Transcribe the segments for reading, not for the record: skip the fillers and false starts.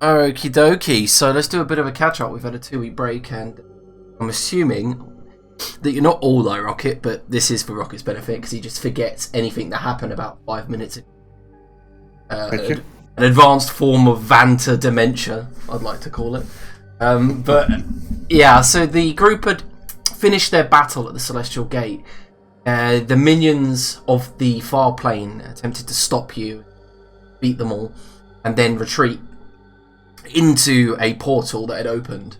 Okie dokie, so let's do a bit of a catch up. We've had a 2 week break, and I'm assuming that you're not all like Rocket, but this is for Rocket's benefit because he just forgets anything that happened about 5 minutes ago. Thank you. An advanced form of Vanta dementia, I'd like to call it. But yeah, so the group had finished their battle at the Celestial Gate. The minions of the far plane attempted to stop you, beat them all, and then retreat into a portal that had opened.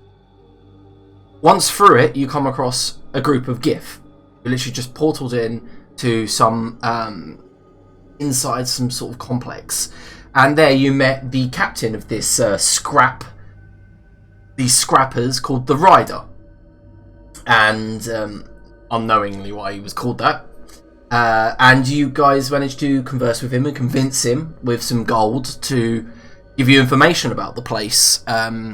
Once through it, you come across a group of GIF who literally just portaled in to some inside some sort of complex, and there you met the captain of this these scrappers called the Rider, and unknowingly why he was called that. And you guys managed to converse with him and convince him with some gold to give you information about the place.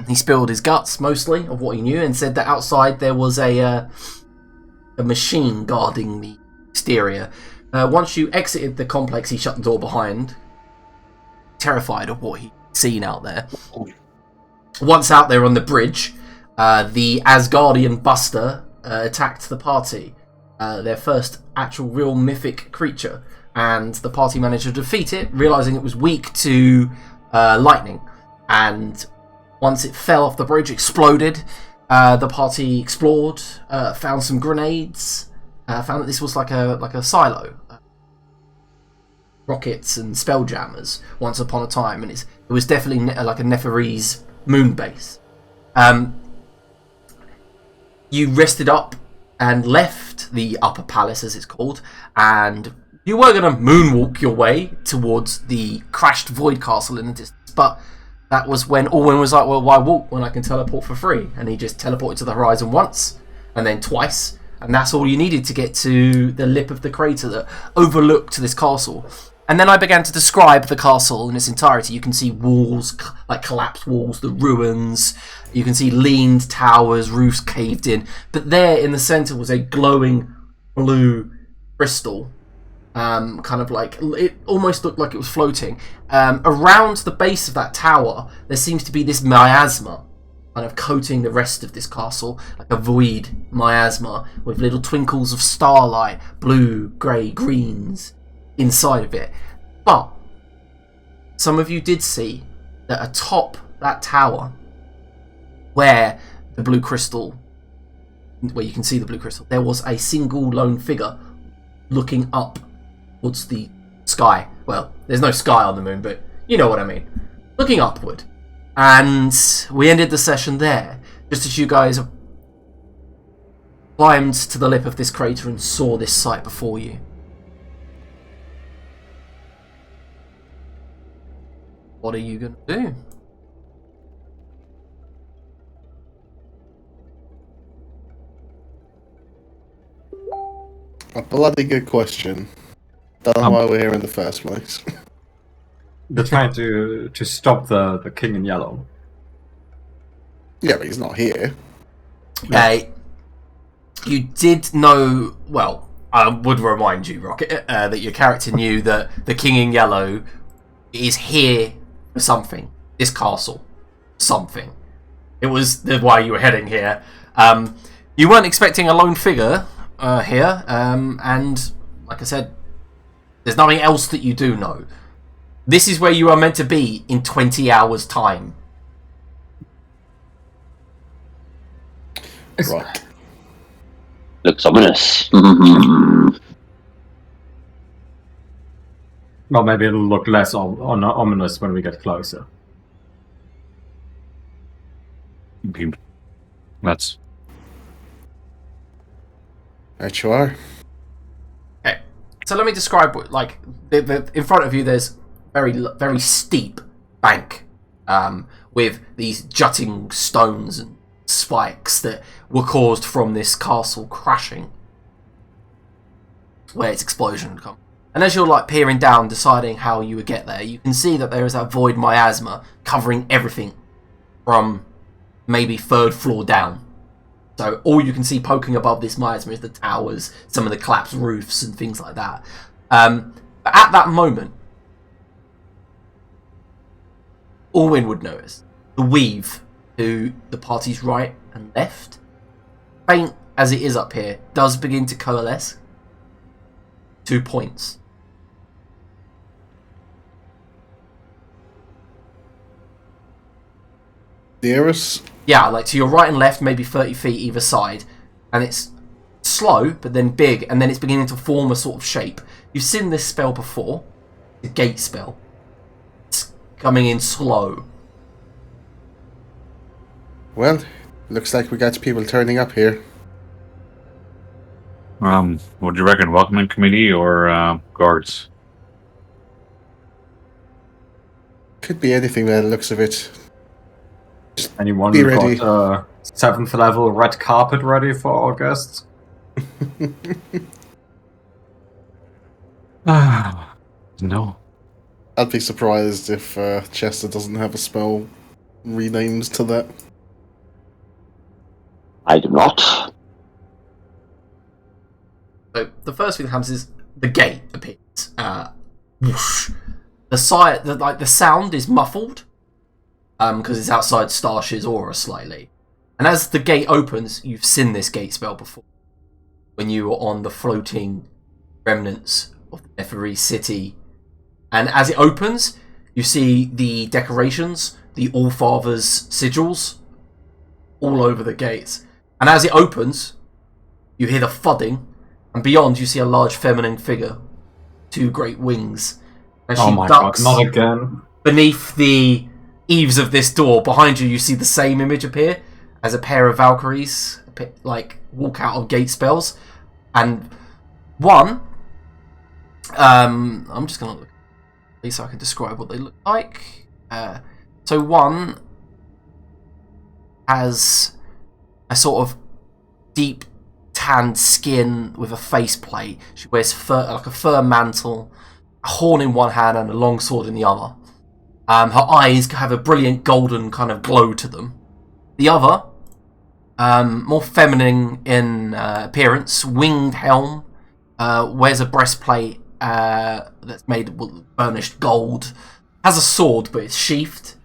He spilled his guts, mostly, of what he knew, and said that outside there was a machine guarding the exterior. Once you exited the complex, he shut the door behind, terrified of what he'd seen out there. Once out there on the bridge, the Asgardian Buster attacked the party, their first actual real mythic creature, and the party managed to defeat it, realising it was weak to lightning. And once it fell off the bridge, exploded. The party explored, found some grenades, found that this was like a silo, rockets and spelljammers once upon a time, and it was definitely like a Neferese moon base. You rested up and left the upper palace, as it's called, and you were going to moonwalk your way towards the crashed void castle in the distance, but that was when Orwin was like, well, why walk when I can teleport for free? And he just teleported to the horizon once, and then twice, and that's all you needed to get to the lip of the crater that overlooked this castle. And then I began to describe the castle in its entirety. You can see walls, like collapsed walls, the ruins. You can see leaned towers, roofs caved in. But there in the centre was a glowing blue crystal. Kind of like, it almost looked like it was floating. Around the base of that tower, there seems to be this miasma kind of coating the rest of this castle, like a void miasma with little twinkles of starlight, blue, grey, greens inside of it. But some of you did see that atop that tower, where the blue crystal, where you can see the blue crystal, there was a single lone figure looking up towards the sky. Well, there's no sky on the moon, but you know what I mean. Looking upward. And we ended the session there, just as you guys climbed to the lip of this crater and saw this sight before you. What are you going to do? A bloody good question. Don't know why we're here in the first place. They're trying to stop the King in Yellow. Yeah, but he's not here. You did know, well, I would remind you, Rocket, that your character knew that the King in Yellow is here for something. This castle. Something. It was why you were heading here. You weren't expecting a lone figure here, and like I said, there's nothing else that you do know. This is where you are meant to be in 20 hours' time. Right. Looks ominous. Well, maybe it'll look less ominous when we get closer. That's Right you are. Okay. So let me describe what, like, in front of you there's very steep bank with these jutting stones and spikes that were caused from this castle crashing where its explosion had come. And as you're like peering down, deciding how you would get there, you can see that there is that void miasma covering everything from maybe 3rd floor down. So all you can see poking above this miasma is the towers, some of the collapsed roofs and things like that. But at that moment, Orwin would notice the weave to the party's right and left, faint as it is up here, does begin to coalesce. 2 points. Near us? Yeah, like to your right and left, maybe 30 feet either side. And it's slow, but then big, and then it's beginning to form a sort of shape. You've seen this spell before. The gate spell. It's coming in slow. Well, looks like we got people turning up here. What do you reckon? Welcoming committee or guards? Could be anything by the looks of it. Anyone Be ready. got 7th level red carpet ready for our guests? No. I'd be surprised if Chester doesn't have a spell renamed to that. I do not. So the first thing that happens is the gate appears. Whoosh. The sound is muffled because it's outside Starsh's aura slightly. And as the gate opens, you've seen this gate spell before. When you were on the floating remnants of the Nepheri city. And as it opens, you see the decorations, the All-Father's sigils, all over the gates. And as it opens, you hear the thudding, and beyond you see a large feminine figure, 2 great wings. And she Oh my god, ducks not again. beneath the eaves of this door. Behind you, you see the same image appear as a pair of Valkyries, like, walk out of gate spells. And one, I'm just going to look at these so I can describe what they look like. So one has a sort of deep tanned skin with a faceplate. She wears like a fur mantle, a horn in one hand and a long sword in the other. Her eyes have a brilliant golden kind of glow to them. The other, more feminine in appearance, winged helm, wears a breastplate that's made of burnished gold, has a sword but it's sheathed,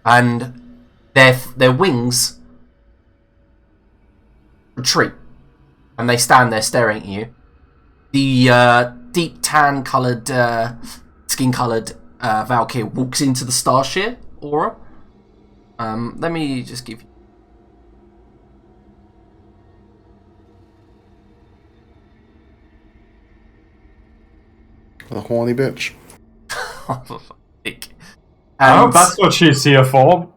and their wings retreat, and they stand there staring at you. The deep tan coloured, skin coloured Valkyrie walks into the Starship aura. Let me just give you. The horny bitch. Oh, that's what she's here for.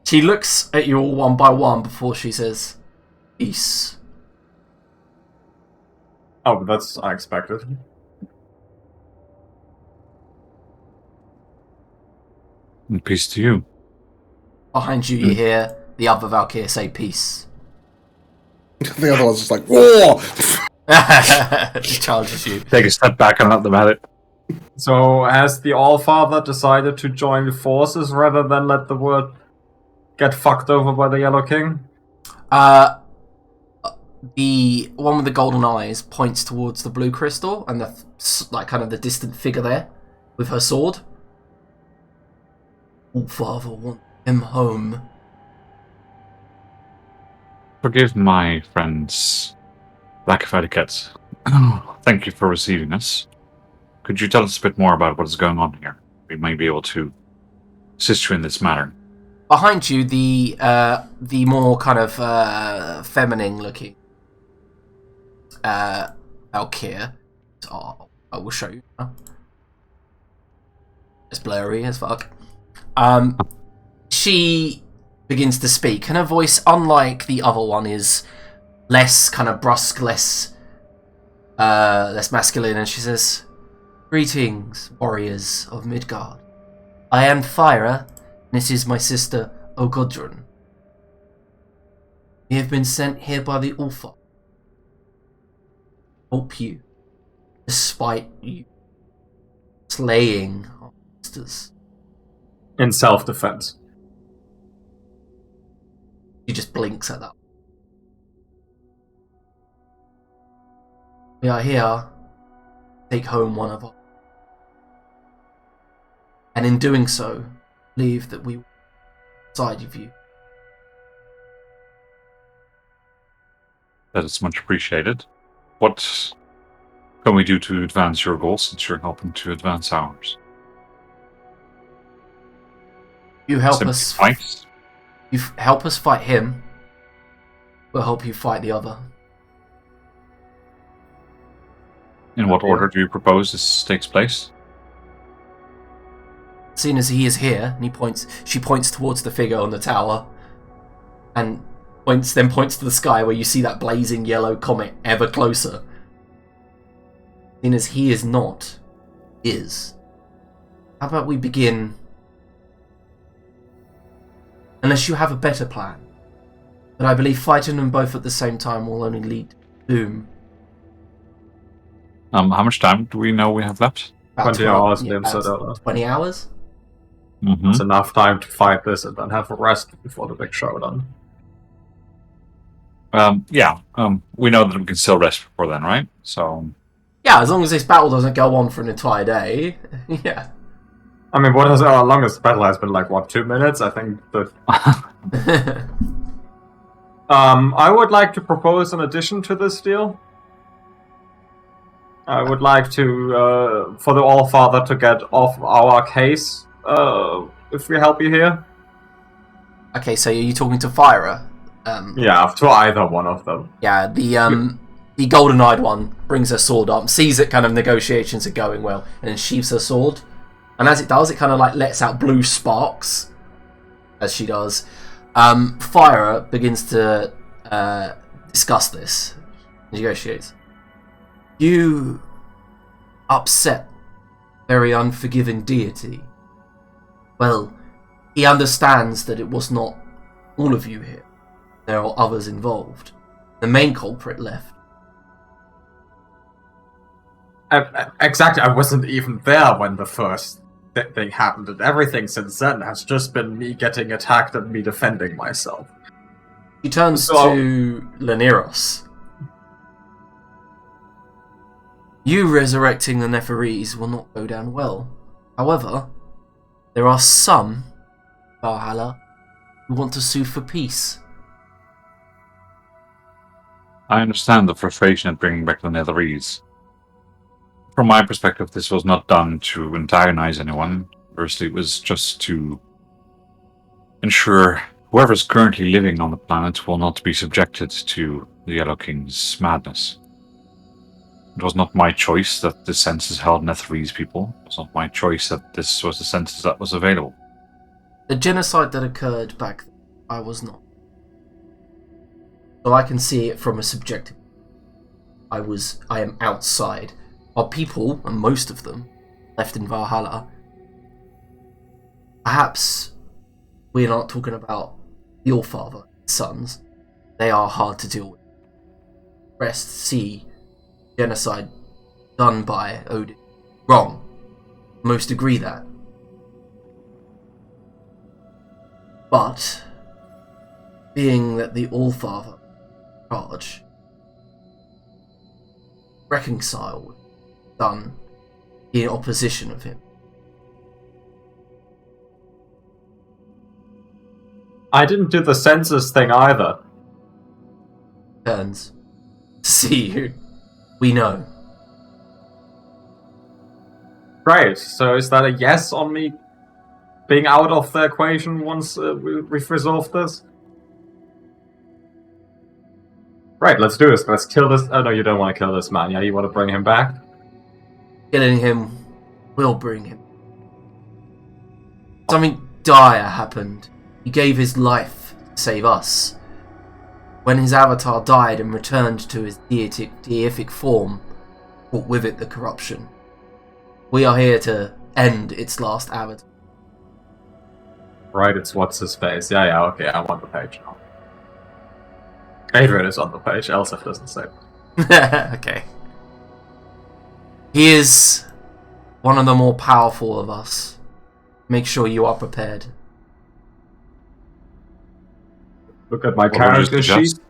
She looks at you all one by one before she says, "Peace." Oh, that's unexpected. And peace to you. Behind you, you hear the other Valkyrie say, "Peace." The other one's just like, whoa! She charges you. Take a step back and let them at it. So, has the All-Father decided to join the forces rather than let the world get fucked over by the Yellow King? The one with the golden eyes points towards the blue crystal and the kind of the distant figure there with her sword. All Father want him home. Forgive my friend's lack of etiquette. Thank you for receiving us. Could you tell us a bit more about what is going on here? We may be able to assist you in this matter. Behind you, the more kind of feminine looking Valkyrie. I will show you. It's blurry as fuck. She begins to speak, and her voice, unlike the other one, is less kind of brusque, less masculine, and she says, "Greetings, warriors of Midgard. I am Thyra, and this is my sister, Ogudrun. We have been sent here by the Ulfa. Help you, despite you slaying our sisters." In self-defense. She just blinks at that. We are here to take home one of us. And in doing so, believe that we side of you. That is much appreciated. What can we do to advance your goals since you're helping to advance ours? You help Simply us fight? help us fight him. We'll help you fight the other. In what order do you propose this takes place? Seeing as he is here, and she points towards the figure on the tower, and points to the sky where you see that blazing yellow comet ever closer. Seeing as he is not, is. How about we begin? Unless you have a better plan. But I believe fighting them both at the same time will only lead to doom. How much time do we know we have left? About 20 hours, yeah, Liam said about earlier. 20 hours? Mm-hmm. It's enough time to fight this and then have a rest before the big showdown. We know that we can still rest before then, right? So Yeah, as long as this battle doesn't go on for an entire day. Yeah. I mean, what has our longest battle has been 2 minutes? I think that. I would like to propose an addition to this deal. I would like to, for the All-Father to get off our case, if we help you here. Okay, so are you talking to Fyra? Yeah, to either one of them. Yeah, the golden-eyed one brings her sword up, sees that kind of negotiations are going well, and then sheaves her sword. And as it does, it kind of lets out blue sparks, as she does. Fyra begins to discuss this, negotiates. You upset very unforgiving deity. Well, he understands that it was not all of you here. There are others involved. The main culprit left. Exactly, I wasn't even there when the first thing happened, and everything since then has just been me getting attacked and me defending myself. He turns to Laniros. You resurrecting the Neferes will not go down well. However, there are some Valhalla who want to sue for peace. I understand the frustration at bringing back the Netherese. From my perspective, this was not done to antagonize anyone. Firstly, it was just to ensure whoever's currently living on the planet will not be subjected to the Yellow King's madness. It was not my choice that the census held Netherese people. It was not my choice that this was the census that was available. The genocide that occurred back then, I was not. So I can see it from a subjective. I am outside. Our people, and most of them, left in Valhalla. Perhaps we're not talking about the All-Father sons. They are hard to deal with. Rest see genocide done by Odin. Wrong. Most agree that. But, being that the All-Father charge reconciled done in opposition of him. I didn't do the census thing either. Turns to see you. We know. Great, so is that a yes on me being out of the equation once we've resolved this? Right, let's do this. Let's kill this. Oh no, you don't want to kill this man. Yeah, you want to bring him back? Killing him will bring him. Something dire happened. He gave his life to save us. When his avatar died and returned to his deific form, brought with it the corruption. We are here to end its last avatar. Right, it's what's his face. Yeah, okay, I'm on the page now. Adrian is on the page, Elsif doesn't say. Okay. He is one of the more powerful of us. Make sure you are prepared. Look at my What would you character sheet. suggest?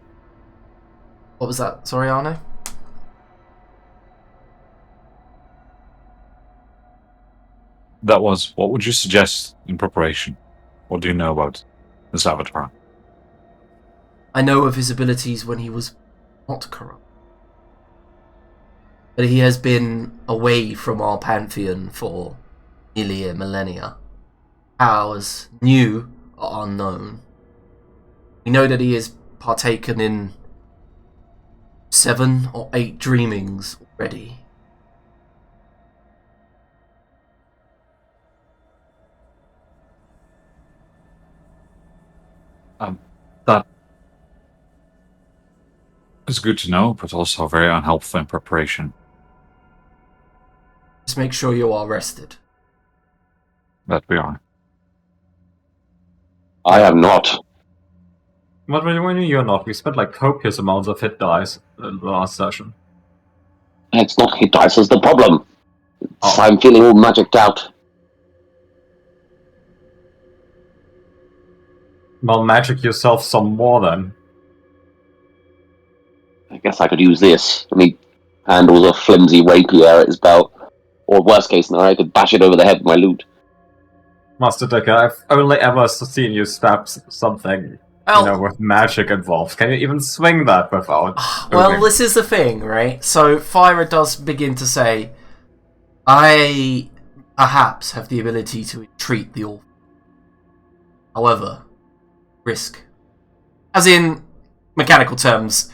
What was that? Sorry, Arno? That was. What would you suggest in preparation? What do you know about this avatar? I know of his abilities when he was not corrupt. But he has been away from our pantheon for nearly a millennia. Powers new or unknown. We know that he has partaken in 7 or 8 dreamings already. That is good to know, but also very unhelpful in preparation. Just make sure you are rested. That we are. I am not. What do you mean you're not? We spent like copious amounts of hit dice in the last session. It's not hit dice is the problem. Oh. I'm feeling all magicked out. Well, magic yourself some more then. I guess I could use this. Let me handle the flimsy rapier at his belt. Or worst case scenario, I could bash it over the head with my loot. Master Dicker, I've only ever seen you stab something, with magic involved. Can you even swing that without... Well, moving? this is the thing, right? So, Fyra does begin to say, I perhaps have the ability to entreat the orphan. However, risk. As in, mechanical terms,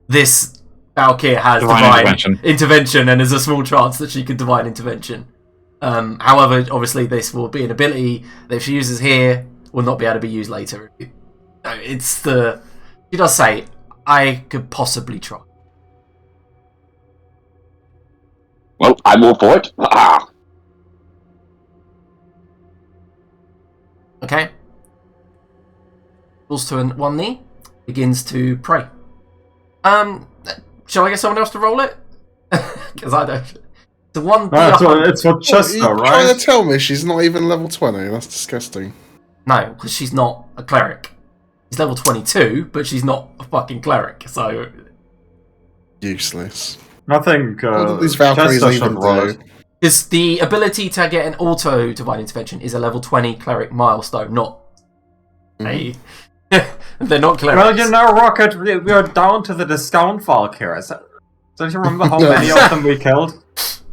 this Valkyr has divine intervention and there's a small chance that she could divine intervention. However, obviously this will be an ability that if she uses here, will not be able to be used later. She does say, I could possibly try. Well, I'm all for it. Ah. Okay. Falls to one knee, begins to pray. Shall I get someone else to roll it? Because I don't. The one. It's for Chester, You're right? trying to tell me she's not even level 20? That's disgusting. No, because she's not a cleric. She's level 22, but she's not a fucking cleric, so... Useless. I think What do these Valkyries Chester even should roll do? it. Because the ability to get an auto divine intervention is a level 20 cleric milestone, not a... They're not clerics. Well, you know, Rocket, we are down to the discount Valkyries. Don't you remember how many of them we killed?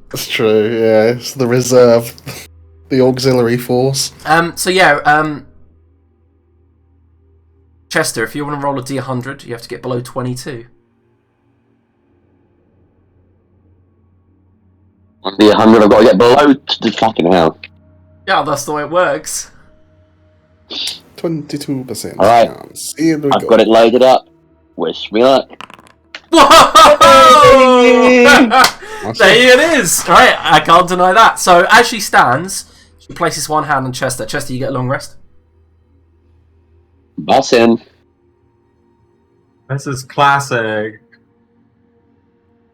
That's true, yeah. It's the reserve. The auxiliary force. Chester, if you want to roll a D100, you have to get below 22. On the 100, I've got to get below to fucking hell. Yeah, that's the way it works. 22%. Alright. Chance. Here we I've go. got it loaded up. Wish me luck. Whoa! There it is! Right, I can't deny that. So, as she stands, she places one hand on Chester. Chester, you get a long rest. Bus in. This is classic.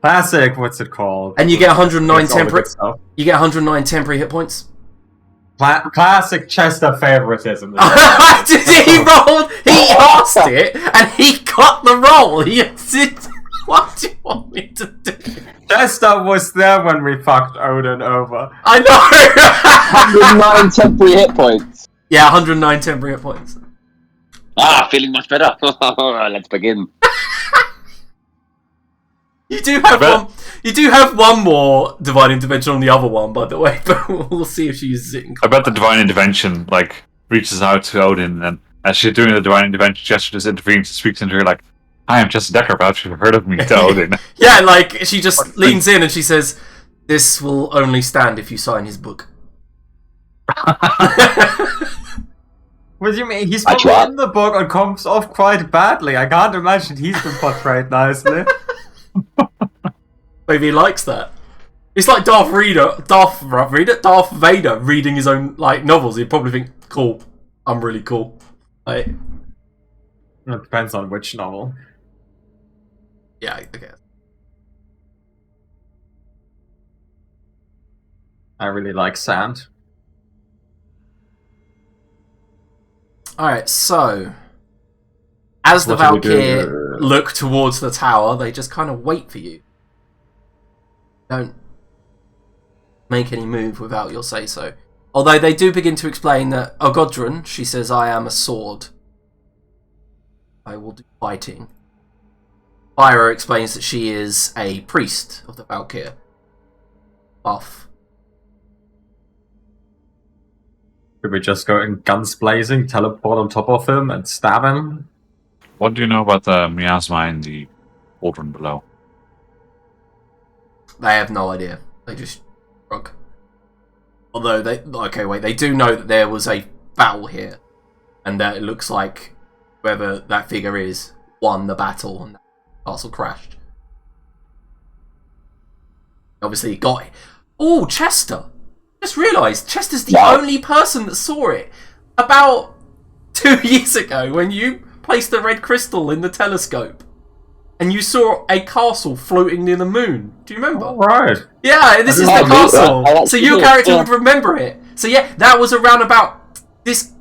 Classic, what's it called? And you get 109 It's all the temporary. good stuff. You get 109 temporary hit points. Classic Chester favoritism. He rolled. He asked it, and he got the roll. He did. What do you want me to do? Chester was there when we fucked Odin over. I know. 109 temporary hit points. Yeah, 109 temporary hit points. Ah, feeling much better. Let's begin. You do have one. You do have one more divine intervention on the other one, by the way. But we'll see if she uses it. I bet the divine intervention reaches out to Odin, and as she's doing the divine intervention, Chester just intervenes and speaks into her like, "I am Chester Decker, perhaps you've heard of me," to Odin. Yeah, she just leans in and she says, "This will only stand if you sign his book." What do you mean? He's probably in the book and comes off quite badly. I can't imagine he's been portrayed nicely. Maybe he likes that. It's like Darth Vader reading his own novels. He'd probably think, "Cool, I'm really cool." It depends on which novel. Yeah, I guess. I really like sand. Alright, so as the What do we do? Valkyr look towards the tower, they just kind of wait for you. Don't make any move without your say-so. Although they do begin to explain that Ogodron, she says, I am a sword. I will do fighting. Lyra explains that she is a priest of the Valkyr. Buff. Could we just go in guns blazing, teleport on top of him, and stab him? What do you know about the miasma in the cauldron below? They have no idea. They just shrug. Although they do know that there was a battle here, and that it looks like whoever that figure is won the battle and the castle crashed. Obviously, it got it. Oh, Chester! Just realised Chester's the only person that saw it about 2 years ago when you placed the red crystal in the telescope. And you saw a castle floating near the moon. Do you remember? All right. Yeah, this is the castle. So your character would remember it. So yeah, that was around about this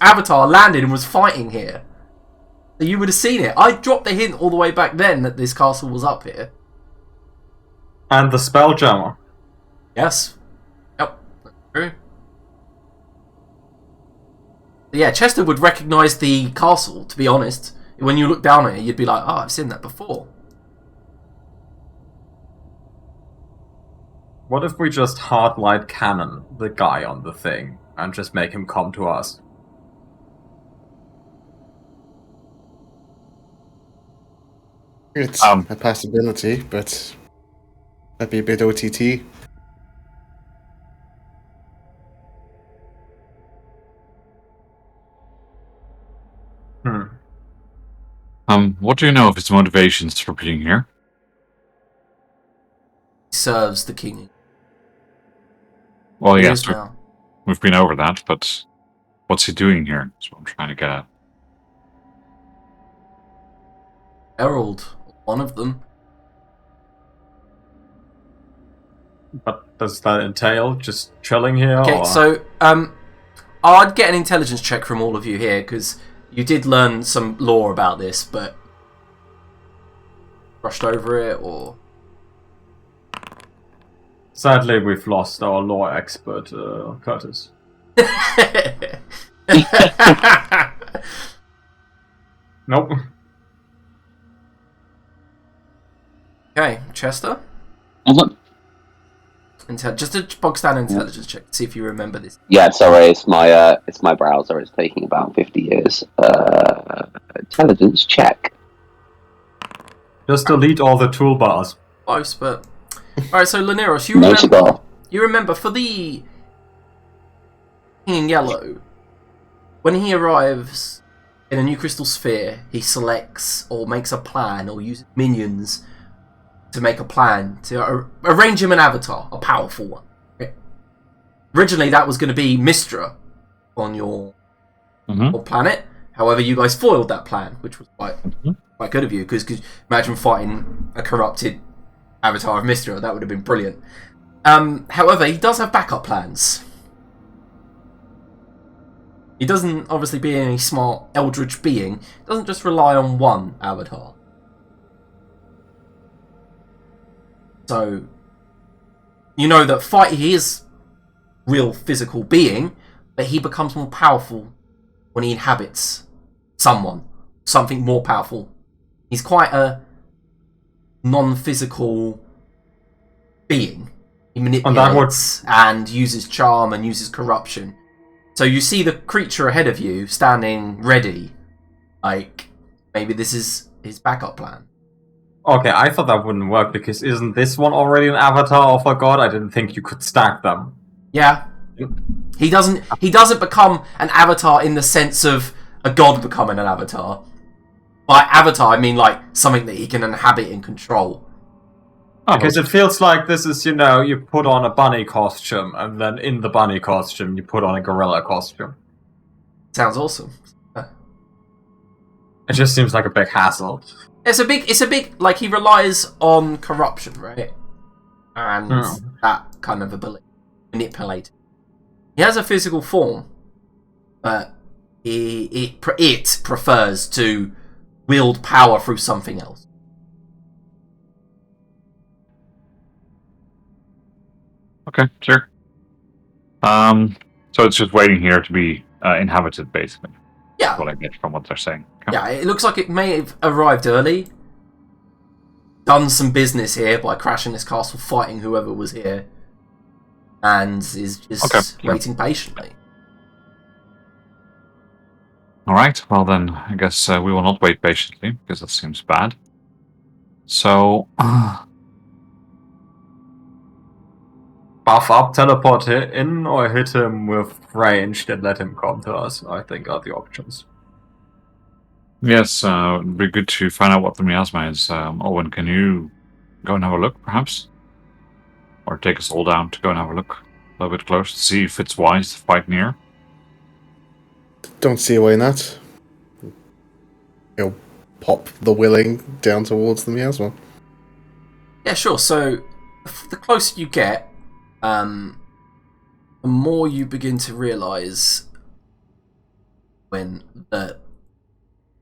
avatar landed and was fighting here. So you would have seen it. I dropped the hint all the way back then that this castle was up here. And the Spelljammer. Yes. Yep. That's true. Yeah, Chester would recognise the castle, to be honest. When you look down at it, you'd be like, oh, I've seen that before. What if we just hardlight cannon the guy on the thing and just make him come to us? It's a possibility, but that'd be a bit OTT. What do you know of his motivations for being here? He serves the king. Well, He yes, is now. we've been over that, but what's he doing here? That's what I'm trying to get at. Herald, one of them. But does that entail just chilling here? Okay, or? so I'd get an intelligence check from all of you here because you did learn some lore about this, but brushed over it or. Sadly, we've lost our lore expert, Curtis. Nope. Okay, Chester. Just a bog standard intelligence check to see if you remember this. Yeah, sorry, it's my browser. It's taking about 50 years. Intelligence check. Just delete all the toolbars. Close, but alright. So Laneros, No cigar. you remember for the King in Yellow, when he arrives in a new crystal sphere, he selects or makes a plan or uses minions to make a plan to arrange him an avatar, a powerful one. Okay. Originally, that was going to be Mistra on your planet. However, you guys foiled that plan, which was quite good of you. Because imagine fighting a corrupted avatar of Mistra. That would have been brilliant. However, he does have backup plans. He doesn't, obviously being a smart eldritch being, doesn't just rely on one avatar. So, you know that he is real physical being, but he becomes more powerful when he inhabits something more powerful. He's quite a non-physical being. He manipulates and uses charm and uses corruption. So you see the creature ahead of you standing ready. Like, maybe this is his backup plan. Okay, I thought that wouldn't work because isn't this one already an avatar of a god? I didn't think you could stack them. Yeah. He doesn't become an avatar in the sense of a god becoming an avatar. By avatar, I mean like something that he can inhabit and control. Because it feels like this is, you put on a bunny costume, and then in the bunny costume, you put on a gorilla costume. Sounds awesome. It just seems like a big hassle. It's a big, like, he relies on corruption, right? And that kind of ability. Manipulate. He has a physical form, but it prefers to wield power through something else. Okay, sure. So it's just waiting here to be inhabited, basically. Yeah. That's what I get from what they're saying. Okay. Yeah, it looks like it may have arrived early, done some business here by crashing this castle, fighting whoever was here, and is just waiting patiently. Alright, well then, I guess we will not wait patiently, because that seems bad. So, Buff up, teleport in, or hit him with ranged and let him come to us, I think are the options. yes, it'd be good to find out what the miasma is. Owen, can you go and have a look, perhaps? Or take us all down to go and have a look a little bit closer to see if it's wise to fight near? Don't see why not. He'll pop the willing down towards the miasma. Yeah, sure. So, the closer you get, the more you begin to realise when that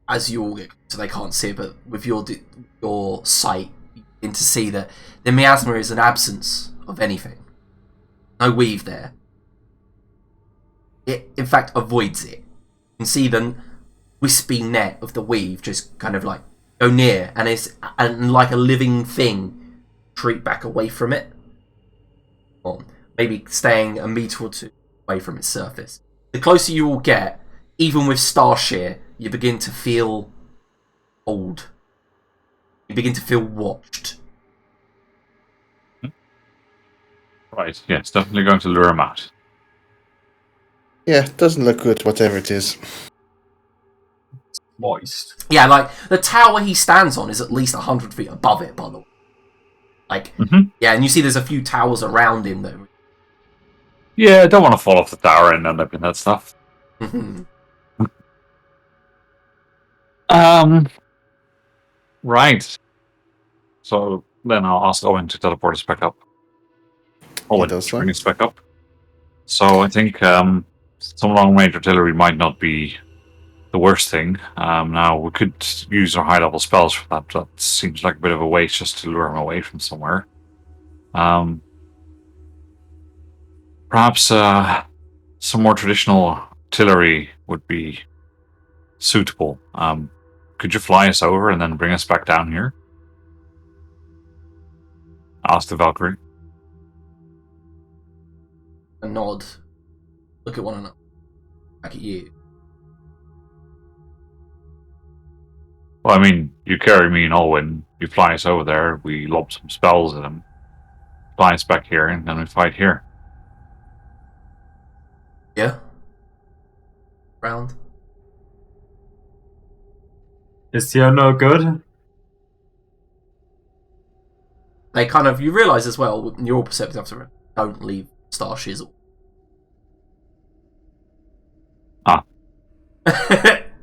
as you all get so they can't see it, but with your sight, you begin to see that the miasma is an absence of anything. No weave there. It, in fact, avoids it. You can see the wispy net of the weave just kind of like go near, and like a living thing, retreat back away from it. Or maybe staying a meter or two away from its surface. The closer you all get, even with Starshear, you begin to feel old. You begin to feel watched. Right, yes, definitely going to lure him out. Yeah, doesn't look good, whatever it is. Moist. Yeah, like, the tower he stands on is at least 100 feet above it, by the way. Like, yeah, and you see there's a few towers around him, though. Yeah, I don't want to fall off the tower and end up in that stuff. Right. So then I'll ask Owen to teleport us back up. Owen, does so. bring us back up. So I think some long-range artillery might not be the worst thing. Now, we could use our high-level spells for that. That seems like a bit of a waste just to lure him away from somewhere. Perhaps some more traditional artillery would be suitable. Could you fly us over and then bring us back down here? Ask the Valkyrie. A nod. Look at one another. Back at you. Well, I mean, you carry me and Olwyn, you fly us over there, we lob some spells at him, fly us back here, and then we fight here. Yeah. Round. Is here no good? They kind of, you realise as well, with your perceptive officer, don't leave Starshears.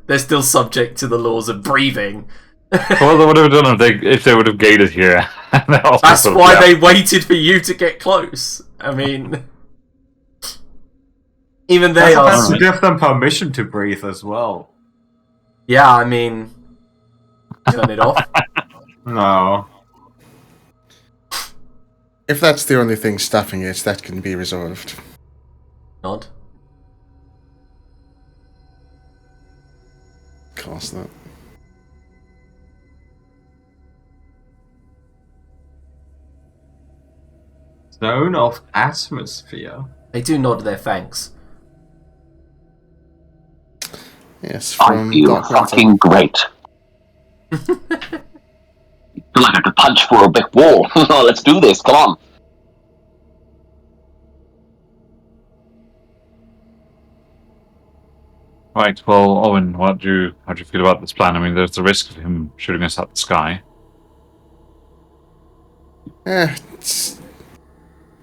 They're still subject to the laws of breathing. Well, they would have done if they would have gated here. That's why they waited for you to get close. I mean, even they are. Has to give them permission to breathe as well. Yeah, I mean, turn it off. No. If that's the only thing stopping it, that can be resolved. Nod. Cast that. Zone of atmosphere. They do nod their thanks. Yes, I from feel Dark Lantern. fucking great. I feel like I could punch for a brick wall. Let's do this, come on. Right, well, Owen, how do you feel about this plan? I mean, there's the risk of him shooting us at the sky. It's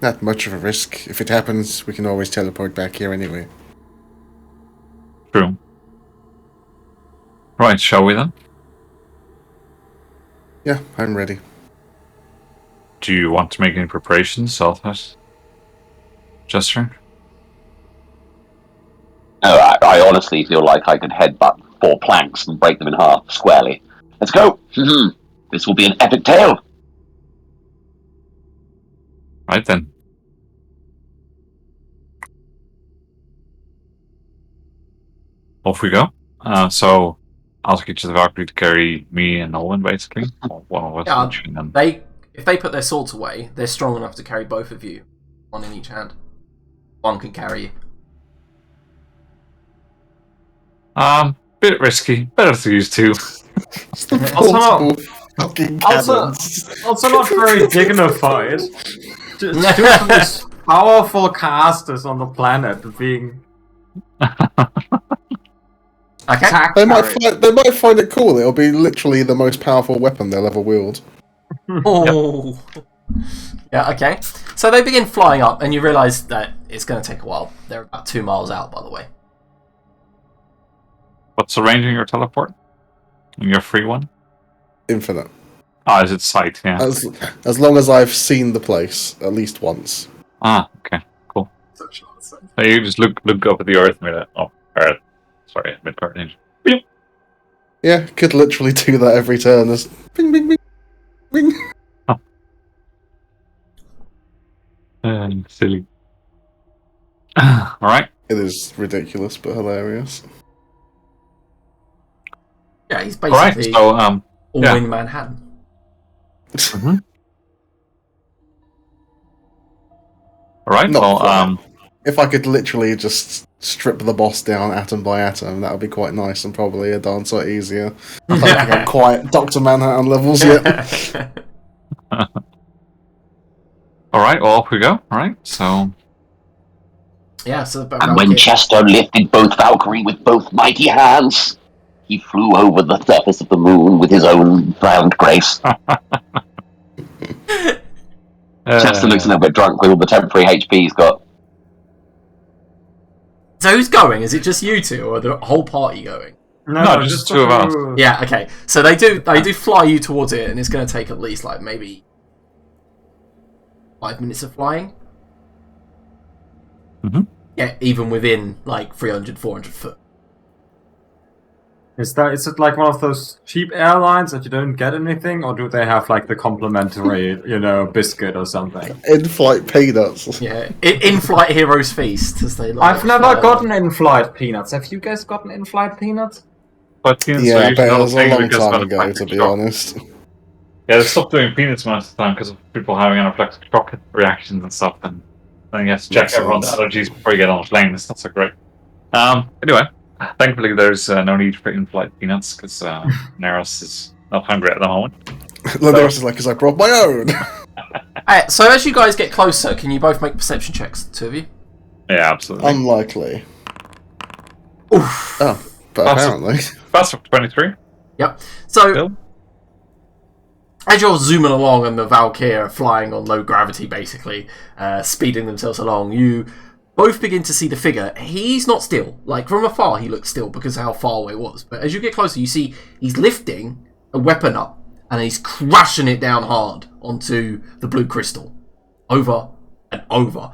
not much of a risk. If it happens, we can always teleport back here anyway. True. Right, shall we then? Yeah, I'm ready. Do you want to make any preparations, Selfhead? Jester? I honestly feel like I could headbutt 4 planks and break them in half squarely. Let's go! This will be an epic tale! Right then. off we go. So I'll get you the Valkyrie to carry me and Nolan, basically. Or one of us each, and then... If they put their swords away, they're strong enough to carry both of you, one in each hand. One can carry you. Bit risky. Better to use two. Multiple fucking cannons. Also not very dignified. Two of the most powerful casters on the planet being Okay. attacked. They might find it cool. It'll be literally the most powerful weapon they'll ever wield. Oh. Yeah, okay. So they begin flying up, and you realise that it's going to take a while. They're about 2 miles out, by the way. What's the range in your teleport? In your free one? Infinite. Ah, is it sight? Yeah. As long as I've seen the place at least once. Ah, okay, cool. So you just look up at the Earth, and be like, oh, Earth. Sorry, mid-part range. Yeah, could literally do that every turn. As bing, bing, bing, bing. Silly. All right. It is ridiculous but hilarious. Yeah, he's All right. basically So all yeah. in Manhattan. All right. Not Well, quite. If I could literally just strip the boss down atom by atom, that would be quite nice and probably a darn sight easier. I don't think I'm quite Dr. Manhattan levels yet. all right. Well, off we go. All right. So Yeah, so And when Chester lifted both Valkyrie with both mighty hands, he flew over the surface of the moon with his own round grace. Chester looks a little bit drunk with all the temporary HP he's got. So who's going? Is it just you two, or the whole party going? No, just two of us. Yeah, okay. So they do fly you towards it, and it's going to take at least like maybe 5 minutes of flying. Mhm. Yeah, even within like 300, 400 foot. Is it like one of those cheap airlines that you don't get anything, or do they have like the complimentary, biscuit or something? In-flight peanuts. Yeah, in-flight heroes feast, as they like. I've never gotten in-flight peanuts. Have you guys gotten in-flight peanuts? but peanuts Yeah, are but usually it not was a thing long because time of ago, anaphylactic to be shock. honest. Yeah, they stopped doing peanuts most of the time because of people having anaphylactic shock reactions and stuff, and then you have to check Makes everyone's sense. allergies before you get on a plane. It's not so great. Anyway, thankfully there's no need for in-flight peanuts because Neros is not hungry at the moment. Laderos is like, because I brought my own. Alright, so as you guys get closer, can you both make perception checks, the two of you? Yeah, absolutely. Unlikely. Oof. Oh, but That's apparently. That's 23. Yep. So Bill? as you're zooming along and the Valkyrie are flying on low gravity, basically, speeding themselves along, you both begin to see the figure. He's not still. Like, from afar, he looks still because of how far away it was. But as you get closer, you see he's lifting a weapon up and he's crashing it down hard onto the blue crystal. Over and over.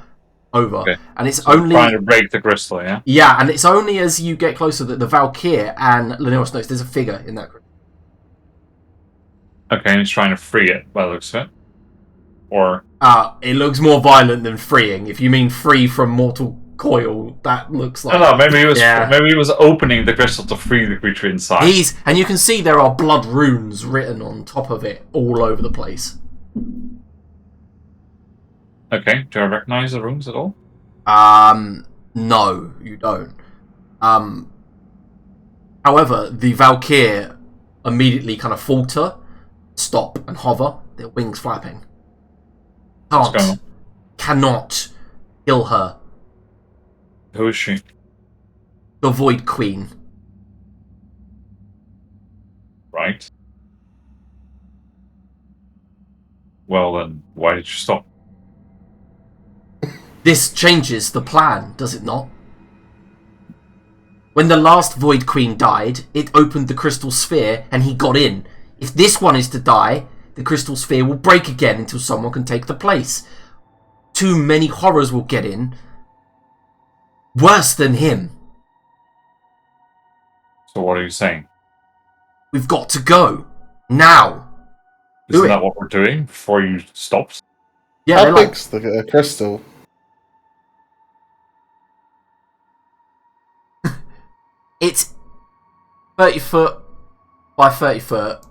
Okay. And it's So only... trying to break the crystal, yeah? Yeah, and it's only as you get closer that the Valkyrie and Laneros knows there's a figure in that crystal. Okay, and he's trying to free it by the looks of it. Or... It looks more violent than freeing. If you mean free from mortal coil, that looks like... No, maybe he was Yeah. maybe he was opening the crystal to free the creature inside. And you can see there are blood runes written on top of it all over the place. Okay, do I recognize the runes at all? No, you don't. However, the Valkyrie immediately kind of falter, stop, and hover, their wings flapping. What's going on? Cannot kill her. Who is she? The Void Queen. Right. Well then, why did you stop? This changes the plan, does it not? When the last Void Queen died, it opened the crystal sphere and he got in. If this one is to die, the crystal sphere will break again until someone can take the place. Too many horrors will get in. Worse than him. So what are you saying? We've got to go. Now. Do Isn't it. that what we're doing before you stopped? Yeah, How they're like, big's the crystal? It's 30 foot by 30 foot,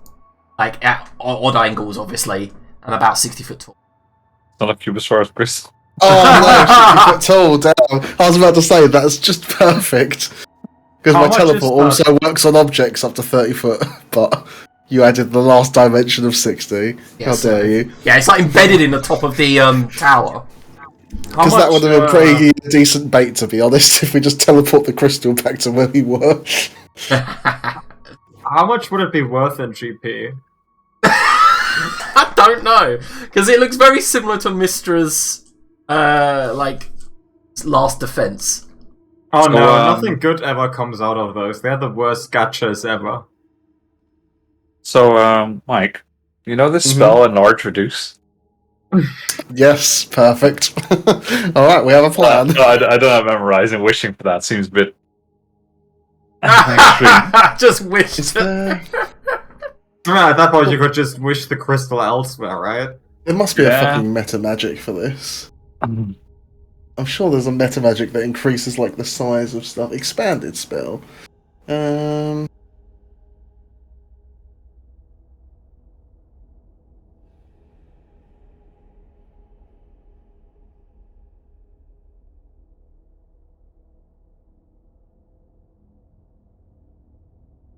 like at odd angles, obviously, and about 60 foot tall. It's not a Cubosaurus crystal. Oh no, 60 foot tall, damn. I was about to say, that's just perfect. Because How my much teleport is that? also works on objects up to 30 foot, but you added the last dimension of 60. Yeah, How so- dare you? Yeah, it's like embedded in the top of the tower. Because that would have been pretty decent bait, to be honest, if we just teleport the crystal back to where we were. How much would it be worth in GP? I don't know, because it looks very similar to Mystra's like last defense. Oh So, no, nothing good ever comes out of those. They're the worst gachas ever. So, Mike, you know this spell Enlarge Reduce? Yes, perfect. Alright, we have a plan. No, I don't have memorizing. Wishing for that seems a bit extreme. Just wish. Is there... Yeah, at that point you could just wish the crystal elsewhere, right? There must be Yeah. a fucking meta magic for this. I'm sure there's a meta magic that increases like the size of stuff. Expanded spell.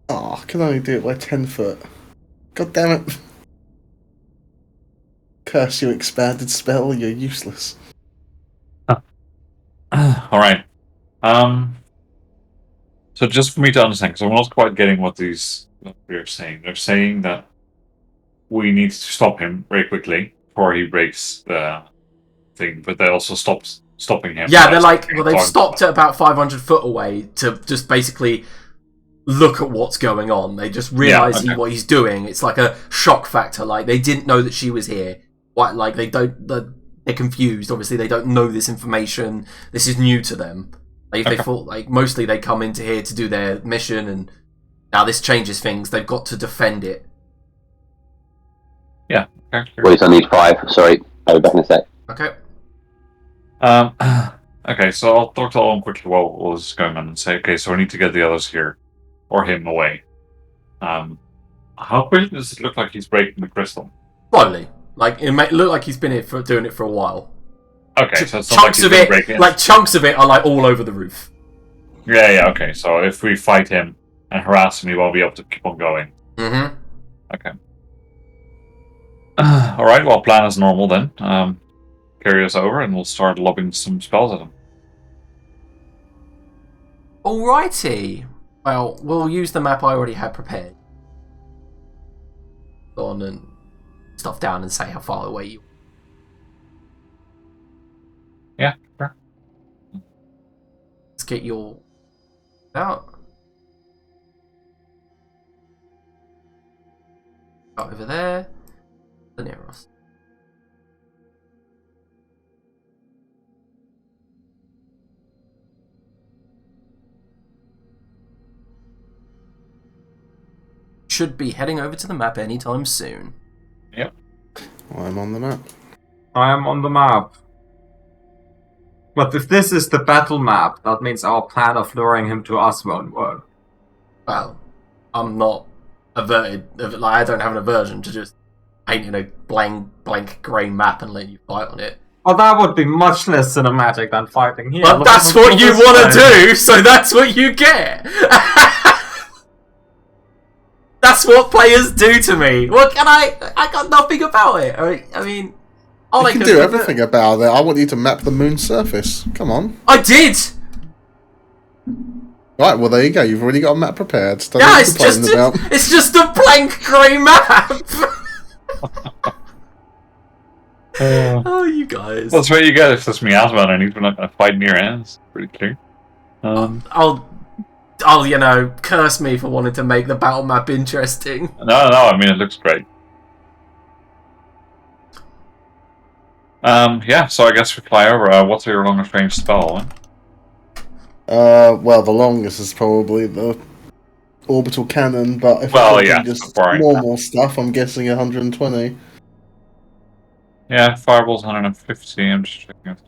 Oh, I can only do it by 10 foot. God damn it. Curse you, expanded spell, you're useless. Alright. So just for me to understand, because I'm not quite getting what they're saying. They're saying that we need to stop him very quickly before he breaks the thing, but they also stopping him. Yeah, they're like, well, they've Talking stopped at about 500 foot away to just basically look at what's going on. They just realise okay. what he's doing. It's like a shock factor. Like, they didn't know that she was here. Why? Like, they're confused. Obviously, they don't know this information. This is new to them. Like, if they thought, like, mostly they come into here to do their mission, and now this changes things. They've got to defend it. Okay. Wait, I need 5. Sorry, I'll be back in a sec. Okay. Okay, so I'll talk to Owen quickly while this is going on and say, okay, so I need to get the others here, or him away. How quickly does it look like he's breaking the crystal? Slowly. Like, it may look like he's been here for doing it for a while. Okay, so it's not like Chunks he's of been it, breaking it. like chunks of it, are like all over the roof. Yeah, okay, so if we fight him and harass him, he won't be able to keep on going. Mm-hmm. Okay. Alright, well, plan as normal then. Carry us over and we'll start lobbing some spells at him. Alrighty. Well, we'll use the map I already had prepared. Go on and stuff down and say how far away you are. Yeah, sure. Let's get your out. Out over there. The near us. Should be heading over to the map anytime soon. Yep. I'm on the map. I am on the map. But if this is the battle map, that means our plan of luring him to us won't work. Well, I'm not averted. Like, I don't have an aversion to just painting a blank grey map and letting you fight on it. Well, that would be much less cinematic than fighting here. But Look that's at what you this want to guy. do, so that's what you get. That's what players do to me. What can I got nothing about it. I mean, all You I can could do everything about it. I want you to map the moon's surface. Come on. I did. Right, well there you go. You've already got a map prepared. Don't know Yeah, what it's you're just complaining about. it's just a blank grey map. Oh, you guys. That's what you get if there's miasma underneath. We're not going to fight near it. It's pretty clear. I'll curse me for wanting to make the battle map interesting. No, I mean, it looks great. Yeah, so I guess we fly over. What's your longest range spell, Owen? Well, the longest is probably the orbital cannon, but if Well, we're talking yeah, just boring. normal stuff, I'm guessing 120. Yeah, Fireball's 150. I'm just checking it.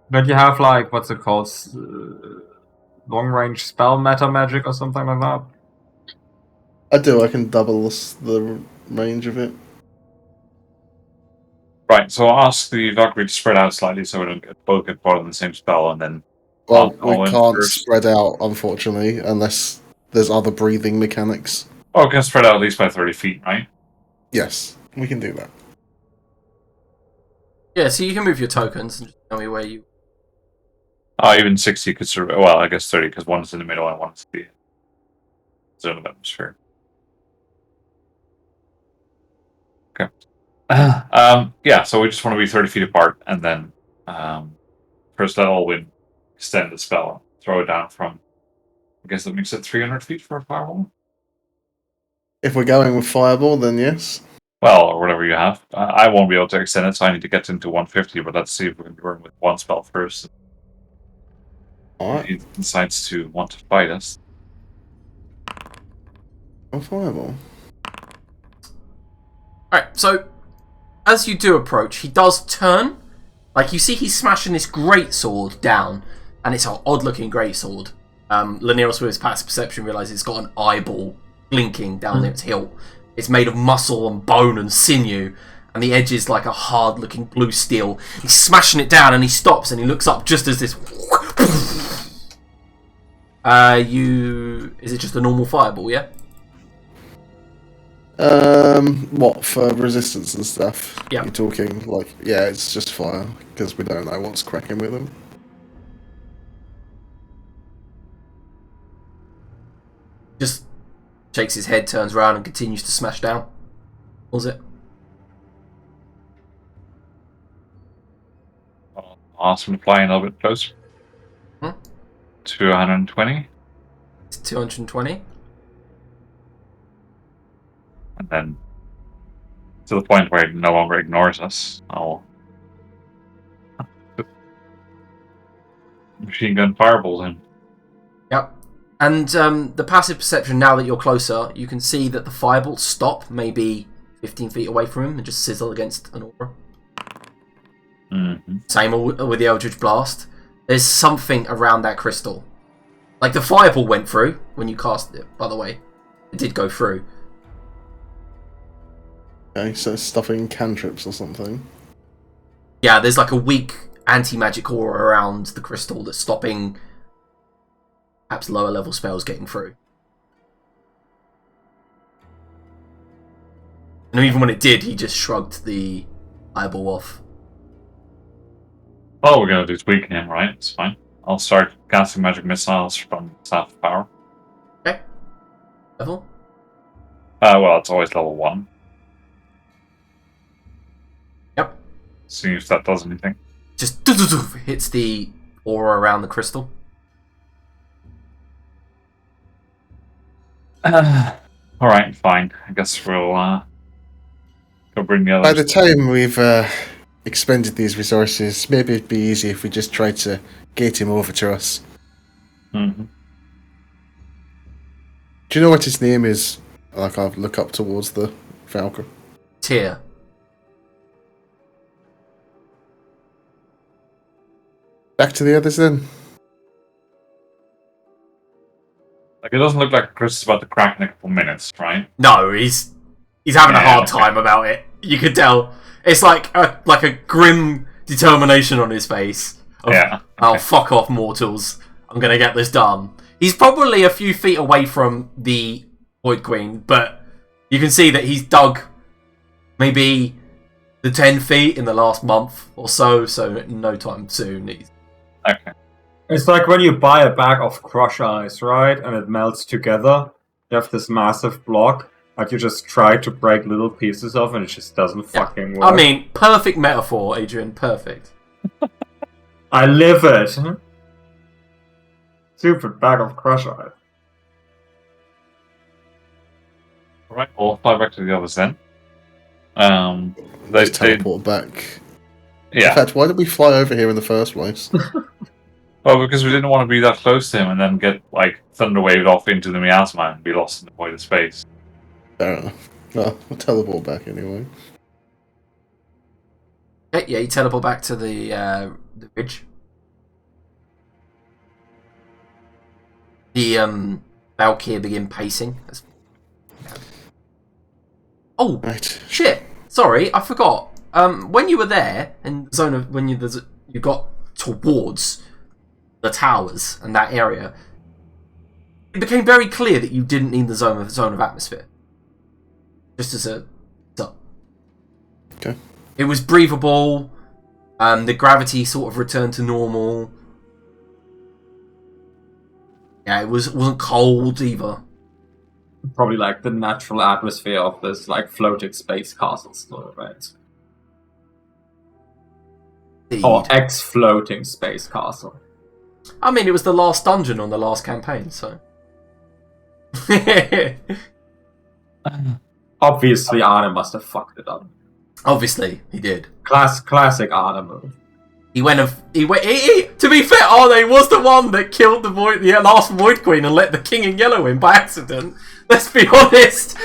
But you have, like, what's it called? long range spell meta magic or something like that? I do. I can double the range of it. Right, so I'll ask the Valkyrie to spread out slightly so we don't both get part of the same spell, and then Well, I'll we in can't first. spread out, unfortunately, unless there's other breathing mechanics. Oh, we can spread out at least by 30 feet, right? Yes, we can do that. Yeah, so you can move your tokens and just tell me where you... Oh, even 60 could survive. Well, I guess 30 because one's in the middle and one's the zone of atmosphere. Okay. Yeah, so we just want to be 30 feet apart, and then first let Alwyn extend the spell, throw it down from, I guess that makes it 300 feet for a fireball? If we're going with fireball, then yes. Well, or whatever you have. I won't be able to extend it, so I need to get into 150, but let's see if we can burn with one spell first. Alright, If he decides to want to fight us. fireball. Alright, so as you do approach, he does turn. Like, you see he's smashing this greatsword down, and it's an odd-looking greatsword. Laniros, with his passive perception, realizes it's got an eyeball blinking down its hilt. It's made of muscle and bone and sinew, and the edge is like a hard-looking blue steel. He's smashing it down, and he stops, and he looks up just as this... Is it just a normal fireball, yeah? What, for resistance and stuff? Yeah. You're talking, like, yeah, it's just fire, because we don't know what's cracking with them. Just shakes his head, turns around, and continues to smash down. What was it? I'll ask him to fly in a little bit closer. Hmm? 220. It's 220. And then to the point where he no longer ignores us, I'll machine gun fireballs him. Yep. And the passive perception, now that you're closer, you can see that the fireballs stop maybe 15 feet away from him and just sizzle against an aura. Mm-hmm. Same with the Eldritch Blast. There's something around that crystal. Like, the fireball went through when you cast it, by the way. It did go through. Okay, so it's stuffing cantrips or something. Yeah, there's like a weak anti-magic aura around the crystal that's stopping perhaps lower level spells getting through. And even when it did, he just shrugged the eyeball off. Oh, we're gonna do is weaken him, right? It's fine. I'll start casting magic missiles from Staff of Power. Okay. Level? Well, it's always level 1. Yep. See if that does anything. Just hits the aura around the crystal. Alright, fine. I guess we'll go bring the By others. the time we've expended these resources, maybe it'd be easy if we just tried to gate him over to us. Mm-hmm. Do you know what his name is? Like, I'll look up towards the Falcon. Tear. Back to the others then. Like, it doesn't look like Chris is about to crack in a couple minutes, right? No, he's having a hard time about it. You could tell. It's like a grim determination on his face. Of, Yeah. Oh, fuck off, mortals. I'm gonna get this done. He's probably a few feet away from the Void Queen, but you can see that he's dug maybe the 10 feet in the last month or so no time soon. Okay. It's like when you buy a bag of crush ice, right? And it melts together. You have this massive block, and you just try to break little pieces off, and it just doesn't fucking work. I mean, perfect metaphor, Adrian. Perfect. I live it. Stupid bag of crush ice. Alright, we'll fly back to the others then. Just teleport back. Yeah. In fact, why did we fly over here in the first place? Well, because we didn't want to be that close to him and then get, like, thunderwaved off into the miasma and be lost in the void of space. Fair enough. Well, we'll teleport back anyway. Okay, yeah, you teleport back to the ridge. The Valkyr begin pacing. Oh Right. shit! Sorry, I forgot. When you were there in the zone of you got towards the towers and that area, it became very clear that you didn't need the zone of atmosphere. Just as a Okay. it was breathable. The gravity sort of returned to normal. Yeah, it wasn't cold either. Probably like the natural atmosphere of this like floating space castle still, right? Indeed. Or ex-floating space castle. I mean, it was the last dungeon on the last campaign, so. Obviously, Arne must have fucked it up. Obviously, he did. Classic Arne move. He went. To be fair, Arne was the one that killed the last Void Queen and let the King in Yellow in by accident. Let's be honest.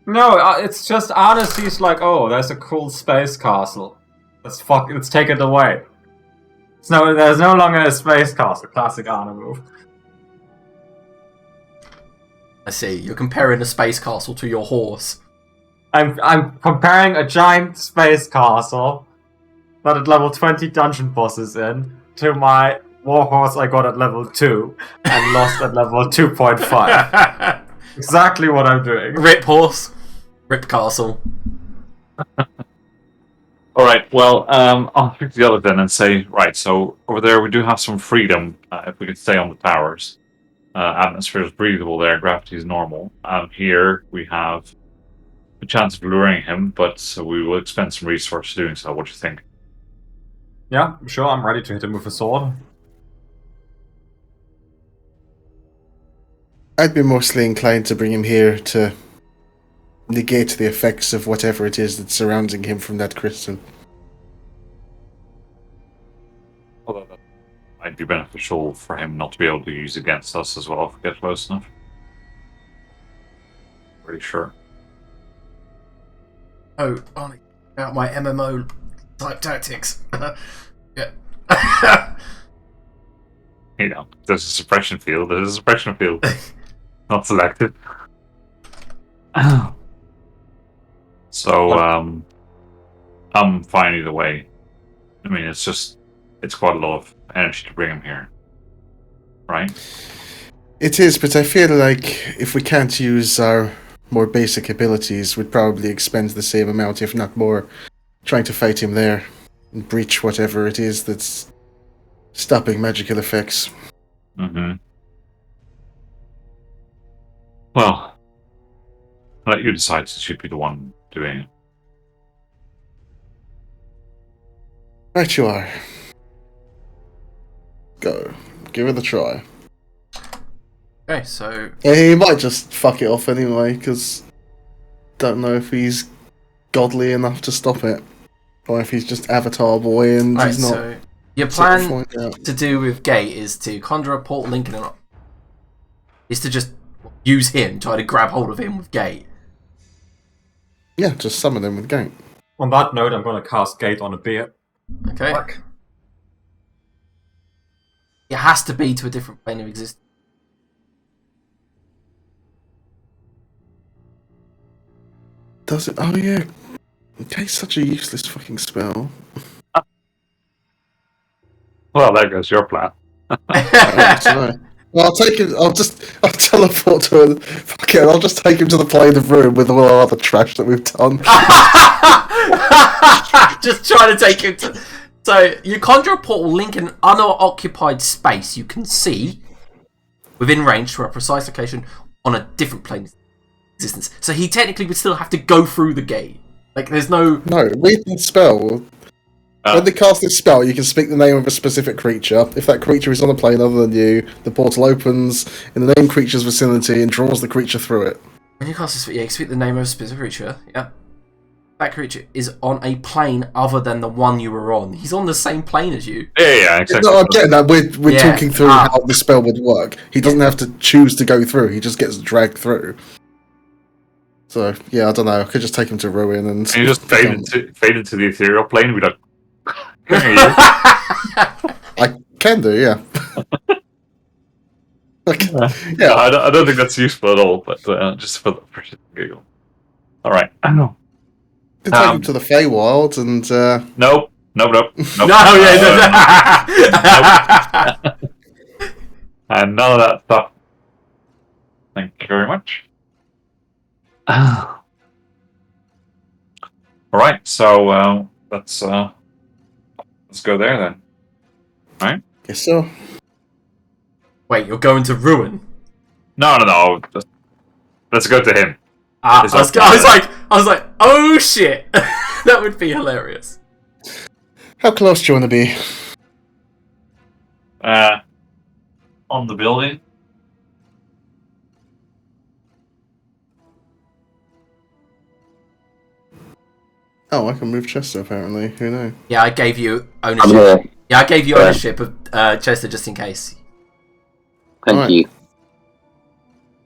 No, it's just Arne sees like, oh, there's a cool space castle. Let's take it away. There's no longer a space castle. Classic Arne move. I see. You're comparing a space castle to your horse. I'm comparing a giant space castle that had level 20 dungeon bosses in to my warhorse I got at level 2 and lost at level 2.5. Exactly what I'm doing. Rip horse. Rip castle. Alright, well, I'll speak to the other then and say, right, so over there we do have some freedom if we can stay on the towers. Atmosphere is breathable there, gravity is normal. Here we have a chance of luring him, but we will expend some resources doing so. What do you think? Yeah, sure, I'm ready to hit him with a sword. I'd be mostly inclined to bring him here to negate the effects of whatever it is that's surrounding him from that crystal. Although that might be beneficial for him not to be able to use against us as well if we get close enough. Pretty sure. Oh, out my MMO type tactics. Yeah. You know, there's a suppression field. Not selected. So, I'm fine either way. I mean, it's quite a lot of energy to bring him here. Right? It is, but I feel like if we can't use our more basic abilities, we'd probably expend the same amount, if not more, trying to fight him there and breach whatever it is that's stopping magical effects. Mm-hmm. Well, I'll let you decide since you'd be the one doing it. Right you are. Go. Give it a try. Okay, so Yeah, he might just fuck it off anyway, because don't know if he's godly enough to stop it. Or if he's just Avatar Boy and right, he's not. so your sort of plan find out. to do with Gate is to conjure a portal link and is to just use him, try to grab hold of him with Gate. Yeah, just summon him with Gank. On that note, I'm going to cast Gate on a beer. Okay. Fuck. It has to be to a different plane of existence. Does it? Oh yeah. Gate's such a useless fucking spell. Well, there goes your plan. Well, I'll take him. I'll teleport to him. Fuck it. I'll just take him to the plane of room with all our other trash that we've done. Just trying to take him to. So you conjure a portal link in an unoccupied space you can see within range to a precise location on a different plane of existence. So he technically would still have to go through the gate. Like there's no. No, read the spell. When they cast this spell, you can speak the name of a specific creature. If that creature is on a plane other than you, the portal opens in the named creature's vicinity and draws the creature through it. When you cast this, yeah, you can speak the name of a specific creature. Yeah. That creature is on a plane other than the one you were on. He's on the same plane as you. Yeah, exactly. No, I'm getting that. We're Yeah. talking through how the spell would work. He doesn't have to choose to go through. He just gets dragged through. So, yeah, I don't know. I could just take him to Ruin and... And you just fade into the ethereal plane and be like, I can do, yeah. Like, No, yeah, I don't think that's useful at all, but just for the giggle. Alright. I know. could take him to the Feywild and Nope. Nope. No, yeah, And none of that stuff. Thank you very much. Alright, so let's go there then. Right? guess so. Wait, you're going to ruin? No. Let's go to him. I It's was okay. like, oh shit, that would be hilarious. How close do you want to be? On the building. Oh, I can move Chester, apparently. Who knows? Yeah, I gave you I'm ownership. here. Yeah, I gave you ownership of Chester just in case. Thank Alright. you.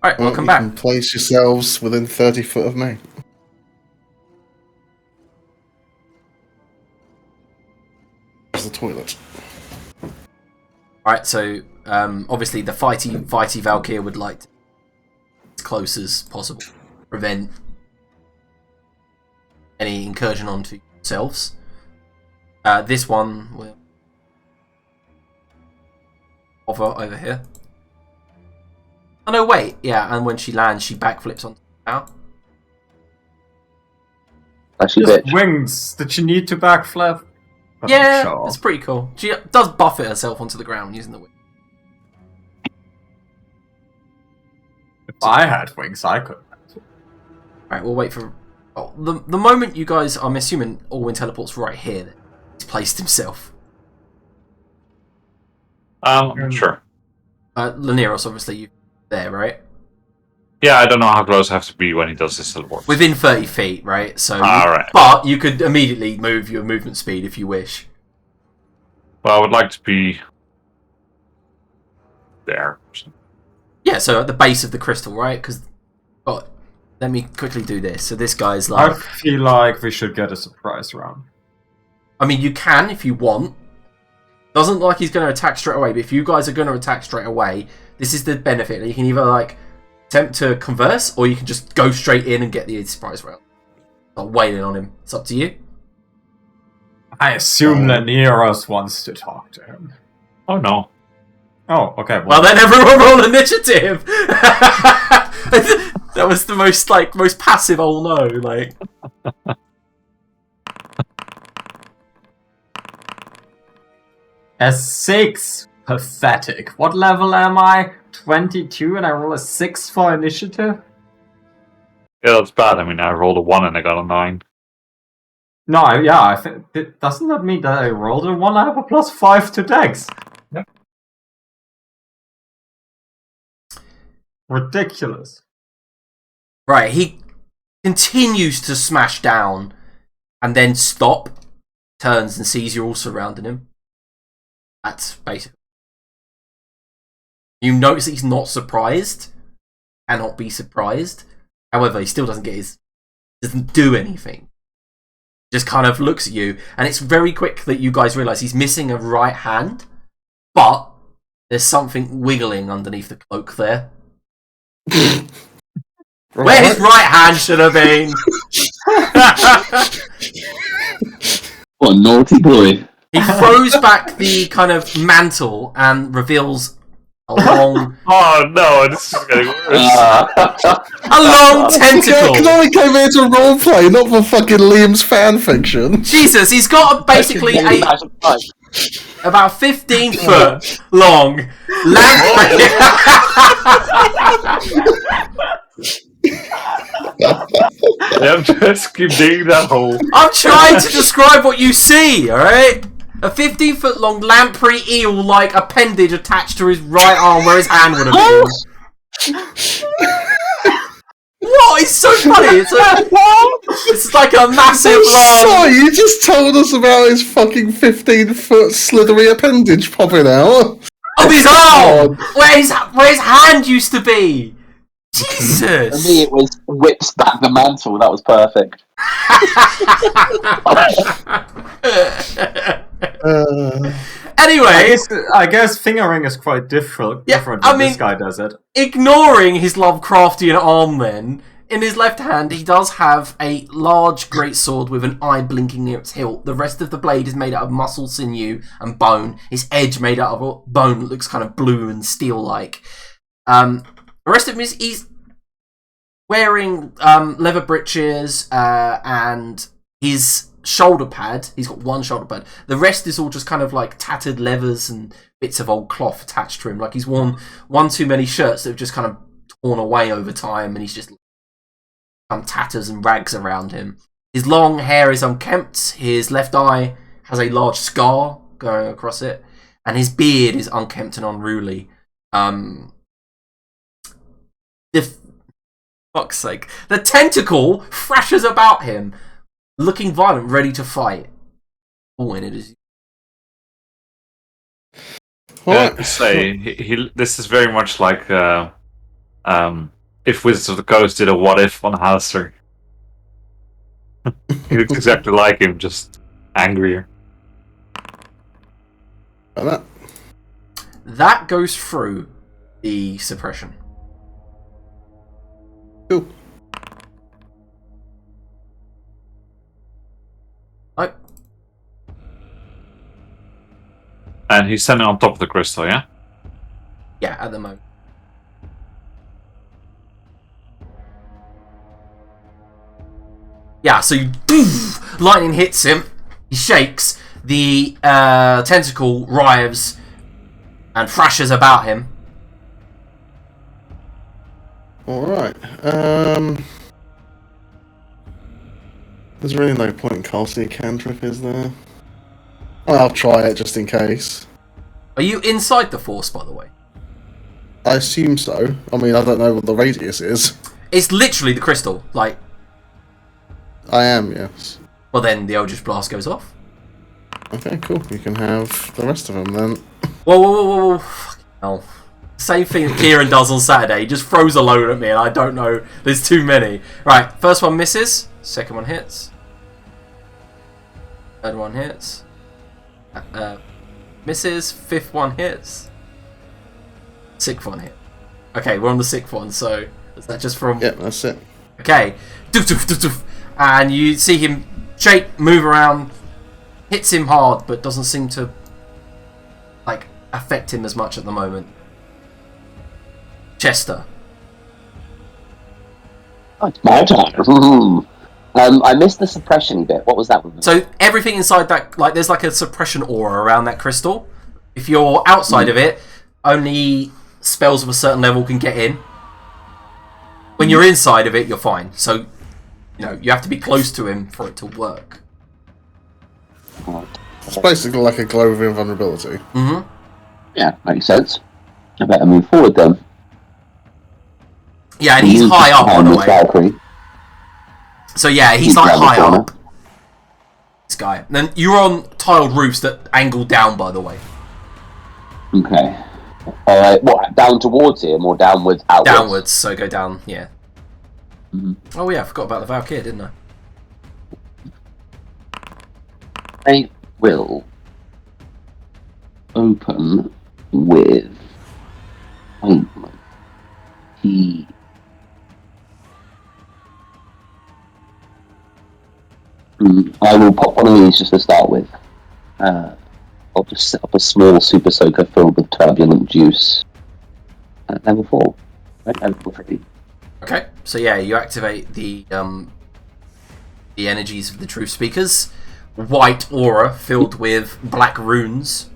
All right, Well, welcome you back. can place yourselves within 30 foot of me. There's the toilet. Alright, so obviously the fighty Valkyr would like to as close as possible, prevent any incursion onto yourselves. This one will hover over here. Oh no, wait, yeah, and when she lands, she backflips onto the tower. Actually, Just bitch. wings. Did she need to backflip? But I'm Yeah, sure. it's pretty cool. She does buffet herself onto the ground using the wing. If I had wings, I could. Right, we'll wait for... Oh, the moment you guys... I'm assuming Allwyn teleports right here. He's placed himself. Sure. Laneros, obviously, you there, right? Yeah, I don't know how close I have to be when he does this teleport. Within 30 feet, right? So, Alright. But you could immediately move your movement speed if you wish. Well, I would like to be there. Yeah, so at the base of the crystal, right? Because... Oh, let me quickly do this. So this guy's I like... feel like we should get a surprise round. I mean, you can if you want. Doesn't look like he's going to attack straight away, but if you guys are going to attack straight away, this is the benefit. You can either, like, attempt to converse, or you can just go straight in and get the surprise round. Not waiting on him. It's up to you. I assume Laneros wants to talk to him. Oh no. Oh, okay. Well, then everyone roll initiative! That was the most passive I'll know, like... A 6. Pathetic. What level am I? 22 and I roll a 6 for initiative? Yeah, that's bad. I mean, I rolled a 1 and I got a 9. No, yeah, I think... Doesn't that mean that I rolled a 1? I have a +5 to dex. Yeah. Ridiculous. Right, he continues to smash down, and then stop, turns and sees you're all surrounding him. That's basically... You notice that he's not surprised, cannot be surprised. However, he still doesn't do anything. Just kind of looks at you, and it's very quick that you guys realise he's missing a right hand, but there's something wiggling underneath the cloak there. Where his right hand should have been. What a naughty boy. He throws back the kind of mantle and reveals a long, Oh no, this is getting worse. a long I tentacle. only came here to roleplay, not for fucking Liam's fanfiction. Jesus, he's got basically about 15 foot long lamp. Yeah, just keep digging that hole. I'm trying to describe what you see, alright? A 15-foot long lamprey eel-like appendage attached to his right arm where his hand would have been. What? It's so funny. It's like a massive long... Sorry, you just told us about his fucking 15-foot slithery appendage popping out. Of his arm! Where his hand used to be! For Jesus! me, it was whips back the mantle. That was perfect. Anyway, I guess fingering is quite different. Yeah, Different I when mean- this guy does it. ignoring his Lovecraftian arm then, in his left hand he does have a large greatsword with an eye blinking near its hilt. The rest of the blade is made out of muscle, sinew, and bone. Its edge made out of a bone that looks kind of blue and steel-like. The rest of him is he's wearing leather breeches and his shoulder pad. He's got one shoulder pad. The rest is all just kind of like tattered leathers and bits of old cloth attached to him. Like he's worn one too many shirts that have just kind of torn away over time, and he's just some tatters and rags around him. His long hair is unkempt. His left eye has a large scar going across it, and his beard is unkempt and unruly. Fuck's sake. The tentacle thrashes about him, looking violent, ready to fight. Oh, and it is. What? Say this is very much like if Wizards of the Coast did a what if on Hauser. He looks exactly like him, just angrier. Like that. That goes through the suppression. Cool. Oh, And he's standing on top of the crystal, yeah? yeah, at the moment. Yeah, so lightning hits him. He shakes. The tentacle writhes and thrashes about him. Alright. There's really no point in casting a cantrip, is there? I'll try it just in case. Are you inside the force, by the way? I assume so. I mean, I don't know what the radius is. It's literally the crystal. Like, I am, yes. well, then the Eldritch Blast goes off. Okay, cool. You can have the rest of them then. Whoa. Fucking hell. Same thing that Kieran does on Saturday. He just throws a load at me and I don't know. There's too many. Right, first one misses. Second one hits. Third one hits. Misses. Fifth one hits. Sixth one hit. Okay, we're on the sixth one, so is that just from... Yep, that's it. Okay. Doof, doof, doof, doof. And you see him shake, move around, hits him hard, but doesn't seem to like affect him as much at the moment. Chester. Oh, it's my turn. I missed the suppression bit. What was that? So everything inside that, like, there's like a suppression aura around that crystal. If you're outside of it, only spells of a certain level can get in. When you're inside of it, you're fine. So, you know, you have to be close to him for it to work. It's basically like a glow of invulnerability. Mm-hmm. Yeah, makes sense. I better move forward then. Yeah, and he's high up, by the way. Valkyrie. So yeah, he's like high up. This guy. And then you're on tiled roofs that angle down, by the way. Okay. What, down towards him or downwards, outwards? Downwards, so go down, yeah. Mm-hmm. Oh yeah, I forgot about the Valkyrie, didn't I? I will open with he. I will pop one of these just to start with. I'll just set up a small super soaker filled with turbulent juice at level 4. Right, level 3. Okay, so yeah, you activate the energies of the Truth Speakers. White aura filled with black runes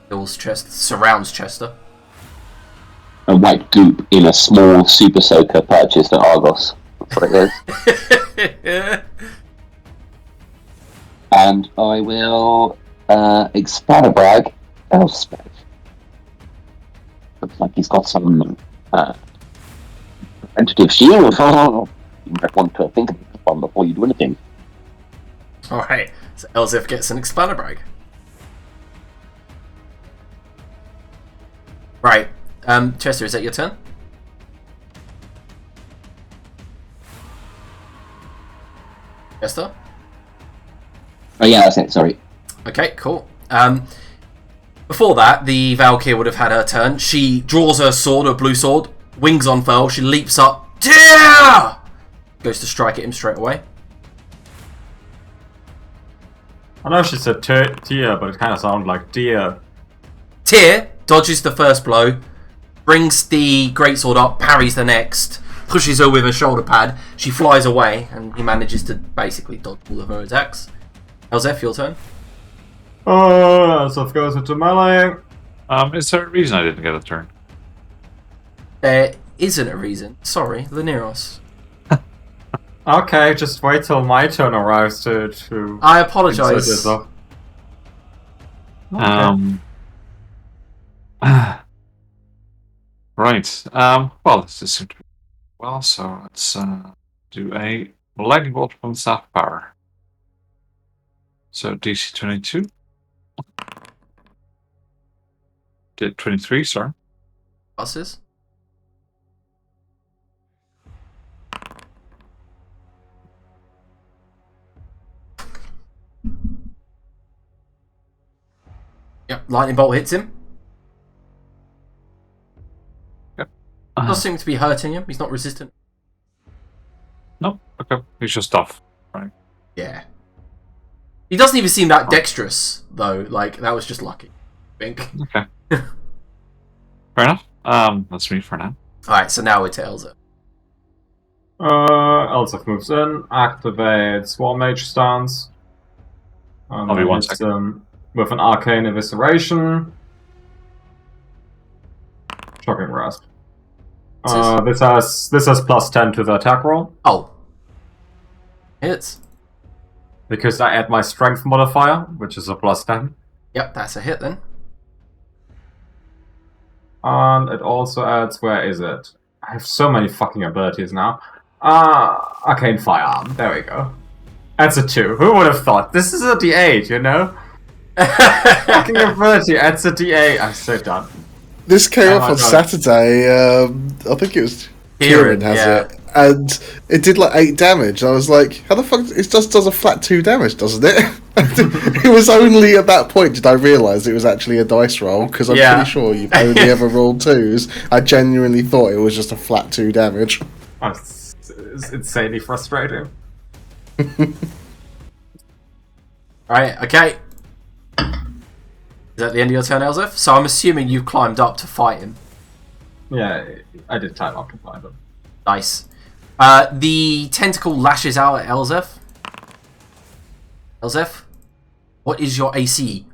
fills Chester, surrounds Chester. A white goop in a small super soaker purchased at Argos. That's what it is. And I will Excalibrag Elspeth. Looks like he's got some preventative shield. You might want to think of this one before you do anything. Alright, so Elzif gets an Excalibrag. Right, Chester, is that your turn? Chester? Oh yeah, that's it, sorry. Okay, cool. Before that, the Valkyrie would have had her turn. She draws her sword, her blue sword, wings on furl, she leaps up, Deer! Goes to strike at him straight away. I know she said Tia, but it kind of sounded like deer. Tyr dodges the first blow, brings the greatsword up, parries the next, pushes her with a shoulder pad. She flies away, and he manages to basically dodge all of her attacks. Elzef, your turn. Elzef goes into melee. Is there a reason I didn't get a turn? There isn't a reason. Sorry, Laneros. Okay, just wait till my turn arrives to I apologise. insert yourself. Right. Well, this is seemed to be well, so let's do a lightning bolt from the staff power. So DC 22. Did 23, sorry. Buses. Yep, lightning bolt hits him. Yep. Does seem to be hurting him. He's not resistant. No, okay. He's just tough, right? Yeah. He doesn't even seem that dexterous, though. Like, that was just lucky, I think. Okay. Fair enough. That's me for now. Alright, so now we're to Elza. Elzef moves in, activates War Mage stance. I'll be 1 second. With an arcane evisceration. Shocking grasp. This has plus 10 to the attack roll. Oh. Hits. Because I add my strength modifier, which is a plus 10. Yep, that's a hit then. And it also adds, where is it? I have so many fucking abilities now. Arcane Firearm, there we go. That's a 2. Who would have thought? This is a D8, you know? Fucking ability adds a D8. I'm so done. This came Oh up my on God. Saturday. I think it was Kieran, Kieran has yeah. it, and it did like 8 damage. I was like, "How the fuck?" It just does a flat 2 damage, doesn't it? It was only at that point did I realise it was actually a dice roll, because I'm Yeah. pretty sure you've only ever rolled 2s. I genuinely thought it was just a flat 2 damage. It's insanely frustrating. Alright, okay. Is that the end of your turn, Elzef? So I'm assuming you climbed up to fight him. Yeah, I did time up to find them. Nice. The tentacle lashes out at Elzef. Elzef, what is your AC?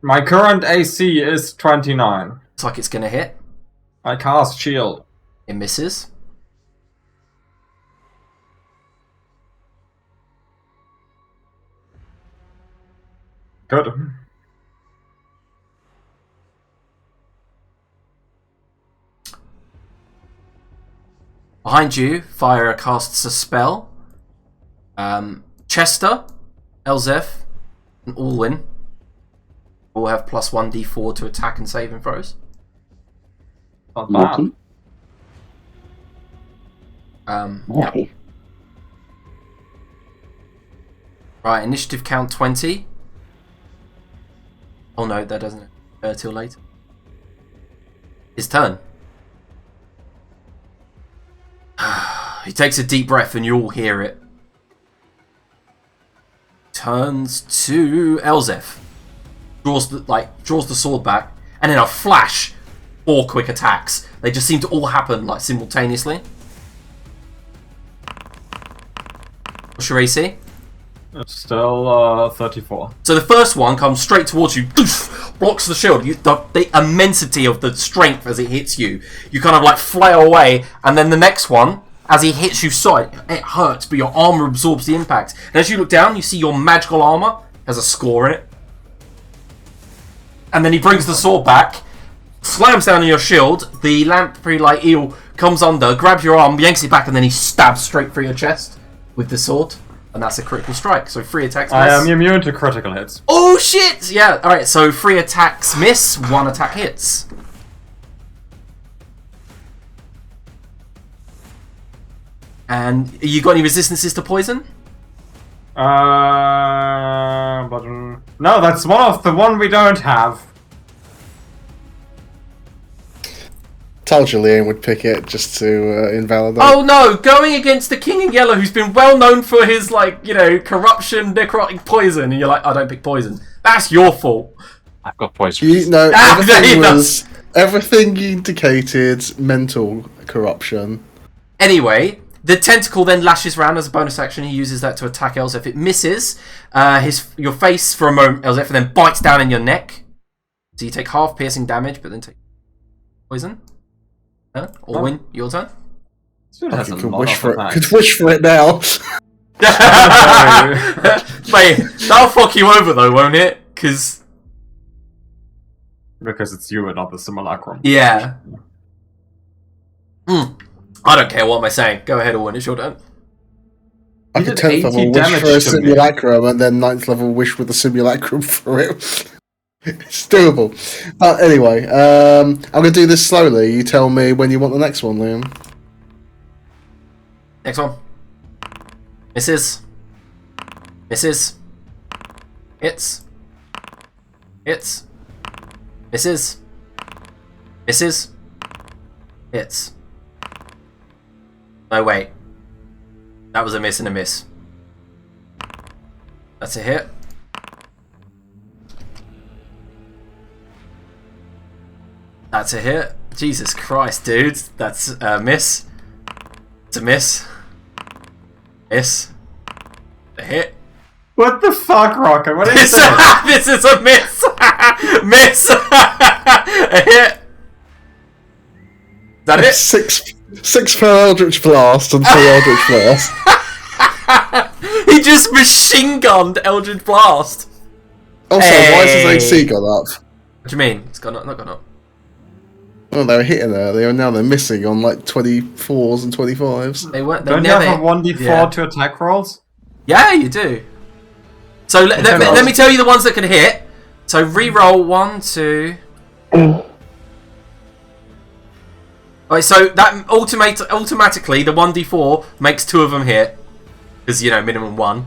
My current AC is 29. Looks like it's going to hit. I cast Shield. It misses. Good. Behind you, Fire casts a spell. Chester, Elzef, and Alwyn all have plus 1d4 to attack and saving throws. Not bad. Naughty. Yeah. Naughty. Right, initiative count 20. Oh no, that doesn't occur till later. His turn. He takes a deep breath and you all hear it. Turns to Elzef. Draws the sword back, and in a flash, 4 quick attacks. They just seem to all happen like simultaneously. What's your AC? It's still 34. So the first one comes straight towards you, blocks the shield. The immensity of the strength as it hits you, you kind of like flail away, and then the next one, as he hits you side, it hurts, but your armor absorbs the impact. And as you look down, you see your magical armor has a score in it. And then he brings the sword back, slams down on your shield, the lamprey like eel comes under, grabs your arm, yanks it back, and then he stabs straight through your chest with the sword. And that's a critical strike, so 3 attacks miss. I am immune to critical hits. Oh shit! Yeah, alright, so 3 attacks miss, 1 attack hits. And you got any resistances to poison? No, that's one we don't have. Told you Liam would pick it just to invalidate. Oh no, going against the King in Yellow, who's been well known for his, corruption, necrotic poison, and you're like, I don't pick poison. That's your fault. I've got poison. Everything indicated mental corruption. Anyway, the tentacle then lashes round as a bonus action. He uses that to attack Elzef. It misses your face for a moment, Elzef, and then bites down in your neck. So you take half piercing damage, but then take poison. Orwin, your turn. Could wish for it now. Mate, that'll fuck you over though, won't it? Because it's you and not the simulacrum. Yeah. I don't care what am I saying. Go ahead, Orwin, it's your turn. I could 10th level wish for a simulacrum and then 9th level wish with a simulacrum for it. It's doable. But anyway, I'm going to do this slowly. You tell me when you want the next one, Liam. Next one. Misses. Misses. Hits. Hits. Misses. Misses. Hits. No, wait. That was a miss and a miss. That's a hit. That's a hit. Jesus Christ, dude. That's a miss. It's a miss. Miss. A hit. What the fuck, Rocker? What is this? This is a miss. Miss. A hit. Is that it? Six for Eldritch Blast and 3 Eldritch Blast. He just machine gunned Eldritch Blast. Also, why is his AC gone up? What do you mean? It's gone up, not gone up. Well, they were hitting earlier, and now they're missing on like 24s and 25s. They weren't. Don't never, you have a 1d4 to attack rolls? Yeah, you do. So let me tell you the ones that can hit. So re-roll 1, 2. Alright, so that automatically the 1d4 makes 2 of them hit. Because, minimum 1.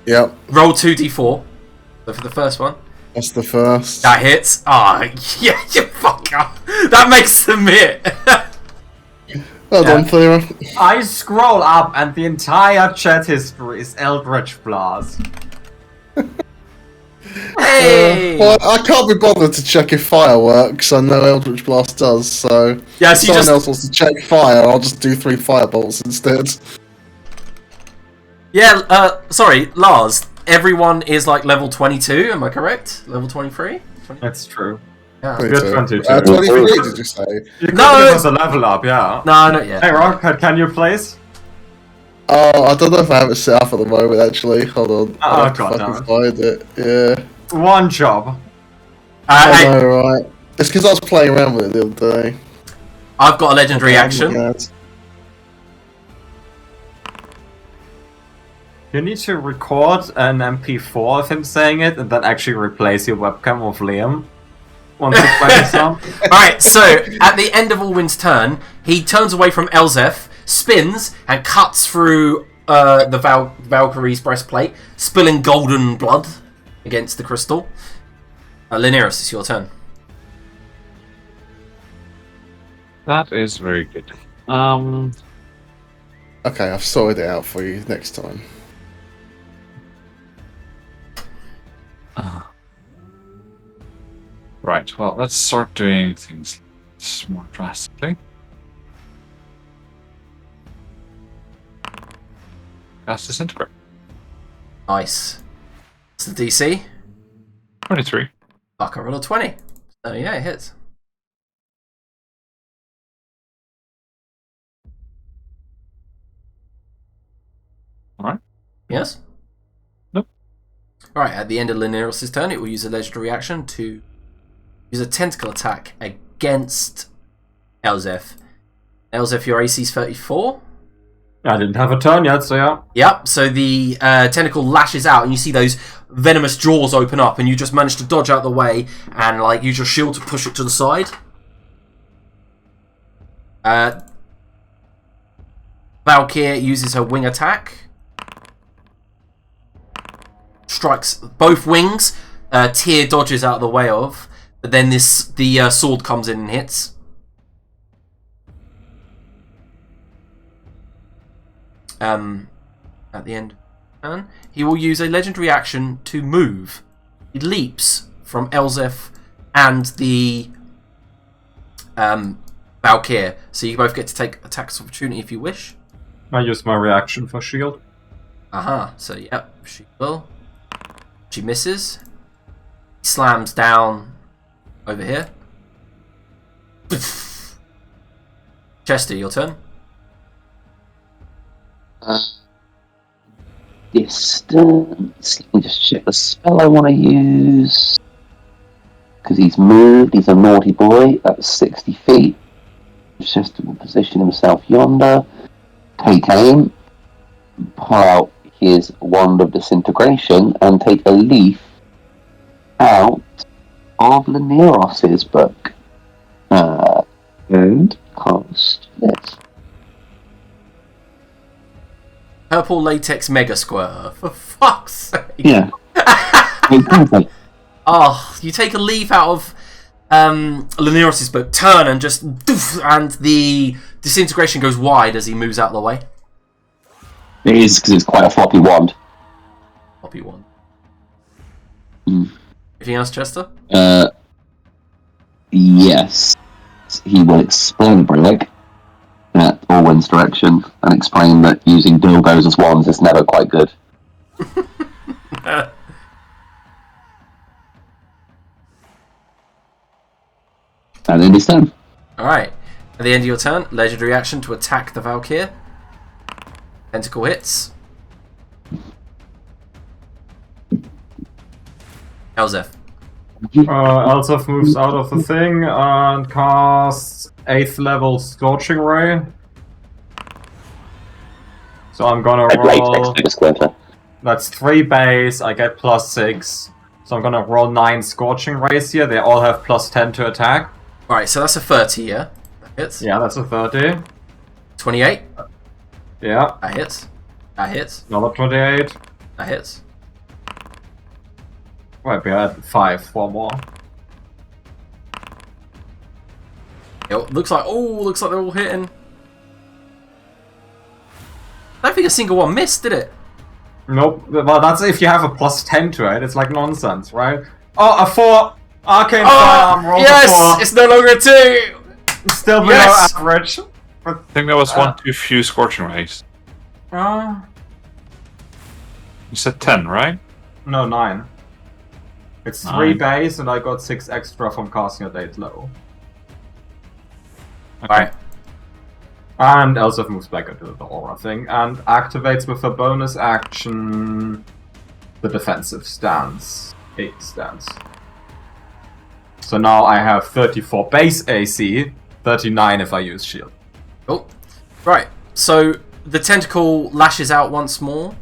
Yep. Roll 2d4. So for the first one. That's the first. That hits. Yeah, you fucker. That makes them hit. Well done, Theo. I scroll up and the entire chat history is Eldritch Blast. Hey! Well, I can't be bothered to check if fire works. I know Eldritch Blast does, so yeah, if someone else wants to check fire, I'll just do 3 firebolts instead. Yeah, sorry, Lars. Everyone is like level 22, am I correct? Level 23? That's true. Yeah. Good 22. 23, did you say? You could No, give us a level up, yeah. No, not yet. Hey, Rock, can you place? Oh, I don't know if I have it set up at the moment, actually. Hold on. I'll have to God, fucking find it. Yeah. One job. I know, right. It's because I was playing around with it the other day. I've got a legendary action. You need to record an MP4 of him saying it and then actually replace your webcam with Liam. Once you play the song. Alright, so at the end of Alwyn's turn, he turns away from Elzef, spins, and cuts through the Valkyrie's breastplate, spilling golden blood against the crystal. Linearis, it's your turn. That is very good. Okay, I've sorted it out for you next time. Right, well, let's start doing things more drastically. Cast Disintegrate. Nice. What's the DC? 23. Fuck, I rolled a 20. So yeah, it hits. Alright. Yes? Nope. Alright, at the end of Linearis' turn, it will use a legendary action to use a tentacle attack against Elzef. Elzef, your AC is 34. I didn't have a turn yet, so yeah. Yep, so the tentacle lashes out and you see those venomous jaws open up and you just manage to dodge out the way and use your shield to push it to the side. Valkyr uses her wing attack. Strikes both wings. Tyr dodges out of the way of. But then the sword comes in and hits. at the end of the turn, he will use a legendary action to move. He leaps from Elzef and the Valkyr, so you both get to take attacks of opportunity if you wish. I use my reaction for shield. So yep, she will. She misses. Slams down over here. Chester, your turn. Distance. Let me just check the spell I want to use. Because he's moved, he's a naughty boy. That's 60 feet. Chester will position himself yonder. Take aim. Pull out his wand of disintegration and take a leaf out of Laniros's book. And cast this. Purple latex mega squirter. For fuck's sake. Yeah. Oh, you take a leaf out of Laniros's book, turn and just doof, and the disintegration goes wide as he moves out of the way. It is, because it's quite a floppy wand. Floppy one. Mm. Anything else, Chester? Yes. He will explain Brillig at Orwin's direction and explain that using dildos as wands is never quite good. And then his turn. Alright. At the end of your turn, legendary action to attack the Valkyr. Tentacle hits. Elzef. Elzef moves out of the thing and casts 8th level Scorching Ray. So I'm gonna roll. That's 3 base, I get +6. So I'm gonna roll 9 Scorching Rays here. They all have +10 to attack. Alright, so that's a 30, yeah? That hits. Yeah, that's a 30. 28. Yeah. That hits. That hits. Another 28. That hits. Right, we had 5. 1 more. Looks like they're all hitting. I don't think a single one missed, did it? Nope. Well, that's if you have a +10 to it. It's like nonsense, right? Oh, a 4. Arcane Firearm roll yes! a 4. It's no longer a 2! Still below Yes! average. I think that was one too few Scorching Rays. Uh, You said 10, right? no, 9. It's 3 base, and I got 6 extra from casting at 8 level. Okay. Alright. And Elzef moves back into the aura thing and activates with a bonus action the defensive stance. 8 stance. So now I have 34 base AC, 39 if I use shield. Oh. Right. So the tentacle lashes out once more.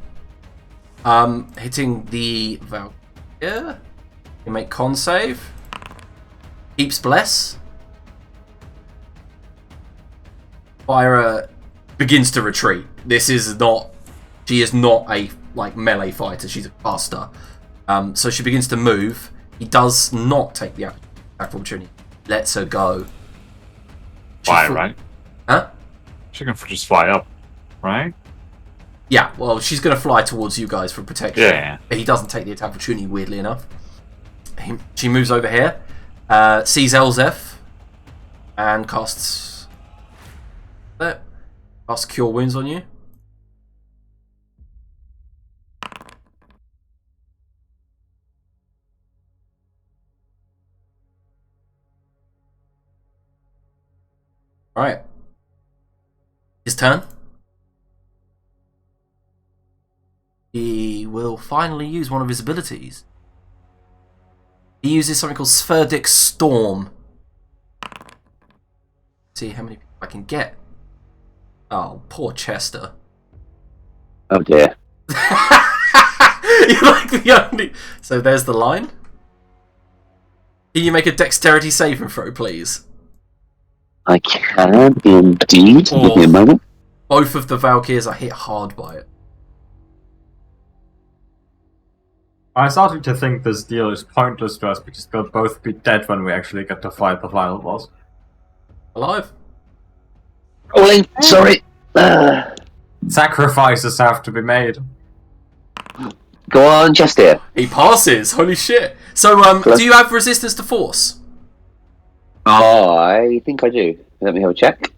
Hitting the Valkyr. You make con save. Keeps bless. Fyra begins to retreat. This is not. She is not a melee fighter. She's a caster. So she begins to move. He does not take the opportunity. Lets her go. Fly, right? Huh? She can just fly up, right? Yeah, well, she's going to fly towards you guys for protection. Yeah. But he doesn't take the attack opportunity, weirdly enough. She moves over here, sees Elzef, and casts Cure Wounds on you. Alright. His turn. He will finally use one of his abilities. He uses something called Spheric Storm. See how many people I can get. Oh, poor Chester. Oh dear. You're like the only... So there's the line. Can you make a dexterity saving throw, please? I can indeed. Give me a moment. Both of the Valkyrs are hit hard by it. I'm starting to think this deal is pointless to us because they'll both be dead when we actually get to fight the final boss. Alive. Rolling. Sorry. Sacrifices have to be made. Go on, Chester. He passes. Holy shit. So, do you have resistance to force? Oh, I think I do. Let me have a check.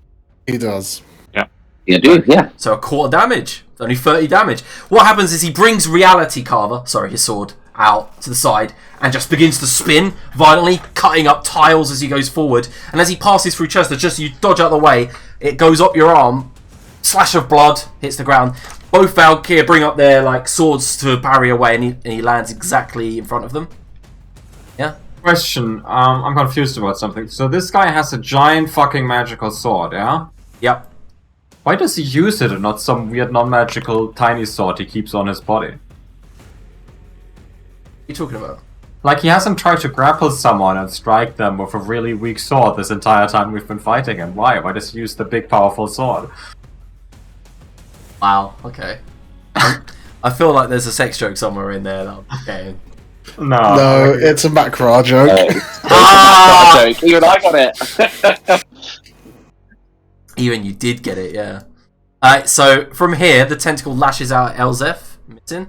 He does. Yeah, I do, yeah. So a quarter damage. It's only 30 damage. What happens is he brings Reality Carver, sorry, his sword, out to the side and just begins to spin violently, cutting up tiles as he goes forward. And as he passes through Chester, just you dodge out of the way, it goes up your arm, slash of blood, hits the ground. Both Valkyr bring up their swords to parry away, and he lands exactly in front of them. Yeah? Question, I'm confused about something. So this guy has a giant fucking magical sword, yeah? Yep. Why does he use it and not some weird non-magical tiny sword he keeps on his body? What are you talking about? Like, he hasn't tried to grapple someone and strike them with a really weak sword this entire time we've been fighting him. Why? Why does he use the big powerful sword? Wow, okay. I feel like there's a sex joke somewhere in there that I'm getting. No, it's a Macra joke. Joke. Even I got it. Even you did get it, yeah. Alright, so from here, the tentacle lashes out at Elzef, missing.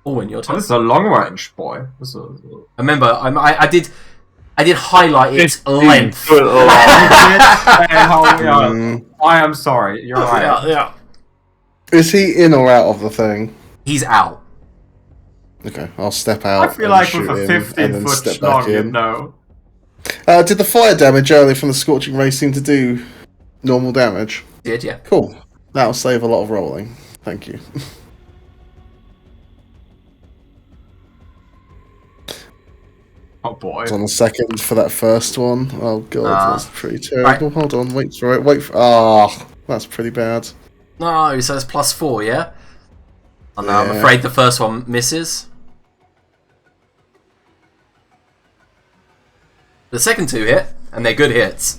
Orwin, your turn. This is a long range, boy. Remember, I did highlight its length. I am sorry, you're right. Yeah. Is he in or out of the thing? He's out. Okay, I'll step out. I feel like and with a shoot him and then 15-foot step back schlong, you'd in. know. Did the fire damage earlier from the scorching ray seem to do normal damage? Did, yeah. Cool. That'll save a lot of rolling. Thank you. Oh boy. I was on the second for that first one. Oh god, that's pretty terrible. Right. Hold on, wait for it. Ah, that's pretty bad. No, so it's +4, yeah? Oh no, I'm Yeah. afraid the first one misses. The second two hit, and they're good hits.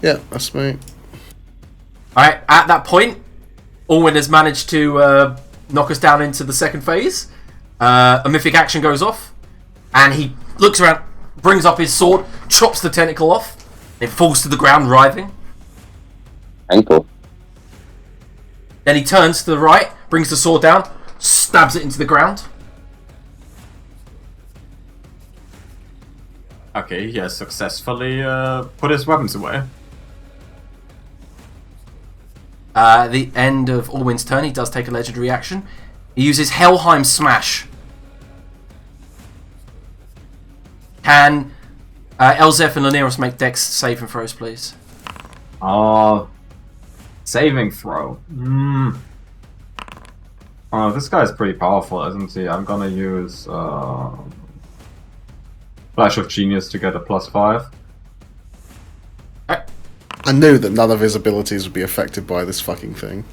Yeah, that's me. Alright, at that point, Orwin has managed to knock us down into the second phase. A mythic action goes off, and he looks around, brings up his sword, chops the tentacle off, it falls to the ground, writhing. Ankle. Then he turns to the right, brings the sword down, stabs it into the ground. Okay, he has successfully put his weapons away. At the end of Orwin's turn, he does take a legendary action. He uses Helheim Smash. Can Elzef and Laneros make Dex saving throws, please? Saving throw. Oh, this guy's pretty powerful, isn't he? I'm gonna use Flash of Genius to get a +5. I knew that none of his abilities would be affected by this fucking thing.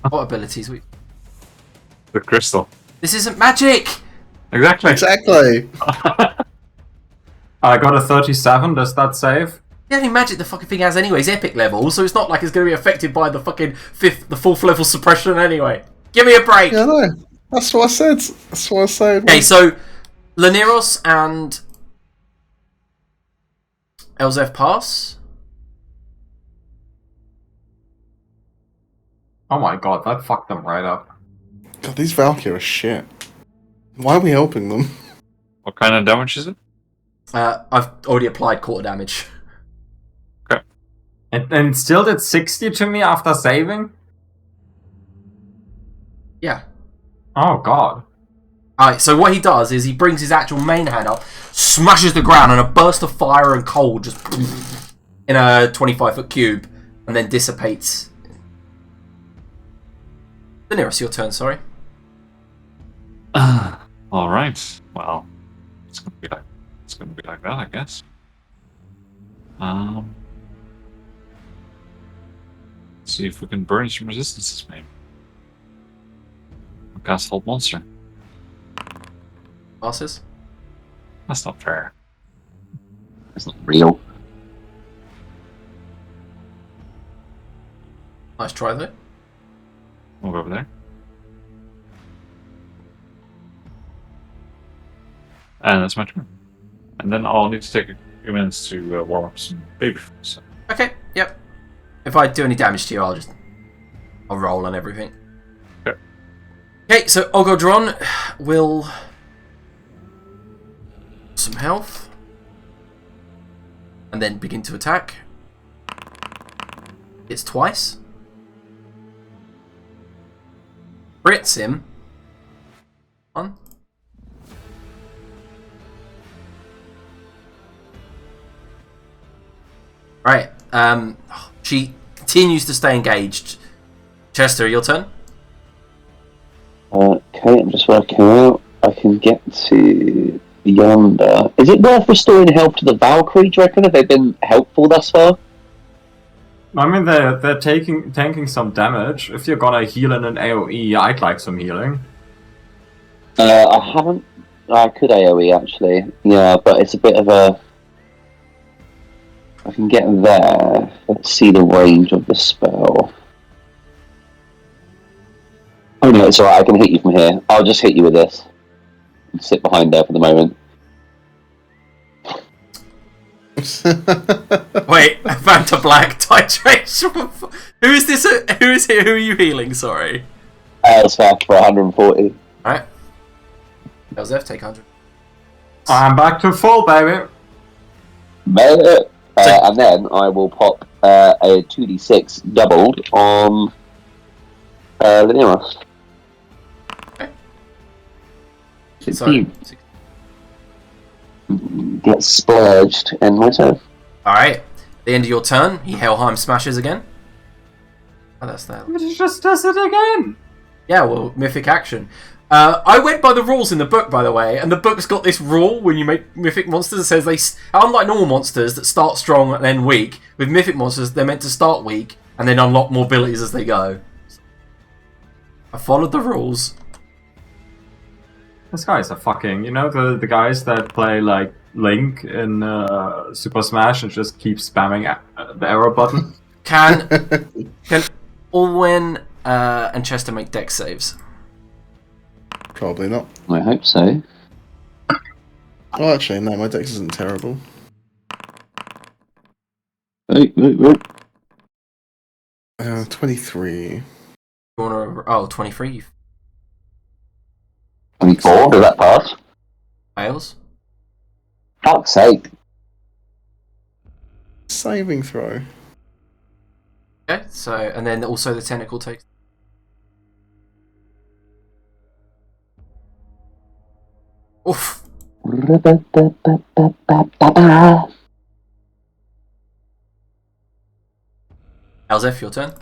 What abilities? The crystal. This isn't magic! Exactly. Exactly. I got a 37, does that save? The only magic the fucking thing has anyway is epic level, so it's not like it's going to be affected by the fucking the 4th level suppression anyway. Give me a break! Yeah, no. That's what I said. That's what I said. Okay, so Laneros and Elzef pass. Oh my god, that fucked them right up. God, these Valkyrie are shit. Why are we helping them? What kind of damage is it? I've already applied quarter damage. And still did 60 to me after saving? Yeah. Oh god. Alright, so what he does is he brings his actual main hand up, smashes the ground, and a burst of fire and cold just in a 25-foot cube, and then dissipates. The nearest your turn, sorry. All right. Well, it's gonna be like that, I guess. Let's see if we can burn some resistances, maybe. I'll cast Hold Monster. Passes. That's not fair. That's not real. Nice try though. Move over there. And that's my turn. And then I'll need to take a few minutes to warm up some baby food. So. Okay, yep. if I do any damage to you, I'll roll on everything. Okay, so Ogodron will some health and then begin to attack. It's twice. Crits him. One. Right. She continues to stay engaged. Chester, your turn. Okay, I'm just working out. I can get to yonder. Is it worth restoring health to the Valkyrie, do you reckon? Have they been helpful thus far? I mean, they're tanking some damage. If you're gonna heal in an AoE, I'd like some healing. I haven't. I could AoE actually. Yeah, but it's a bit of a. I can get there. Let's see the range of the spell. Oh no, it's alright. I can hit you from here. I'll just hit you with this. Sit behind there for the moment. Wait, Vanta Black titration. Who is this? Who is here? Who are you healing? Sorry. Elsfak for 140. Alright. Elzef, take 100. I'm back to full, baby. And then I will pop a 2d6 doubled on Linneros. Okay. 16. Get splurged in my turn. Alright. At the end of your turn, he Helheim smashes again. Oh, that's that. But it just does it again. Yeah, well, mythic action. I went by the rules in the book, by the way, and the book's got this rule when you make mythic monsters that says unlike normal monsters that start strong and then weak, with mythic monsters they're meant to start weak and then unlock more abilities as they go. I followed the rules. This guy's a fucking, the guys that play like Link in Super Smash and just keep spamming the arrow button. Can Olwen and Chester make dex saves? Probably not. I hope so. Oh, actually, no, my dex isn't terrible. Wait. 23. 23 24, does that pass? fails. Fuck's sake. Saving throw. Okay, so, and then also the tentacle takes. Oof. Elzef, your turn.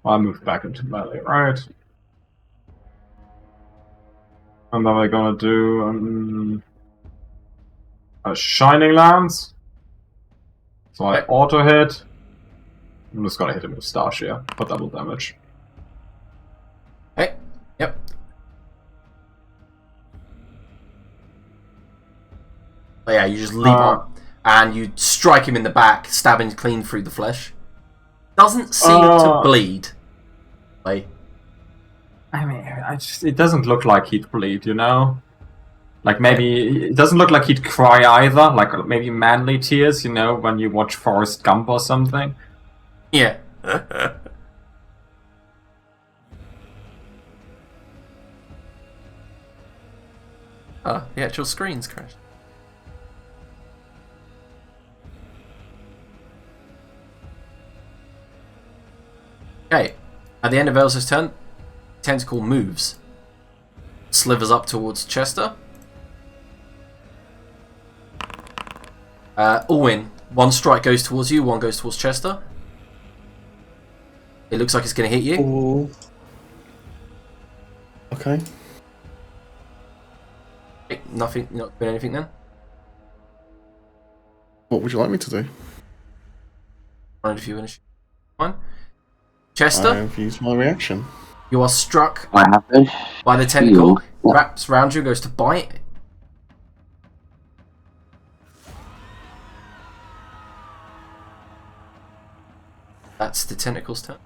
I moved back into melee, right? And then we're gonna do a Shining Lance. So I auto hit. I'm just gonna hit him with Stash here for double damage. Hey, yep. Oh, yeah, you just leap up and you strike him in the back, stabbing clean through the flesh. Doesn't seem to bleed. Wait. I mean, it doesn't look like he'd bleed, Like maybe it doesn't look like he'd cry either. Like maybe manly tears, when you watch Forrest Gump or something. Yeah. Oh, the actual screen's crashed. Okay, at the end of Elsa's turn, tentacle moves. Slithers up towards Chester. Alwyn, one strike goes towards you, one goes towards Chester. It looks like it's going to hit you. Ooh. Okay. Nothing, you're not doing anything then? What would you like me to do? If you finish. Fine. Chester, I've used my reaction. you are struck I have this. by the tentacle, wraps around you, goes to bite. That's the tentacle's turn.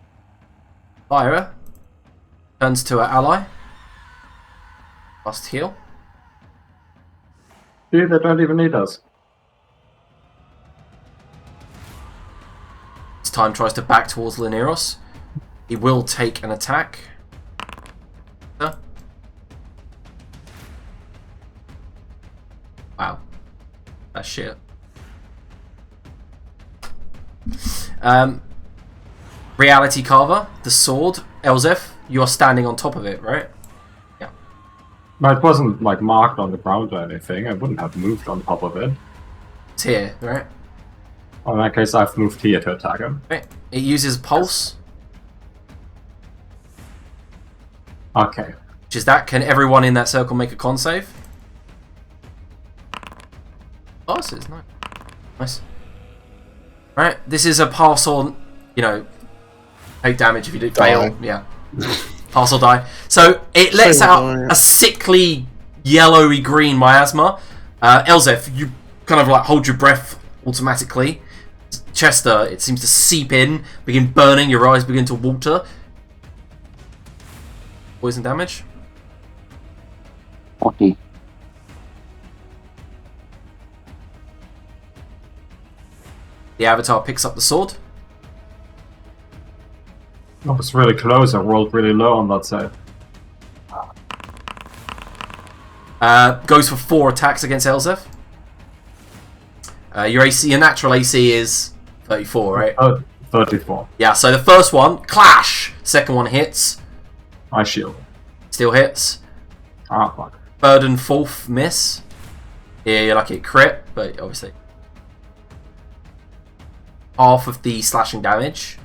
Lyra turns to her ally. Must heal. Dude, they don't even need us. time tries to back towards Lineros. He will take an attack. Wow. That's shit. Reality Carver, the sword. Elzef, you are standing on top of it, right? Yeah. But it wasn't like marked on the ground or anything. I wouldn't have moved on top of it. It's here, right? Well, in that case, I've moved here to attack him. Right. It uses Pulse, Okay. which is that. Can everyone in that circle make a con save? Oh, this is nice. Nice. Right, this is a pass on, you know, take damage if you do fail. Yeah. Pass or die. So it lets out a sickly yellowy green miasma. Elzef, you kind of like hold your breath automatically. Chester, it seems to seep in, begin burning, your eyes begin to water. Poison damage. 40. The avatar picks up the sword. That was really close. I rolled really low on that side. Goes for 4 attacks against Elzef. Your AC, your natural AC is 34, right? 34. Yeah, so the first one, clash! Second one hits. I shield. Still hits. Ah, fuck. Third and fourth miss. Yeah, you're lucky at crit, but obviously. Half of the slashing damage.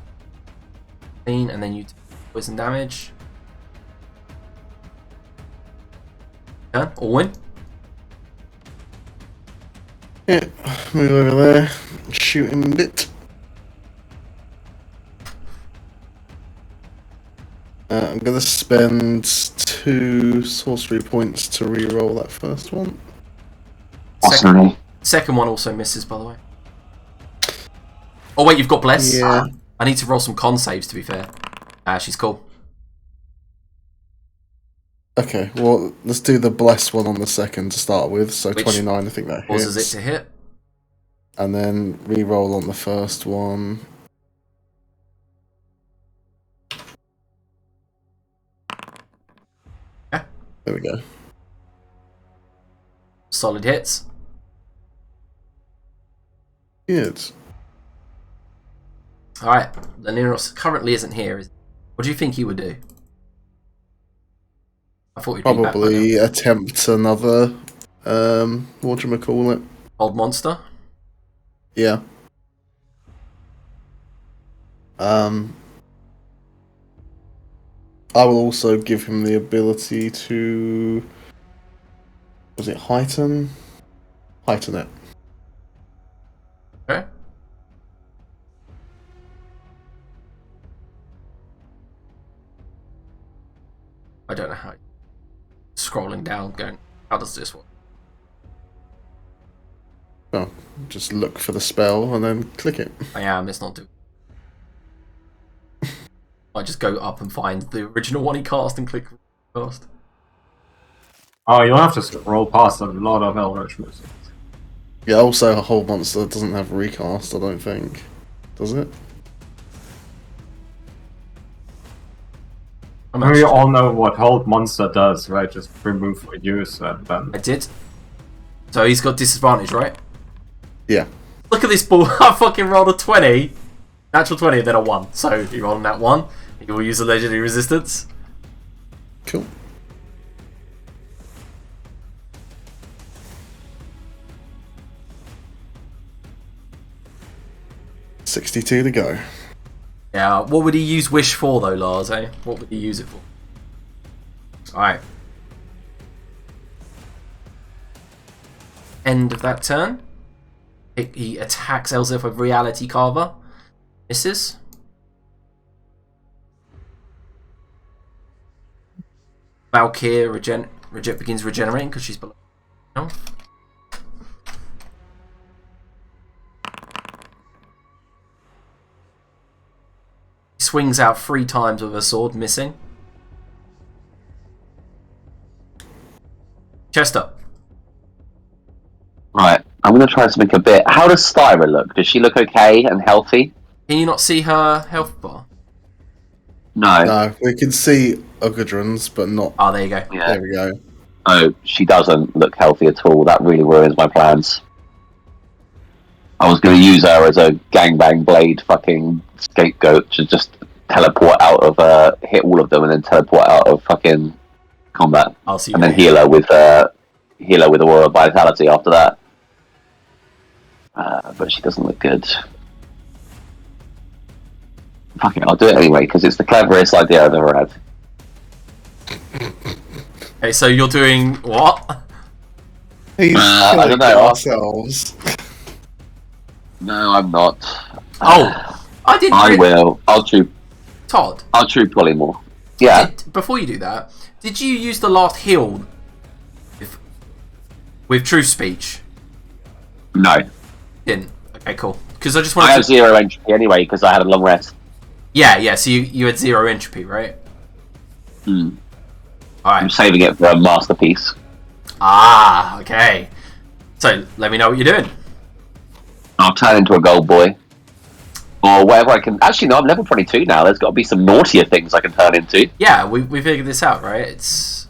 And then you take poison damage. Turn, all win. Yeah, move over there, shoot him a bit. I'm gonna spend 2 sorcery points to re-roll that first one. Awesome. Second one also misses, by the way. Oh wait, you've got bless. Yeah. I need to roll some con saves, to be fair. She's cool. Okay, well, let's do the blessed one on the second to start with. So Which 29, I think that Causes hits. it to hit. And then re-roll on the first one. Yeah. There we go. Solid hits. Good. Alright, Laniros currently isn't here. What do you think he would do? I thought he'd be back by Probably attempt another, whatchamacallit. Old monster. Yeah. I will also give him the ability to... Was it heighten? Heighten it. Okay. I don't know how. Scrolling down, going, how does this work? Oh, just look for the spell and then click it. I am, it's not doing. I just go up and find the original one he cast and click cast. Oh, you'll have to scroll past a lot of Eldritch moves. Yeah, also a whole monster doesn't have recast, I don't think. Does it? I'm I mean, actually- we all know what Hold Monster does, right? Just remove for use and then... I did. So he's got disadvantage, right? Yeah. Look at this ball. I fucking rolled a 20. Natural 20 and then a 1. So you roll on that 1. You will use a legendary resistance. Cool. $62 to go. Yeah, what would he use Wish for though, Lars, eh? What would he use it for? Alright. End of that turn. He attacks Elzef with Reality Carver. Misses. Valkyr begins regenerating because she's below health. He swings out 3 times with her sword, missing. Chester. Right, I'm going to try something a bit... How does Styra look? Does she look okay and healthy? Can you not see her health bar? No. No, we can see Ugudrun's, but not. Oh, there you go. Yeah. There we go. Oh, she doesn't look healthy at all. That really ruins my plans. I was going to use her as a gangbang blade fucking scapegoat to just teleport out of, hit all of them and then teleport out of fucking combat. I'll see. And then heal her with Aurora Vitality after that. But she doesn't look good. Fuck it, I'll do it anyway, because it's the cleverest idea I've ever had. Okay, so you're doing what? He's I killing don't know. ourselves. No, I'm not. Oh, I didn't. I will. I'll true Todd, polymorph. Yeah. before you do that, did you use the last heal with true speech? No. Didn't. Okay, cool. Because I just I wanted have to. 0 entropy anyway, because I had a long rest. Yeah. So you had 0 entropy, right? Hmm. All I'm right. saving it for a masterpiece. Ah, okay. So let me know what you're doing. I'll turn into a gold boy. Or whatever I can. Actually, no, I'm level 22 now. There's got to be some naughtier things I can turn into. Yeah, we figured this out, right? It's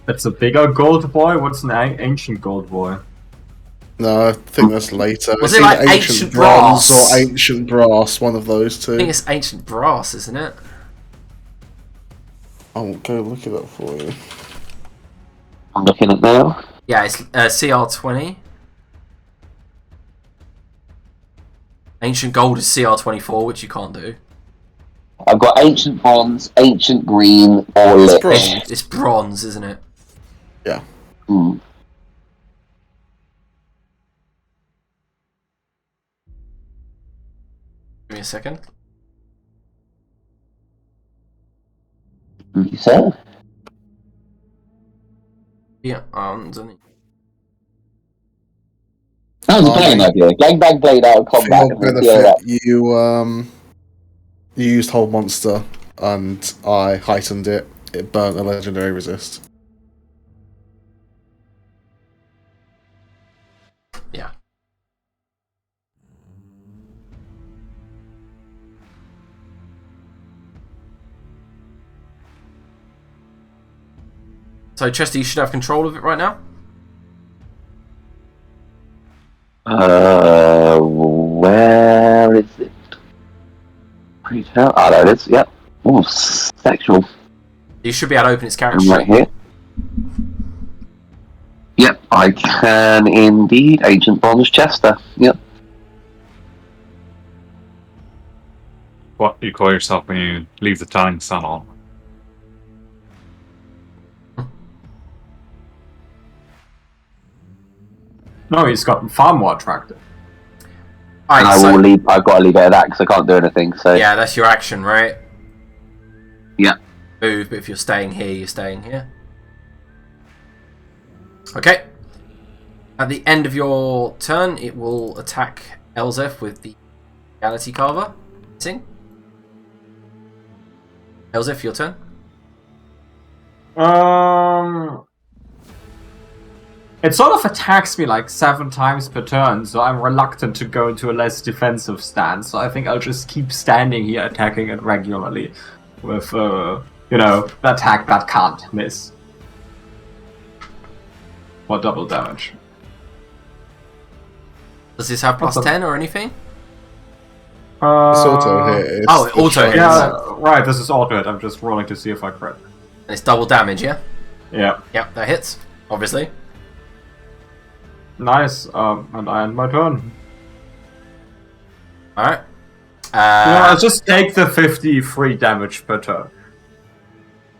That's a bigger gold boy? What's an ancient gold boy? No, I think that's later. Was It's it like either ancient bronze brass? or ancient brass? One of those two. I think it's ancient brass, isn't it? I'll go look it up for you. I'm looking at now. Yeah, it's CR20. Ancient gold is CR24, which you can't do. I've got ancient bronze, ancient green, or lit. bronze. It's bronze, isn't it? Yeah. Hmm. Give me a second. You said? Yeah, underneath. That was a playing idea. Gangbang blade out of For combat. your And then heal benefit, up. you used whole monster, and I heightened it. It burnt a legendary resist. Yeah. So, Chester, you should have control of it right now. Where is it? Retail? Oh, there it is. Yep. Oh, sexual. You should be able to open its character I'm right sheet. here. Yep, I can indeed. Ancient Bronze Chester. Yep. What you call yourself when you leave the telling sun on? No, he's gotten far more attractive. Alright, And I so will leave. I've got to leave it at that because I can't do anything. So yeah, that's your action, right? yeah. Move, but if you're staying here, you're staying here. Okay. At the end of your turn, it will attack Elzef with the Reality Carver. Sing. Elzef, your turn. It sort of attacks me like 7 times per turn, so I'm reluctant to go into a less defensive stance. So I think I'll just keep standing here attacking it regularly with, the attack that can't miss. Or double damage. Does this have plus Awesome. 10 or anything? It's auto hit. It's Oh, the auto hit. shiny- Yeah, right, this is auto hit. I'm just rolling to see if I crit. And it's double damage, yeah? Yeah. Yep, that hits, obviously. Nice, and I end my turn. Alright. I'll just take the 53 damage per turn.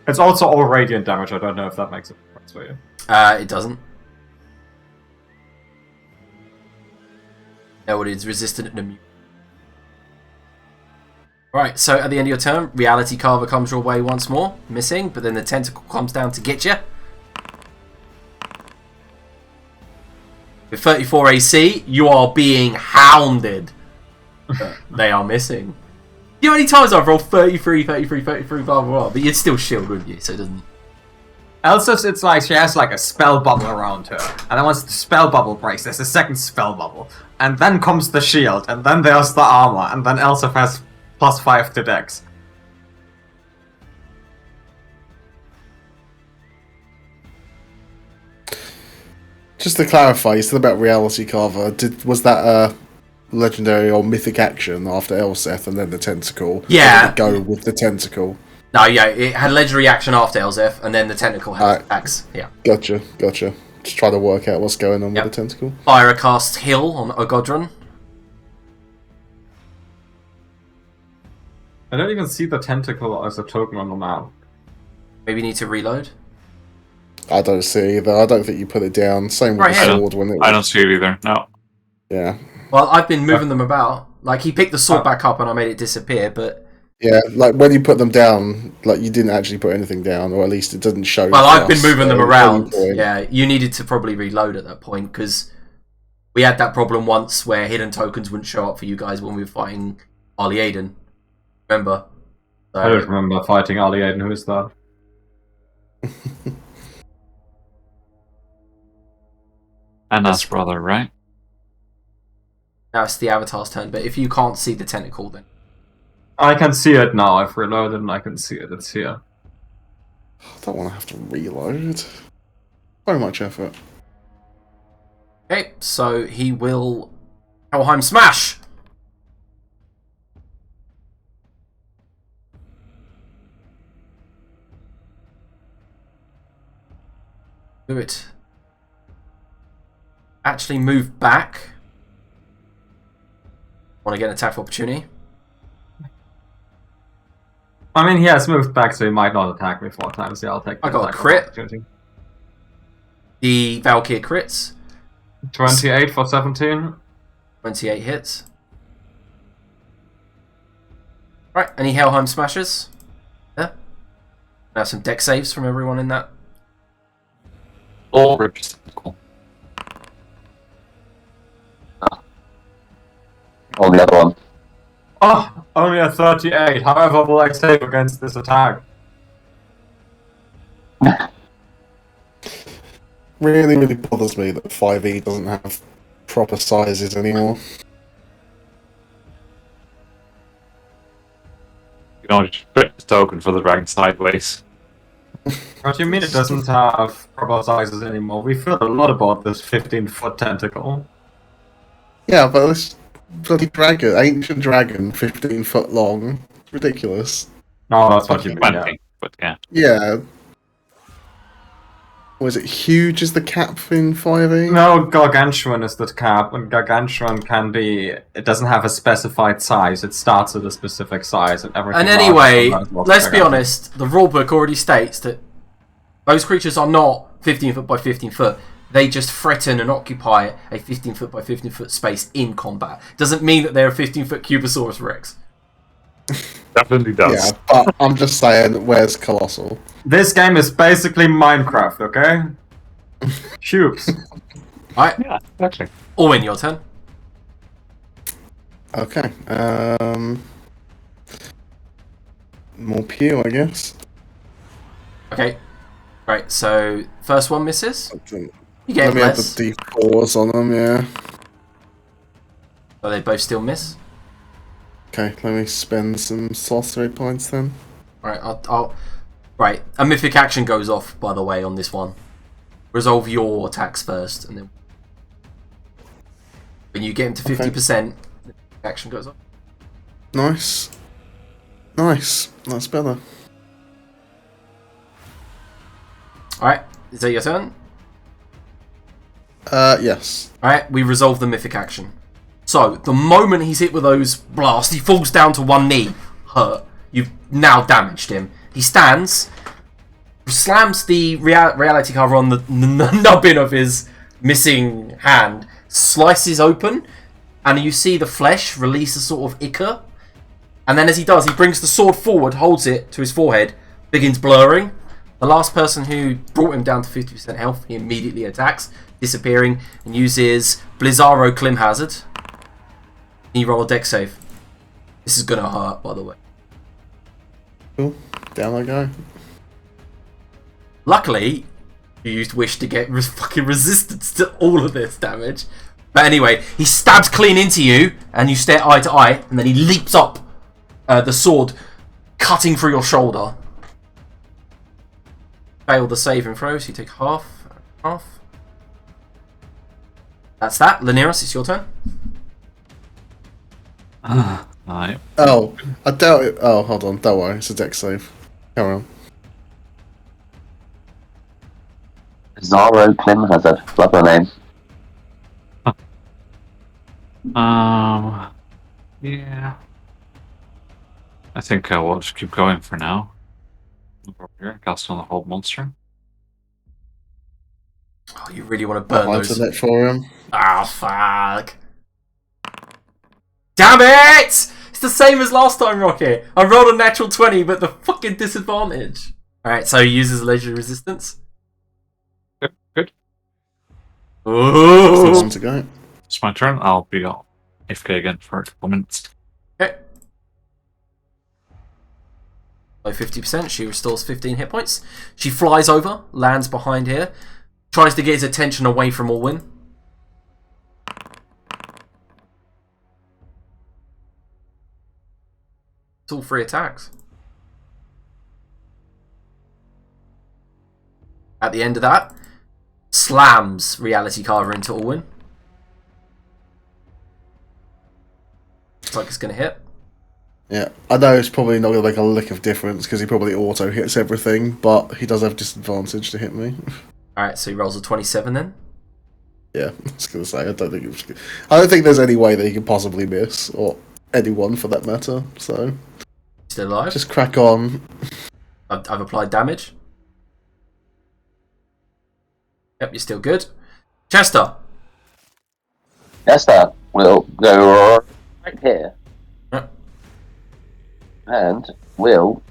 It's also all radiant damage, I don't know if that makes a difference for you. It doesn't. No, it is resistant and immune. Right, so at the end of your turn, Reality Carver comes your way once more, missing, but then the tentacle comes down to get you. With 34 AC, you are being hounded. But they are missing. You know how many times I've rolled 33, blah, blah, blah, but you'd still shield with you, so it doesn't... Elsif, it's like she has like a spell bubble around her. And then once the spell bubble breaks, there's a second spell bubble. And then comes the shield, and then there's the armor, and then Elsif has +5 to dex. Just to clarify, you said about Reality Carver. Was that a legendary or mythic action after Elseth and then the tentacle? Yeah. Or did it go with the tentacle? No, yeah, it had legendary action after Elzeth, and then the tentacle had attacks. Yeah. Gotcha. Just try to work out what's going on with the tentacle. Fyra casts Heal on Ogodron. I don't even see the tentacle as a token on the map. Maybe you need to reload. I don't see either. I don't think you put it down. Same with Right the here. sword when it I don't see it either. No. Yeah. Well, I've been moving them about. Like, he picked the sword back up and I made it disappear, but... Yeah, like when you put them down, like you didn't actually put anything down, or at least it doesn't show. Well, I've been us moving them at any around. point. Yeah, you needed to probably reload at that point, because we had that problem once where hidden tokens wouldn't show up for you guys when we were fighting Ali Aiden. Remember? So, I don't remember fighting Ali Aiden, who is that? Anna's brother, right? now it's the Avatar's turn, but if you can't see the tentacle, then... I can see it now, I've reloaded and I can see it, it's here. I don't want to have to reload. So much effort. Okay, so he will... Helheim Smash! Do it. Actually move back. Want to get an attack of opportunity? I mean, he has moved back, so he might not attack me 4 times. Yeah, I'll take the I got a attack of crit. opportunity. The Valkyrie crits. 28 for 17. 28 hits. Right, any Helheim smashes? Yeah. Now some deck saves from everyone in that. All representative. Or the other one. Oh, only a 38. However, will I save against this attack? Really bothers me that 5e doesn't have proper sizes anymore. You know, just put the token for the dragon sideways. What do you mean it doesn't have proper sizes anymore? We've heard a lot about this 15-foot tentacle. Yeah, but this bloody dragon, ancient dragon, 15 foot long. It's ridiculous. No, that's what you mean, yeah. 20, but yeah. Yeah. Was it huge as the cap in 5e? No, Gargantuan is the cap, and Gargantuan can be... It doesn't have a specified size, it starts at a specific size, and everything... And larger anyway, sometimes looks let's be gigantic. honest, the rulebook already states that those creatures are not 15 foot by 15 foot. They just threaten and occupy a 15 foot by 15 foot space in combat. Doesn't mean that they're a 15 foot Cubosaurus Rex. Definitely does. Yeah, but I'm just saying, where's Colossal? This game is basically Minecraft, okay? Cubes. Alright, Yeah, exactly. Orwin, your turn. Okay, more pew, I guess. Okay, right, so first one misses. You Let get me have less. the d4s on them, yeah. So they both still miss. Okay, let me spend some sorcery points then. Alright, I'll... Right, a mythic action goes off, by the way, on this one. Resolve your attacks first, and then... When you get him to 50%, the action goes off. Nice. Nice. That's better. Alright, is that your turn? Yes. Alright, we resolve the mythic action. So, the moment he's hit with those blasts, he falls down to one knee. Hurt. You've now damaged him. He stands, slams the reality cover on the nubbin of his missing hand, slices open, and you see the flesh release a sort of ichor. And then as he does, he brings the sword forward, holds it to his forehead, begins blurring. The last person who brought him down to 50% health, he immediately attacks, disappearing, and uses Blizzaro Clim Hazard. Can you roll a deck save? This is gonna hurt, by the way. Cool. Down I go. Luckily, you used Wish to get fucking resistance to all of this damage. But anyway, he stabs clean into you, and you stare eye to eye, and then he leaps up, the sword cutting through your shoulder. Fail the saving throw, so you take half. That's that. Laniros, it's your turn. Aye. Oh, I doubt it. Oh, hold on. Don't worry. It's a dex save. Carry on. Zaro Klim has a clever name. Yeah. I think we'll just keep going for now. Over here, cast on the whole monster. Oh, you really want to burn I'll those? it for him. Ah, fuck. Damn it! It's the same as last time, Rocket. I rolled a natural 20, but the fucking disadvantage. Alright, so he uses legendary resistance. Yep, good. Still Ooh. time to go. It's my turn. I'll be AFK again for a couple minutes. Okay. By 50%, she restores 15 hit points. She flies over, lands behind here, tries to get his attention away from Alwyn. It's all 3 attacks. At the end of that, slams Reality Carver into Alwyn. Looks like it's going to hit. Yeah, I know it's probably not going to make a lick of difference because he probably auto hits everything, but he does have disadvantage to hit me. Alright, so he rolls a 27 then. Yeah, I was going to say, I don't think there's any way that he can possibly miss, or anyone for that matter, so... Still alive. Just crack on. I've applied damage. Yep, you're still good. Chester. Chester will go right here. Yep. And will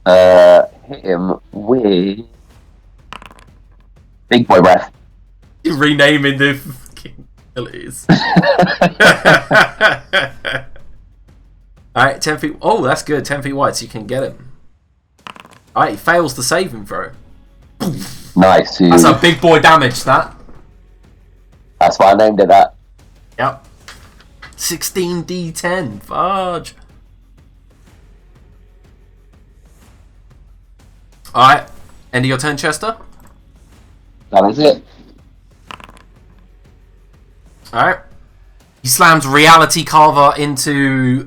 hit him with Big Boy Breath. You're renaming the fucking abilities. Alright, 10 feet. Oh, that's good. 10 feet wide, so you can get him. Alright, he fails the saving throw. Nice. That's a big boy damage, that. That's why I named it that. Yep. 16d10. Fudge. Alright. End of your turn, Chester. That is it. Alright. He slams Reality Carver into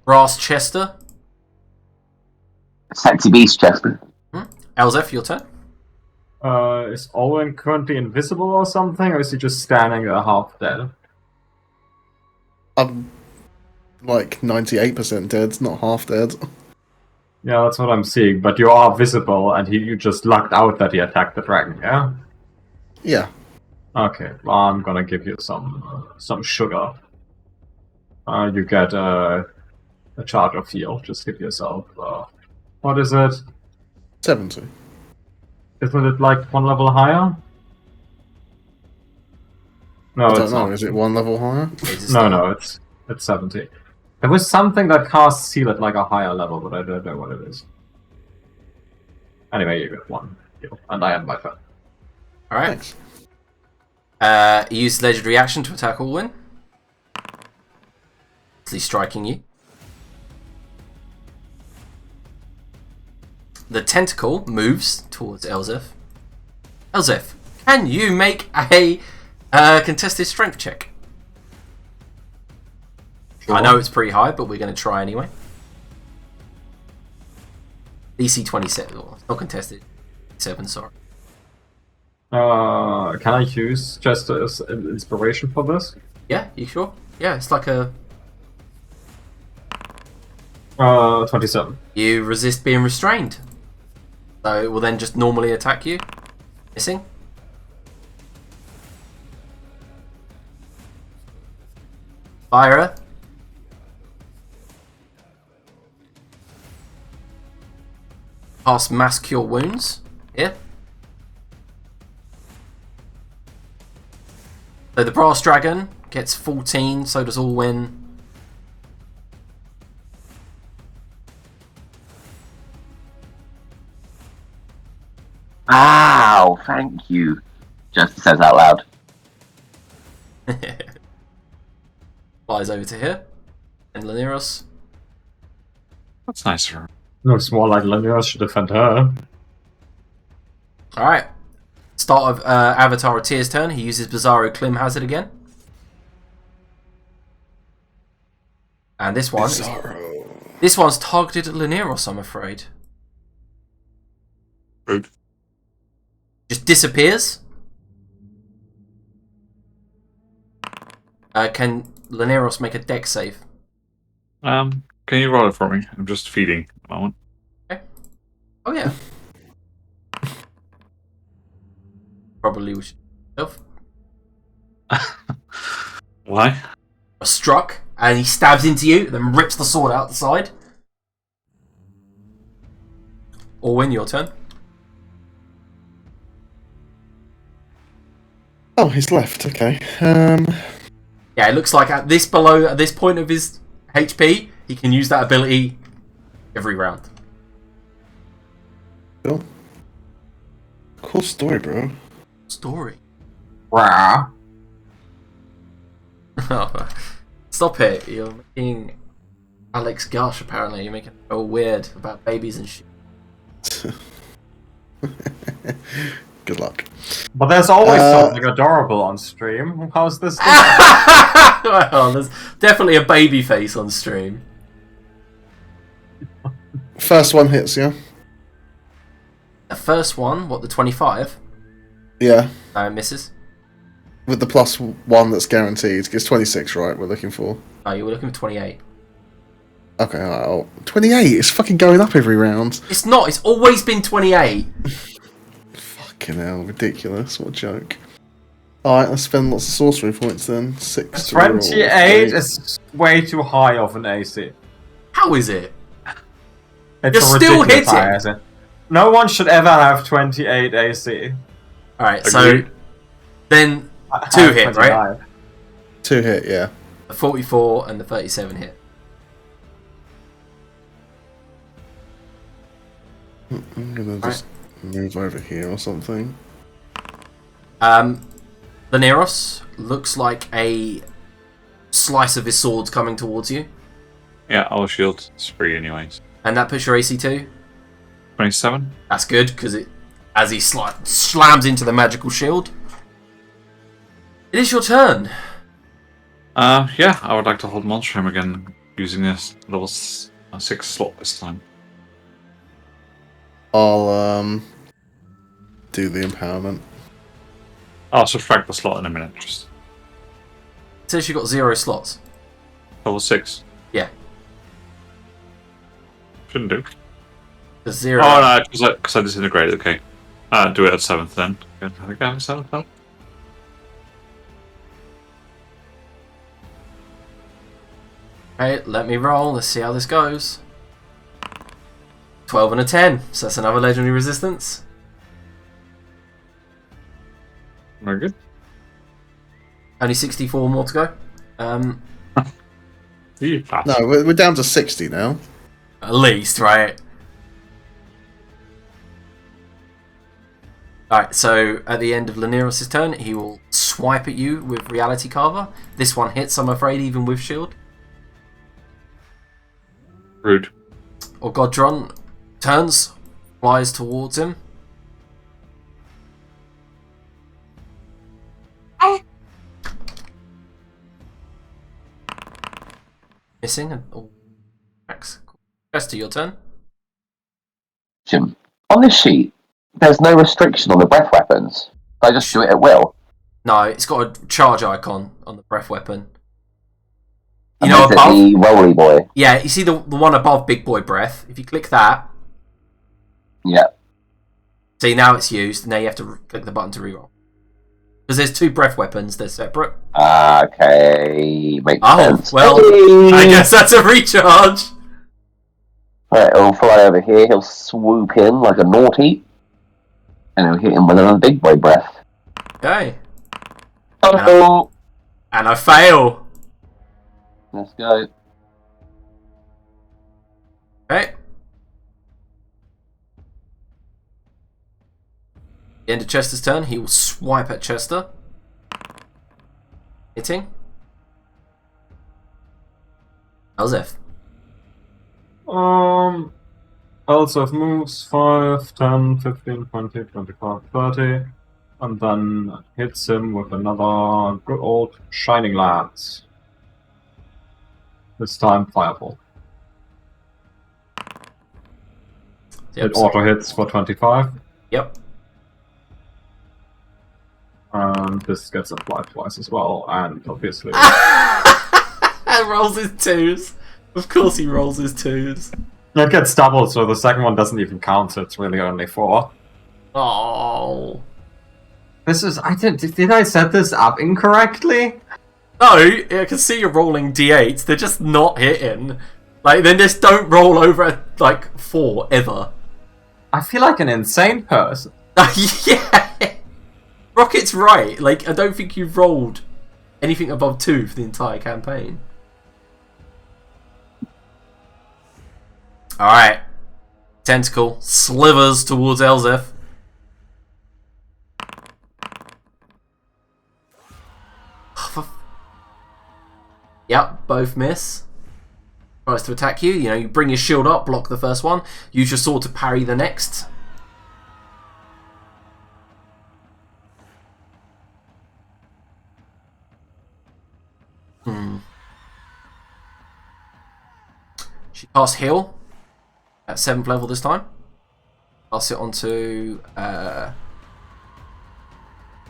Brass Chester. Sexy Beast, Chester. Elzef, your turn. Is Owen currently invisible or something, or is he just standing there half dead? I'm like 98% dead, not half dead. Yeah, that's what I'm seeing, but you are visible, and you just lucked out that he attacked the dragon, yeah? Yeah. Okay, well, I'm gonna give you some sugar. You get a charge of heal. Just give yourself, what is it? 70. Isn't it like one level higher? No, I don't it's know, not. is it one level higher? No, it's 70. There was something that casts heal at like a higher level, but I don't know what it is. Anyway, you get one heal, and I end my turn. Alright. Thanks. He used legendary action to attack Alwyn. He's striking you. The tentacle moves towards Elzef. Elzef, can you make a contested strength check? Sure. I know it's pretty high, but we're going to try anyway. DC 27. Oh, it's not contested. 7, sorry. Can I use just as inspiration for this? Yeah, you sure? Yeah, it's like a... 27. You resist being restrained. So it will then just normally attack you. Missing. Fire. Cast Mass Cure Wounds. Here. So the Brass Dragon gets 14, so does Alwyn. Ow, thank you. Just says out loud. Flies over to here. And Laniros. That's nice of her. Looks more like Lanier should defend her. Alright. Start of Avatar of Tears' turn. He uses Bizarro Clim Hazard again. And this one this one's targeted at Laniros, I'm afraid. Rude. Just disappears. Can Laniros make a dex save? Can you roll it for me? I'm just feeding at the moment. Okay. Oh yeah. Probably we should. Why? Struck, and he stabs into you, then rips the sword out the side. Orwin, your turn. Oh, he's left. Okay. Yeah, it looks like at this point of his HP, he can use that ability every round. Cool. Cool story, bro. Story. Rah. Stop it! You're making Alex gush. Apparently, you're making it all weird about babies and shit. Good luck. But there's always something adorable on stream. How's this? Well, there's definitely a baby face on stream. First one hits, yeah? The first one, what, the 25? Yeah. No, it misses. With the +1 that's guaranteed. It's 26, right? We're looking for. Oh, you were looking for 28. Okay, alright. 28! It's fucking going up every round. It's not. It's always been 28. Fucking hell, ridiculous. What a joke. Alright, let's spend lots of sorcery points then. 6 to roll. 28 is way too high of an AC. How is it? It's You're a still ridiculous high hitting. AC. No one should ever have 28 AC. Alright, so Agreed. then I 2 have hit, right? 29. 2 hit, yeah. The 44 and the 37 hit. I'm gonna just move over here or something. Laniros looks like a slice of his sword's coming towards you. Yeah, I'll shield. It's free anyways. And that puts your AC 2. 27? That's good, because as he slams into the magical shield. It is your turn. Yeah, I would like to hold Monstrum again, using this level 6 slot this time. I'll, do the empowerment. I'll subtract the slot in a minute, just It says you got 0 slots. level 6. Yeah. Shouldn't do. The 0. Oh no, because I disintegrated, okay. Do it at 7th then. I think I have a 7th now. Okay, let me roll. Let's see how this goes. 12 and a 10. So that's another legendary resistance. Very good. Only 64 more to go. You pass. No, we're down to 60 now. At least, right? Alright, so at the end of Laniros' turn, he will swipe at you with Reality Carver. This one hits, I'm afraid, even with shield. Rude. Or Godron turns, flies towards him. Missing. Oh, Max. Chester, your turn. Jim, on this sheet, there's no restriction on the breath weapons. I just do it at will. No, it's got a charge icon on the breath weapon. You And know, is it above. the Rolly Boy? Yeah, you see the one above Big Boy Breath. If you click that, Yeah. see now it's used. Now you have to click the button to reroll. Because there's 2 breath weapons. They're separate. Okay, makes Oh, sense. well, Hey! I guess that's a recharge. Right, he'll fly over here, he'll swoop in like a naughty, and he'll hit him with another big boy breath. Okay. Oh, And I fail. let's go. Okay. End of Chester's turn. He will swipe at Chester. Hitting. Elzef. Elzef moves 5, 10, 15, 20, 25, 30, and then hits him with another good old Shining Lance. This time, Fireball. Yep, It auto hits for 25. Yep. And this gets applied twice as well, and obviously... And rolls his 2s. Of course he rolls his 2s. It gets doubled, so the second one doesn't even count, so it's really only 4. Oh. This is... Did I set this up incorrectly? No, I can see you're rolling d8s. They're just not hitting. Like, then just don't roll over, like, 4, ever. I feel like an insane person. Yeah! Rocket's right. Like, I don't think you've rolled anything above 2 for the entire campaign. Alright. Tentacle slivers towards Elzef. Yep, both miss. Tries to attack you. You know, you bring your shield up, block the first one. Use your sword to parry the next. She casts heal at 7th level this time. Pass it on to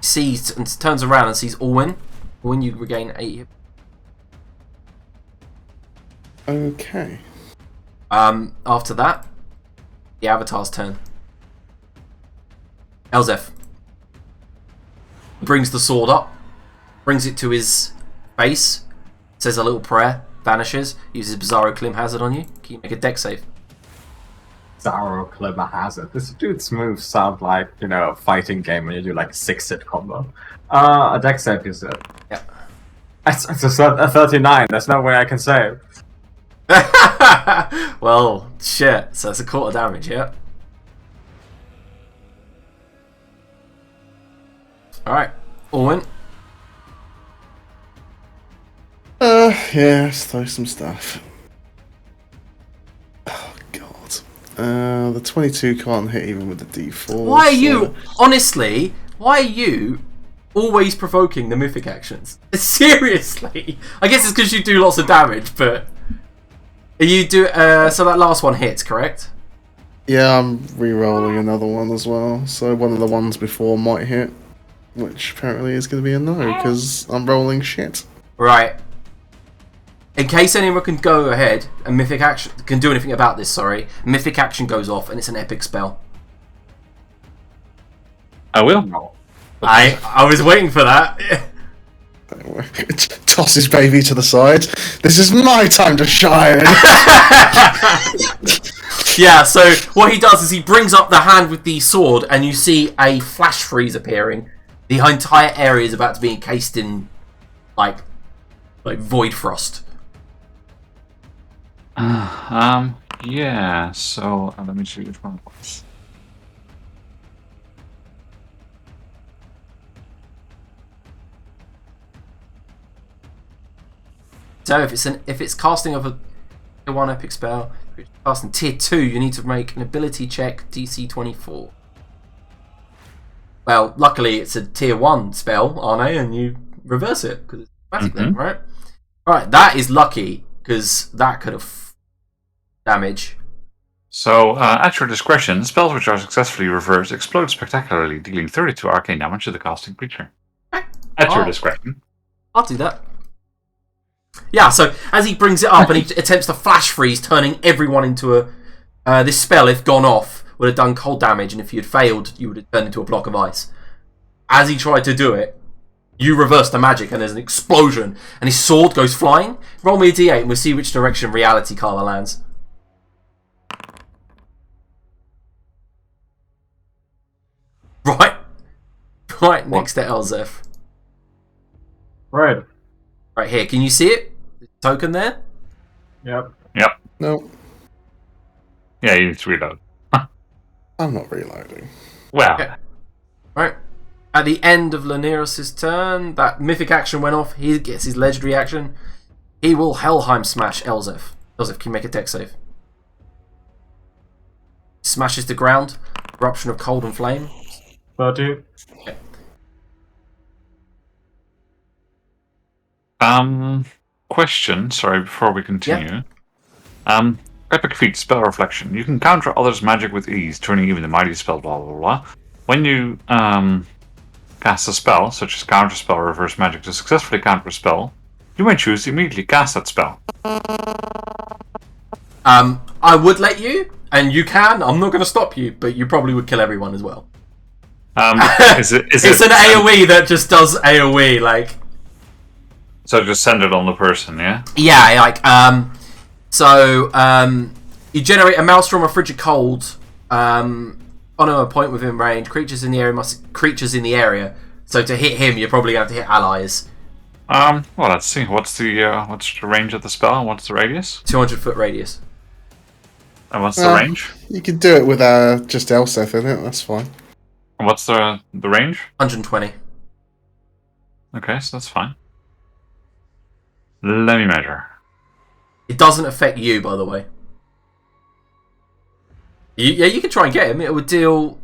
sees and turns around and sees Orwin. Orwin, you regain 8 hit. Okay. After that, the Avatar's turn. Elzef brings the sword up, brings it to his face, says a little prayer, vanishes, uses Bizarro Clim Hazard on you. Can you make a dex save? Bizarro Climber Hazard. This dude's moves sound like, you know, a fighting game when you do like a 6-hit combo. A dex save, you said? Yeah. It's a 39, there's no way I can save. Well, shit. So it's a quarter damage, yeah? Alright. Orwin. Yeah, let's throw some stuff. Oh, God. The 22 can't hit even with the D4. Why are you, honestly, why are you always provoking the mythic actions? Seriously. I guess it's because you do lots of damage, but... You do, so that last one hits, correct? Yeah, I'm re-rolling another one as well. So one of the ones before might hit, which apparently is going to be a no, because I'm rolling shit. Right. In case anyone can go ahead, and mythic action can do anything about this, sorry. Mythic action goes off, and it's an epic spell. I will. I was waiting for that. Toss his baby to the side. This is my time to shine. Yeah, so what he does is he brings up the hand with the sword, and you see a flash freeze appearing. The entire area is about to be encased in, like void frost. Yeah, so let me see which one it was. So if it's casting of a tier 1 epic spell, if it's casting tier 2, you need to make an ability check DC 24. Well, luckily it's a tier 1 spell, Arne, and you reverse it because it's automatic then, right? Right, that is lucky because that could have damage. So, at your discretion, spells which are successfully reversed explode spectacularly, dealing 32 arcane damage to the casting creature. At your discretion. I'll do that. Yeah, so as he brings it up and he attempts to flash freeze, turning everyone into a... this spell, if gone off, would have done cold damage, and if you had failed, you would have turned into a block of ice. As he tried to do it, you reverse the magic, and there's an explosion, and his sword goes flying. Roll me a d8, and we'll see which direction reality Carla lands. Right next to Elzef. Right. Right here, can you see it? The token there? Yep. No, Yeah, you need to reload. I'm not reloading. Well, Okay. Right. At the end of Laniros's turn, that mythic action went off. He gets his legendary action. He will Helheim Smash Elzef. Elzef, can you make a dex save? Smashes the ground. Eruption of cold and flame. 30. Okay. Question, sorry, before we continue. Epic feat, spell reflection. You can counter others' magic with ease, turning even the mighty spell, blah blah blah. When you cast a spell, such as counter spell or reverse magic, to successfully counter a spell, you may choose to immediately cast that spell. I would let you, and you can. I'm not going to stop you, but you probably would kill everyone as well. It's an AoE that just does AoE, like. So just send it on the person, yeah? Yeah, like, you generate a maelstrom of frigid cold, on a point within range. Creatures in the area. So to hit him, you're probably going to have to hit allies. Well, let's see. What's the range of the spell and what's the radius? 200-foot radius. And what's the range? You can do it with just Elseth in it, that's fine. And what's the range? 120. Okay, so that's fine. Let me measure. It doesn't affect you, by the way. You can try and get him. It would deal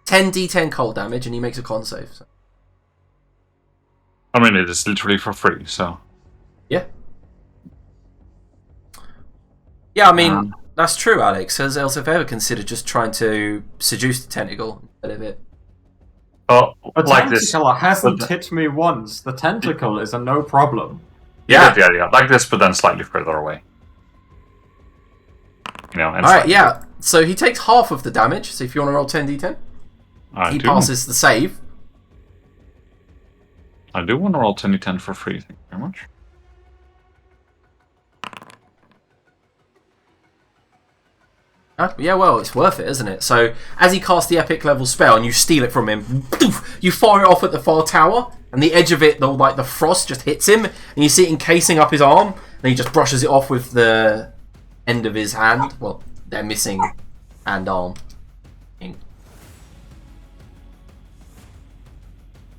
10d10 cold damage, and he makes a con save. So. I mean, it is literally for free, so... Yeah. Yeah, I mean, that's true, Alex. Has Elsef ever considered just trying to seduce the tentacle instead of it? Oh, A like this. tentacle hasn't hit me once. The tentacle is a no problem. Yeah, the idea. Like this, but then slightly further away. You know, and Alright, yeah. So he takes half of the damage. So if you want to roll 10d10, he passes the save. I do want to roll 10d10 for free. Thank you very much. Yeah, well, it's worth it, isn't it? So, as he casts the epic level spell and you steal it from him, you fire it off at the far tower, and the edge of it, the frost just hits him, and you see it encasing up his arm, and he just brushes it off with the end of his hand. Well, they're missing hand arm.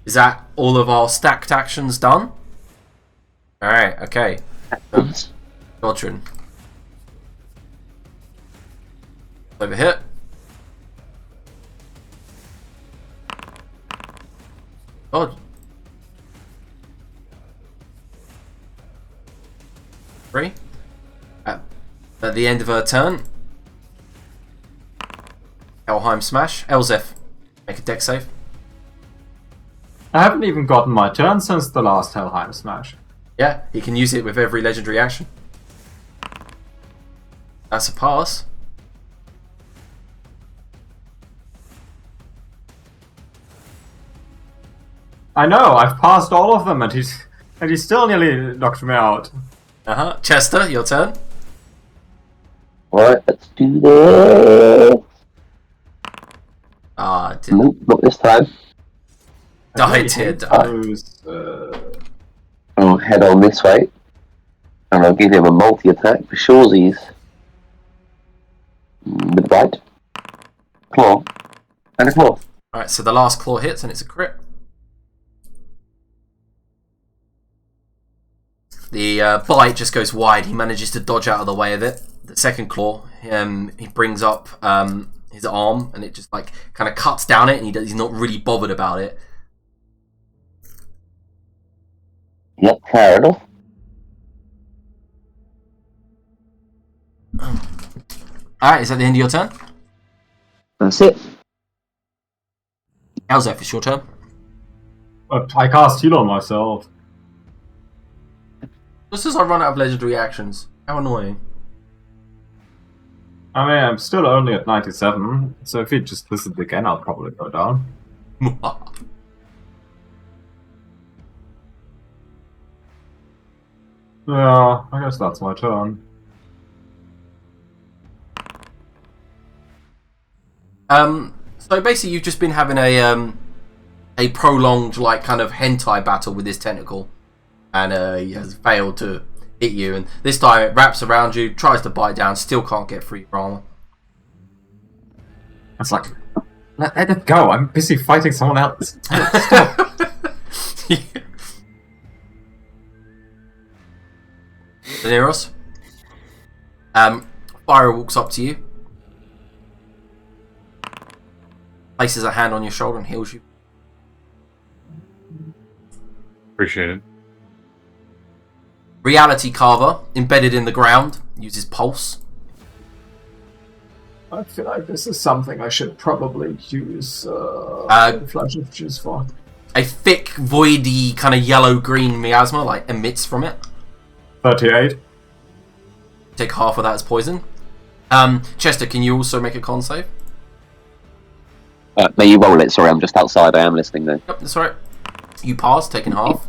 Is that all of our stacked actions done? Alright, okay. Godrin. Over here. God. 3. At the end of her turn. Helheim Smash. Elzef. Make a dex save. I haven't even gotten my turn since the last Helheim Smash. Yeah, he can use it with every legendary action. That's a pass. I know, I've passed all of them and he's still nearly knocked me out. Chester, your turn. Alright, let's do this. Nope, not this time. Die, dear, die. I'll head on this way. And I'll give him a multi-attack for shoresies. With a bite. Claw. And a claw. Alright, so the last claw hits and it's a crit. The bite just goes wide. He manages to dodge out of the way of it. The second claw, he brings up his arm and it just like kind of cuts down it, and he's not really bothered about it. Yep, fair enough. Alright, is that the end of your turn? That's it. Elzef, it's your turn. I cast heal on myself. Just as I run out of legendary actions. How annoying. I mean, I'm still only at 97, so if you just listened again, I'll probably go down. Yeah, I guess that's my turn. So basically you've just been having a prolonged, like, kind of hentai battle with this tentacle. And he has failed to hit you, and this time it wraps around you, tries to bite down, still can't get free your armor. It's like, Let it go. I'm busy fighting someone else. Stop. Daenerys? Fyra walks up to you, places a hand on your shoulder and heals you. Appreciate it. Reality Carver, embedded in the ground, uses pulse. I feel like this is something I should probably use Flash of Juice for. A thick, voidy, kind of yellow-green miasma emits from it. 38. Take half of that as poison. Chester, can you also make a con save? May you roll it? Sorry, I'm just outside. I am listening though. Yep, that's right. You pass, taking half.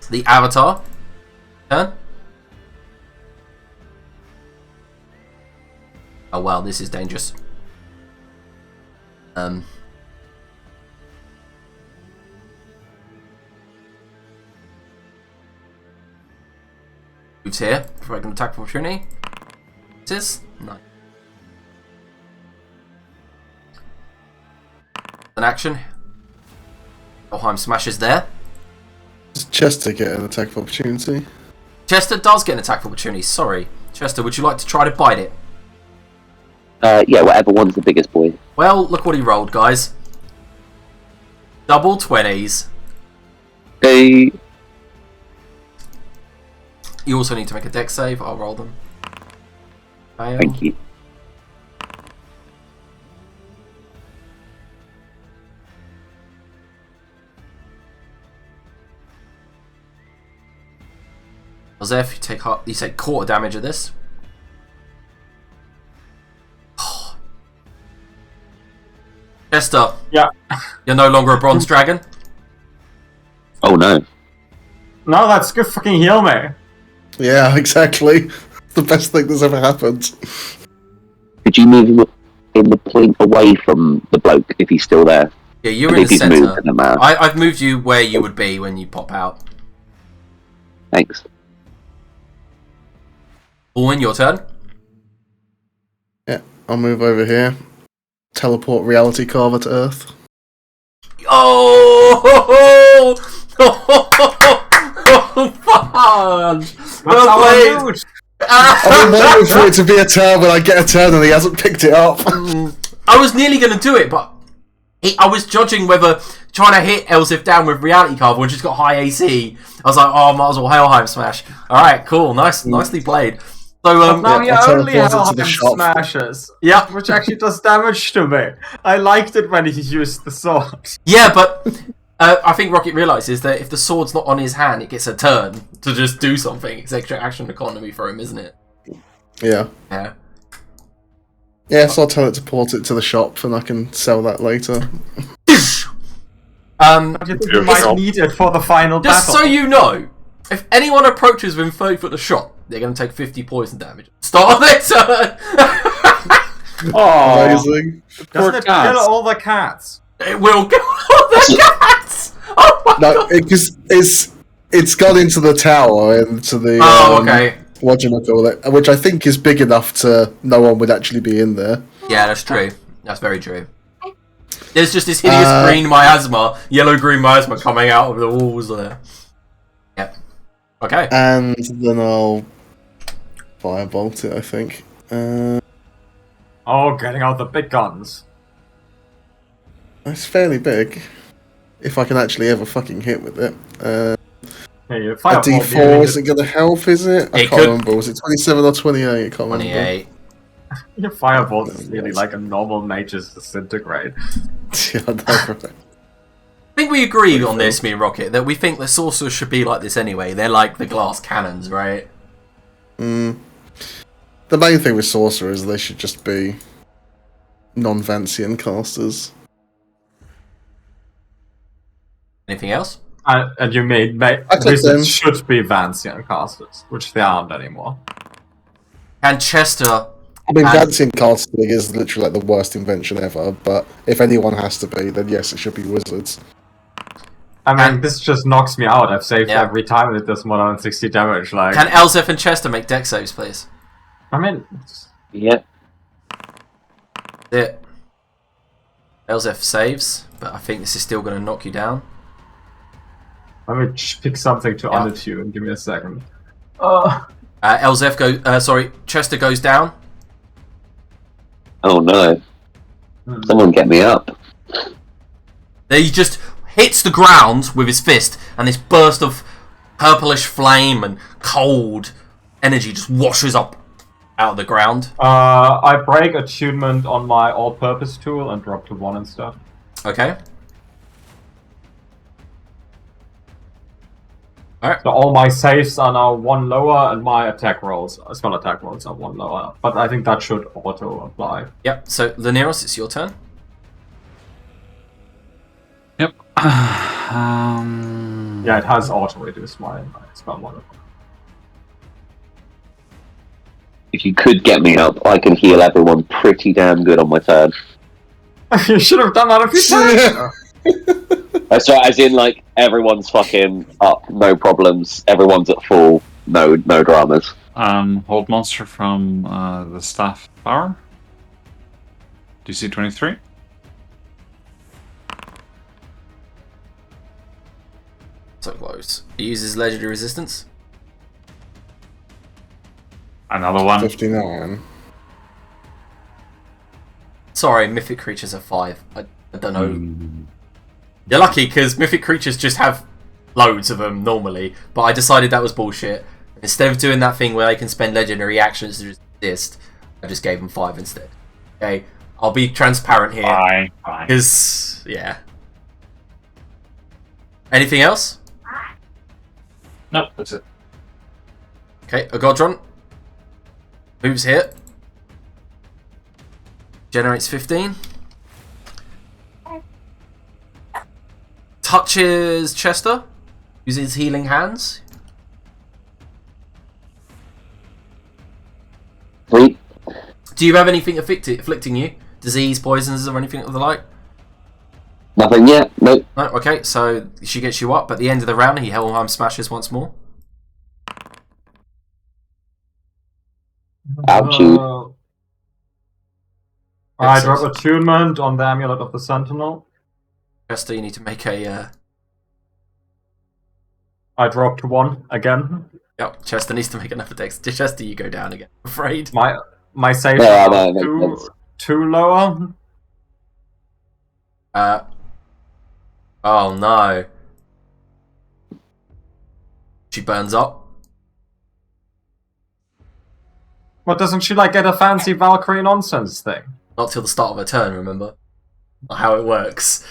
The Avatar. Turn. Oh wow, this is dangerous. Moves here for an attack of opportunity. It is nice. An action. Helheim smashes there. Does Chester get an attack of opportunity? Chester does get an attack of opportunity. Sorry, Chester. Would you like to try to bite it? Yeah, whatever one's the biggest boy. Well, look what he rolled, guys. Double 20s. Hey. You also need to make a dex save. I'll roll them. Fail. Thank you. Joseph, you take quarter damage of this. Chester. Yeah. You're no longer a bronze dragon. Oh no. No, that's good. Fucking heal me. Yeah, exactly. The best thing that's ever happened. Could you move him in the point away from the bloke if he's still there? Yeah, you're I in think the he's moved, centre. doesn't matter. I've moved you where you would be when you pop out. Thanks. Owen, your turn. Yeah, I'll move over here. Teleport Reality Carver to Earth. Oh! Fudge! Well played! I've been waiting for it to be a turn when I get a turn and he hasn't picked it up. I was nearly going to do it, but I was judging whether trying to hit Elsif down with Reality Carver when she's got high AC. I was like, oh, might as well Helheim smash. Alright, cool. Nicely played. So, Now yeah, he I'll only teleport into the Helheim shop. smashes. yeah. Which actually does damage to me. I liked it when he used the sword. Yeah, but I think Rocket realises that if the sword's not on his hand, it gets a turn to just do something. It's extra action economy for him, isn't it? Yeah. Yeah. Yeah, so I'll tell it to port it to the shop and I can sell that later. But you think you might need it for the final Just battle. so you know, if anyone approaches within 30 foot of the shop, they're going to take 50 poison damage. Start of their turn! Oh, Amazing. Doesn't it kill all the cats? It will kill all the cats! Oh my No, god! because it's gone into the tower, into the... Oh, okay. What do you call it? Which I think is big enough to no one would actually be in there. Yeah, that's true. That's very true. There's just this hideous green miasma, yellow-green miasma coming out of the walls there. Yep. Okay. And then I'll firebolt it, I think. Oh, getting out the big guns. It's fairly big. If I can actually ever fucking hit with it. Hey, A D4 isn't going to help, is it? I It can't could- remember. Was it 27 or 28? I can't remember. 28. Your firebolt is really like a normal mage's disintegrate. Yeah, I know, right. I think we agree on this, me and Rocket, that we think the sorcerers should be like this anyway. They're like the glass cannons, right? The main thing with sorcerers is they should just be non-Vancian casters. Anything else? And you made clicked wizards them. should be Vancian casters, which they aren't anymore. And Chester... I mean, And- Vancian casting is literally like the worst invention ever, but if anyone has to be, then yes, it should be wizards. I mean, this just knocks me out. I've saved Yeah. every time it does more than 60 damage. Like, Can Elsif and Chester make deck saves, please? I mean, Yeah. It. Elzef saves, but I think this is still going to knock you down. Let me pick something to Yeah. unattune. Give me a second. Chester goes down. Oh no. Someone get me up. He just hits the ground with his fist, and this burst of purplish flame and cold energy just washes up out of the ground. I break attunement on my all-purpose tool and drop to 1 and stuff. Okay. Alright. So all my saves are now 1 lower, and my attack rolls, spell attack rolls are 1 lower. But I think that should auto apply. Yep, so Laneros, it's your turn. Yep. Yeah, it has auto reduce my spell modifier. If you could get me up, I can heal everyone pretty damn good on my turn. You should have done that a few times. So as in, like, everyone's fucking up, no problems. Everyone's at full, no dramas. Hold monster from the staff power. DC 23. So close. He uses legendary resistance. Another one. 59. Sorry, mythic creatures are 5. I don't know. You're lucky, because mythic creatures just have loads of them normally, but I decided that was bullshit. Instead of doing that thing where they can spend legendary actions to resist, I just gave them 5 instead. Okay, I'll be transparent here. Fine. Because, yeah. Anything else? No, that's it. Okay, Agodron. Moves here. Generates 15. Touches Chester. Using his healing hands. 3. Do you have anything afflicting you? Disease, poisons, or anything of the like? Nothing yet. Nope. No? Okay, so she gets you up. At the end of the round, he Helheim smashes once more. Ouchie. I drop attunement on the Amulet of the Sentinel. Chester, you need to make a... I drop to 1 again. Yep, Chester needs to make another dex. Chester, you go down again, I'm afraid. My save Yeah, are no, it makes sense. two lower. Oh no. She burns up. What, doesn't she like get a fancy Valkyrie nonsense thing? Not till the start of her turn, remember? Not how it works.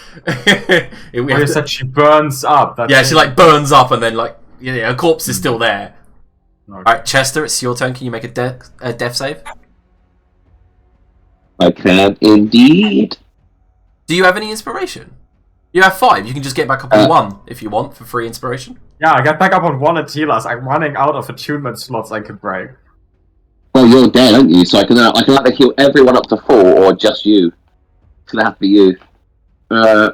You said she burns up. Yeah, she like burns up and then like her corpse is still there. Okay. Alright, Chester, it's your turn. Can you make a death save? I can indeed. Do you have any inspiration? You have 5. You can just get back up on 1 if you want for free inspiration. Yeah, I get back up on 1 at Tilas. I'm running out of attunement slots I can break. Well, you're dead, aren't you? So I can either heal everyone up to 4 or just you. It's gonna have to be you. Yes.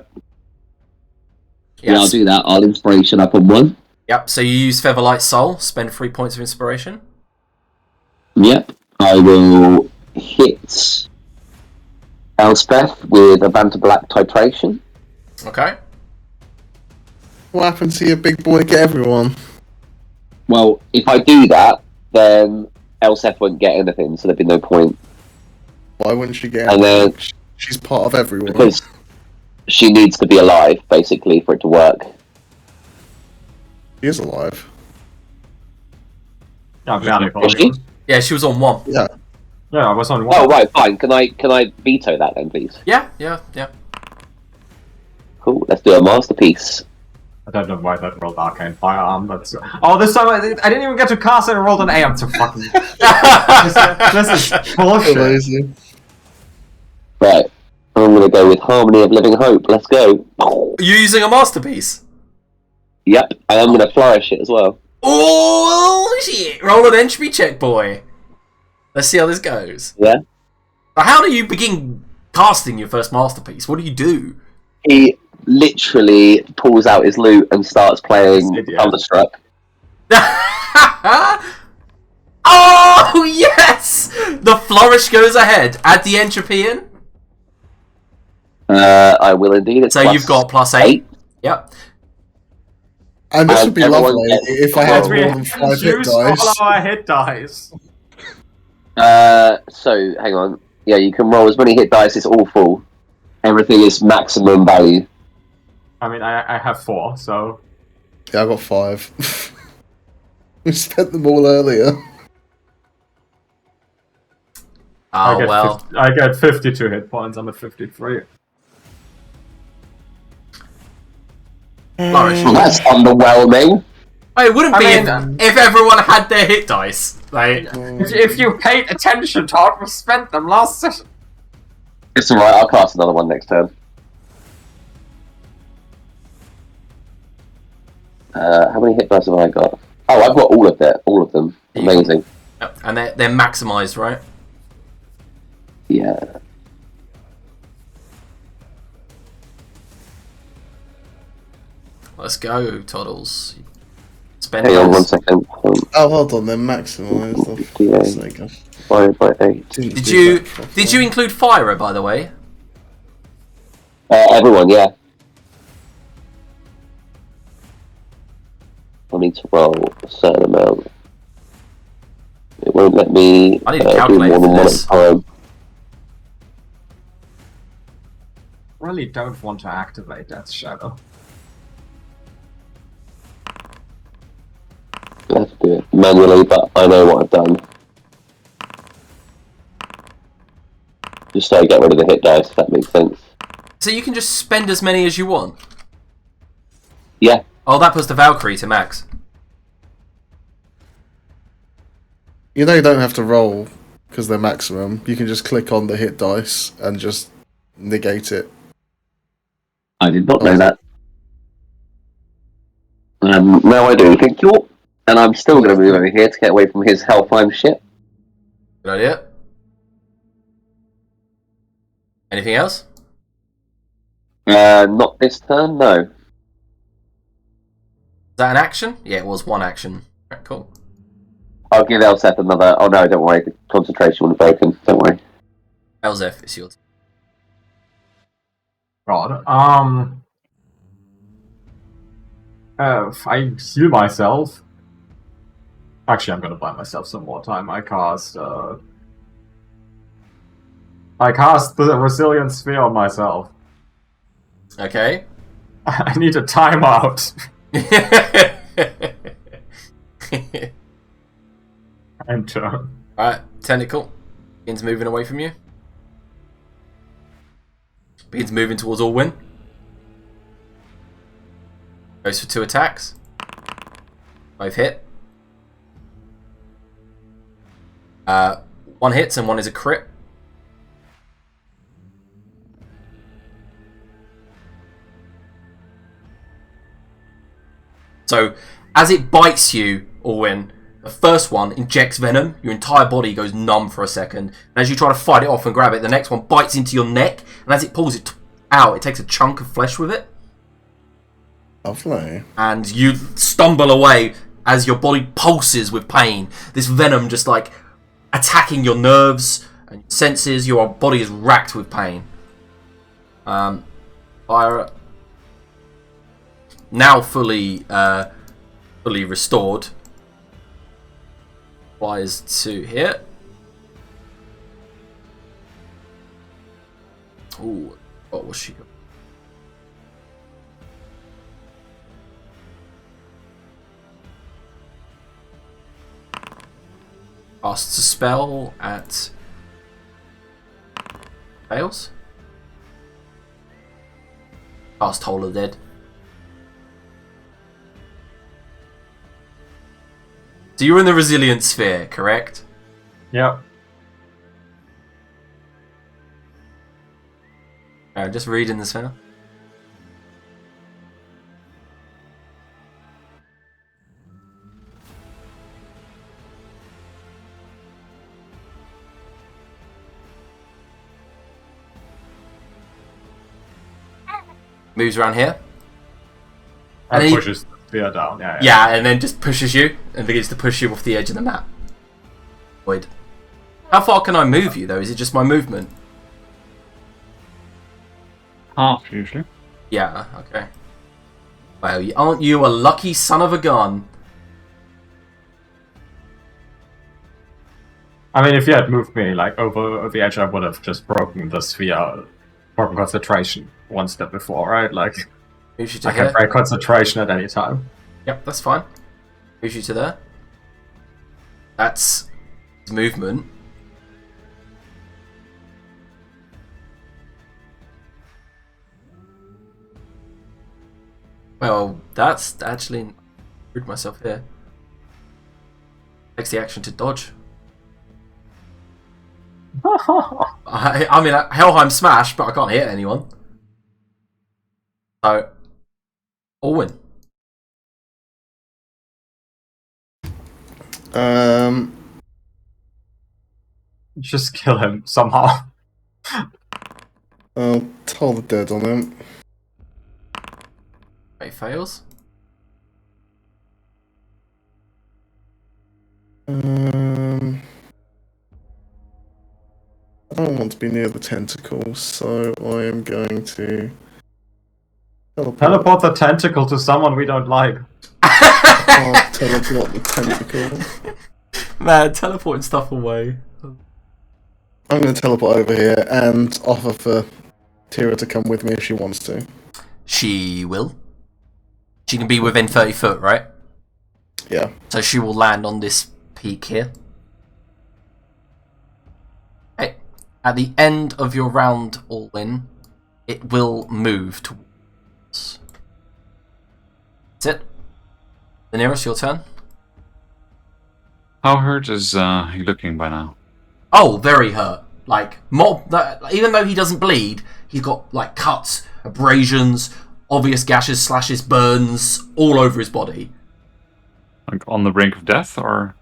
Yeah, I'll do that. I'll inspiration up on 1. Yep, so you use Featherlight Soul, spend 3 points of inspiration. Yep. I will hit Elspeth with a Banter Black Titration. Okay. What happens to your big boy get everyone? Well, if I do that, then Elspeth won't get anything, so there'd be no point. Why wouldn't she get And everyone? then- She's part of everyone. Because she needs to be alive, basically, for it to work. She is alive. Yeah, very Is she? Yeah, she was on 1. Yeah. Yeah, I was on 1. Oh, right, fine. Can I veto that then, please? Yeah. Cool, let's do a masterpiece. I don't know why that rolled Arcane Firearm, but... Oh, this time I didn't even get to cast it and rolled an A. I'm too fucking... this is bullshit. Amazing. Right, I'm gonna go with Harmony of Living Hope. Let's go. You're using a masterpiece. Yep, I am gonna flourish it as well. Oh shit! Roll an entropy check, boy. Let's see how this goes. Yeah. Now, how do you begin casting your first masterpiece? What do you do? He literally pulls out his lute and starts playing This idiot. Thunderstruck. Oh yes! The flourish goes ahead. Add the entropy in. I will indeed. It's So you've got +8. Yep. And this And would be everyone lovely gets if I had roll. more than 5 hit Use all dice. our hit dice. So hang on. Yeah, you can roll as many hit dice. It's all full. Everything is maximum value. I mean, I have 4, so... Yeah, I got 5. We spent them all earlier. Oh, well. I get 52 hit points, I'm at 53. Flourish. Well, that's underwhelming. Oh, it wouldn't I be mean, if everyone had their hit dice. Like, If you paid attention to how we spent them last session... It's alright. I'll cast another one next turn. How many hit dice have I got? Oh, I've got all of that. All of them. Amazing. yep. And they're maximized, right? Yeah. Let's go, Toddles. Spend Hang on those. 1 second. Oh, hold on, they're maximised. Oh, for God's sake, I Divided by 8. didn't Did do you that properly. did you include Fyra, by the way? Everyone, yeah. I need to roll a certain amount. It won't let me I need to do calculate more than for one this. at a time. Really don't want to activate Death Shadow. I have to do it manually, but I know what I've done. Just so I get rid of the hit dice, if that makes sense. So you can just spend as many as you want. Yeah. Oh, that puts the Valkyrie to max. You know you don't have to roll because they're maximum. You can just click on the hit dice and just negate it. I did not know that. Now I do, thank you. And I'm still going to move over here to get away from his Hellfire shit. Good idea. Anything else? Not this turn, no. Is that an action? Yeah, it was one action. Right, cool. I'll give Elseth another... Oh no, don't worry, the concentration was broken, don't worry. Elzef, it's yours. God. I heal myself. Actually, I'm gonna buy myself some more time. I cast the Resilient Sphere on myself. Okay. I need a timeout. Enter. Alright, Tentacle. Begins moving away from you. Begins moving towards Allwyn. Goes for 2 attacks. Both hit. One hits and one is a crit. So, as it bites you, Allwyn, the first one injects venom, your entire body goes numb for a second, and as you try to fight it off and grab it, the next one bites into your neck, and as it pulls it out, it takes a chunk of flesh with it, Lovely. and you stumble away as your body pulses with pain. This venom just like attacking your nerves and your senses, your body is racked with pain. Fire now fully restored. Flies to here. Ooh, what was she? Casts a spell at fails. Cast Toll of Dead. So you're in the Resilient Sphere, correct? Yep. Just reading the spell. Moves around here. And And he- pushes the spear down. Yeah. Yeah, and then just pushes you and begins to push you off the edge of the map. Void. How far can I move you though? Is it just my movement? Half, usually. Yeah, okay. Well, aren't you a lucky son of a gun? I mean, if you had moved me like over the edge, I would have just broken the sphere, broken concentration one step before, right? Like, Moves you to I can here. break concentration at any time. Yep, that's fine. Moves you to there. That's his movement. Well, that's actually screwed myself here. Takes the action to dodge. I mean, Helheim smash, but I can't hit anyone. So, all win. Just kill him somehow. I'll toll the dead on him. He fails. I don't want to be near the tentacles, so I am going to Teleport the tentacle to someone we don't like. I'll teleport the tentacle. Man, teleporting stuff away. I'm going to teleport over here and offer for Tira to come with me if she wants to. She will. She can be within 30 foot, right? Yeah. So she will land on this peak here. Okay. At the end of your round, all in, it will move towards. That's it. The nearest, your turn. How hurt is he looking by now? Oh, very hurt. Like, even though he doesn't bleed, he's got like cuts, abrasions, obvious gashes, slashes, burns all over his body. Like on the brink of death, or?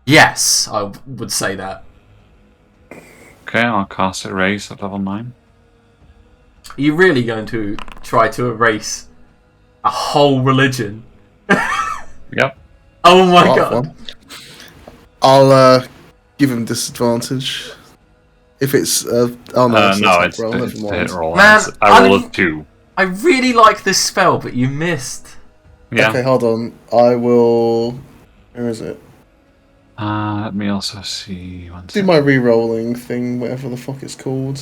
Yes, I would say that. Okay, I'll cast Erase at level 9. Are you really going to try to erase a whole religion? Yep. Oh my Half god. one. I'll give him disadvantage. If it's oh no, No, it's it's never a mind. hit roll. Man, I roll a 2. I really like this spell, but you missed. Yeah. Okay, hold on. I will. Where is it? Let me also see. One Do second. my re-rolling thing, whatever the fuck it's called.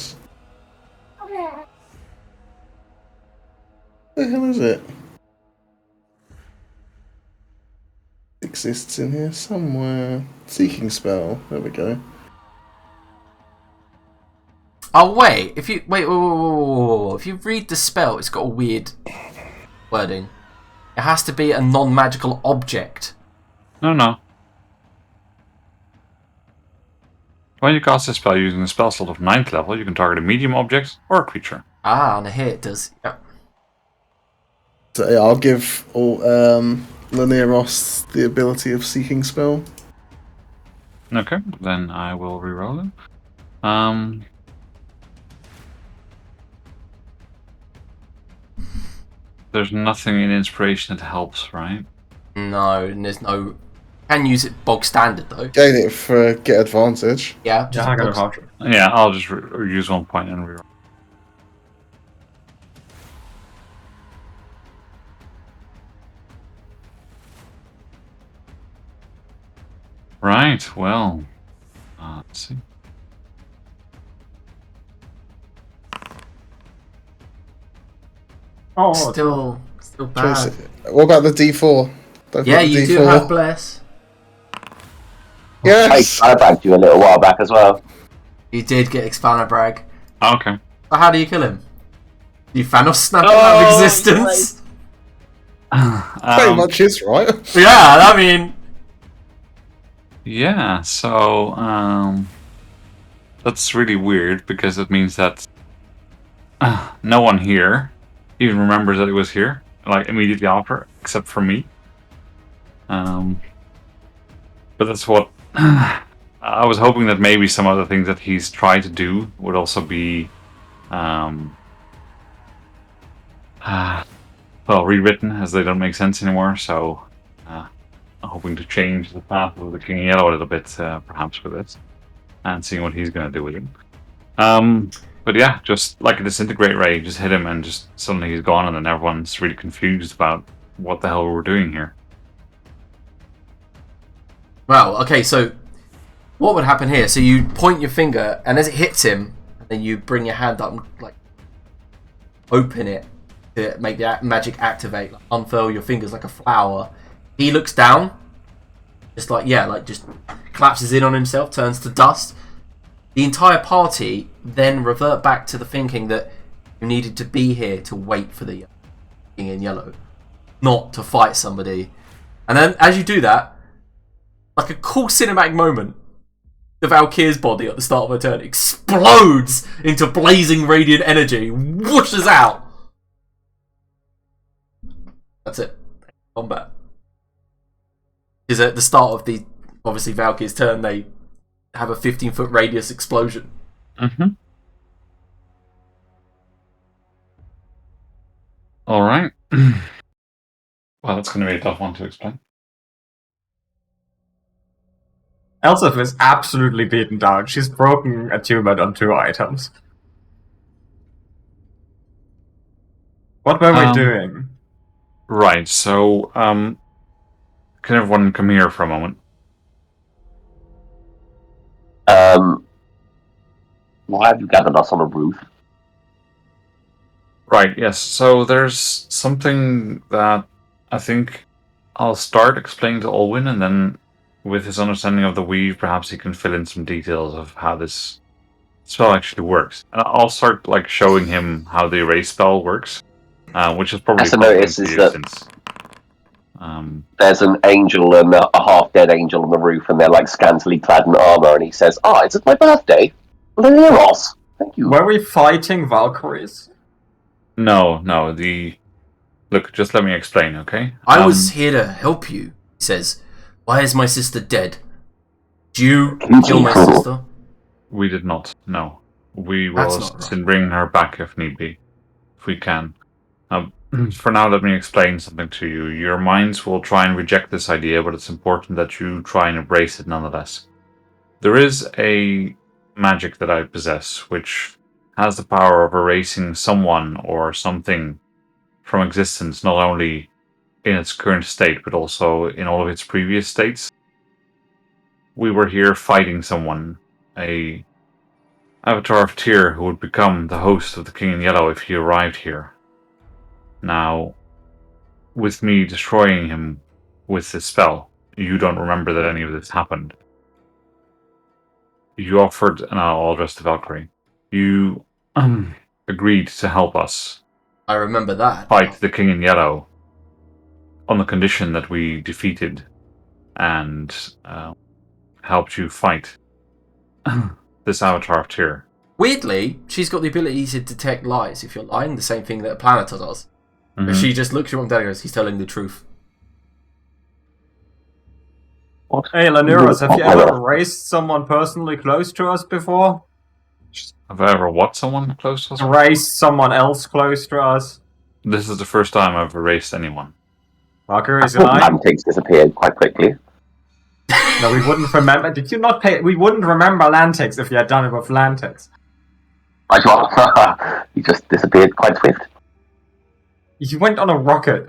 The hell is it? It exists in here somewhere. Seeking spell. There we go. Oh wait, if you whoa. If you read the spell, it's got a weird wording. It has to be a non-magical object. No. When you cast a spell using a spell slot of 9th level, you can target a medium object or a creature. Ah, and here it does. Yep. So yeah, I'll give all Laneros the ability of seeking spell. Okay, then I will reroll it. There's nothing in inspiration that helps, right? No, and there's no. Can use it bog standard though. Gain it for get advantage. Yeah, just Yeah, I got a bog- voucher. Yeah, I'll just use 1 point and reroll. Right, well, let's see. Oh, Still bad. Tracy, what about the D4? Don't Yeah, forget the you D4. do have bless. I Yes. bagged you a little while back as well. You did get Expander Brag. Okay. But how do you kill him? You Thanos snap him Oh, out of existence? Pretty much is, right? Yeah, I mean, Yeah, so that's really weird because it means that no one here even remembers that it was here, like immediately after, except for me. But that's what I was hoping, that maybe some of the things that he's tried to do would also be well, rewritten, as they don't make sense anymore. So I'm hoping to change the path of the King in Yellow a little bit, perhaps with this, and seeing what he's going to do with it. But yeah, just like a disintegrate ray, just hit him and just suddenly he's gone, and then everyone's really confused about what the hell we're doing here. Well, okay, so what would happen here? So you point your finger, and as it hits him, then you bring your hand up and like open it to make the magic activate. Like, unfurl your fingers like a flower. He looks down, just collapses in on himself, turns to dust. The entire party then revert back to the thinking that you needed to be here to wait for the King in Yellow, not to fight somebody. And then, as you do that, like a cool cinematic moment, the Valkyr's body at the start of her turn explodes into blazing radiant energy, whooshes out. That's it. Combat. Because at the start of the, obviously, Valkyr's turn, they have a 15-foot radius explosion. Mm-hmm. All right. Well, that's going to be a tough one to explain. Elsif is absolutely beaten down. She's broken attunement on 2 items. What were we doing? Right, so, can everyone come here for a moment? Why have you gathered us on a roof? Right, yes, so there's something that I think I'll start explaining to Olwyn, and then with his understanding of the weave, perhaps he can fill in some details of how this spell actually works. And I'll start like showing him how the erase spell works, which is probably As I notice is that since there's an angel and a half-dead angel on the roof, and they're like scantily clad in armor, and he says, "Is it my birthday? Leros, thank you." Were we fighting Valkyries? No, look, just let me explain, okay? I was here to help you, he says. Why is my sister dead? Did you kill my sister? We did not, no. We will That's not assist right. in bringing her back if need be, if we can. For now, let me explain something to you. Your minds will try and reject this idea, but it's important that you try and embrace it nonetheless. There is a magic that I possess, which has the power of erasing someone or something from existence, not only in its current state, but also in all of its previous states. We were here fighting someone, a Avatar of Tyr who would become the host of the King in Yellow if he arrived here. Now, with me destroying him with this spell, you don't remember that any of this happened. You offered, and I'll address the Valkyrie, you agreed to help us I remember that. fight the King in Yellow on the condition that we defeated and helped you fight this Avatar of Tyr. Weirdly, she's got the ability to detect lies if you're lying, the same thing that a Planeter does. Mm-hmm. But she just looks you up and down and goes, he's telling the truth. What? Hey, Lanuros, have you ever erased someone personally close to us before? Have I ever what someone close to us? Erased someone else close to us? This is the first time I've erased anyone. Valkyries and I? Lantics disappeared quite quickly. No, we wouldn't remember. Did you not pay? We wouldn't remember Lantix if you had done it with Lantix. He just disappeared quite swift. You went on a rocket.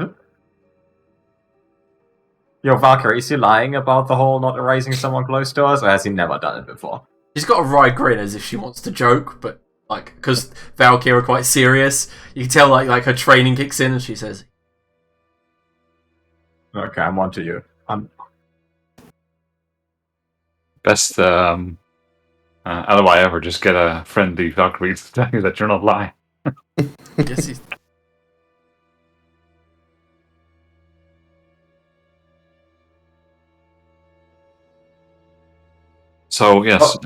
Yo, Valkyrie, is he lying about the whole not erasing someone close to us, or has he never done it before? She's got a wry grin as if she wants to joke, but like, because Valkyrie are quite serious, you can tell like her training kicks in and she says, Okay, I'm on to you. Best alibi ever, just get a friendly Valkyrie to tell you that you're not lying. yes, he's... So, yes,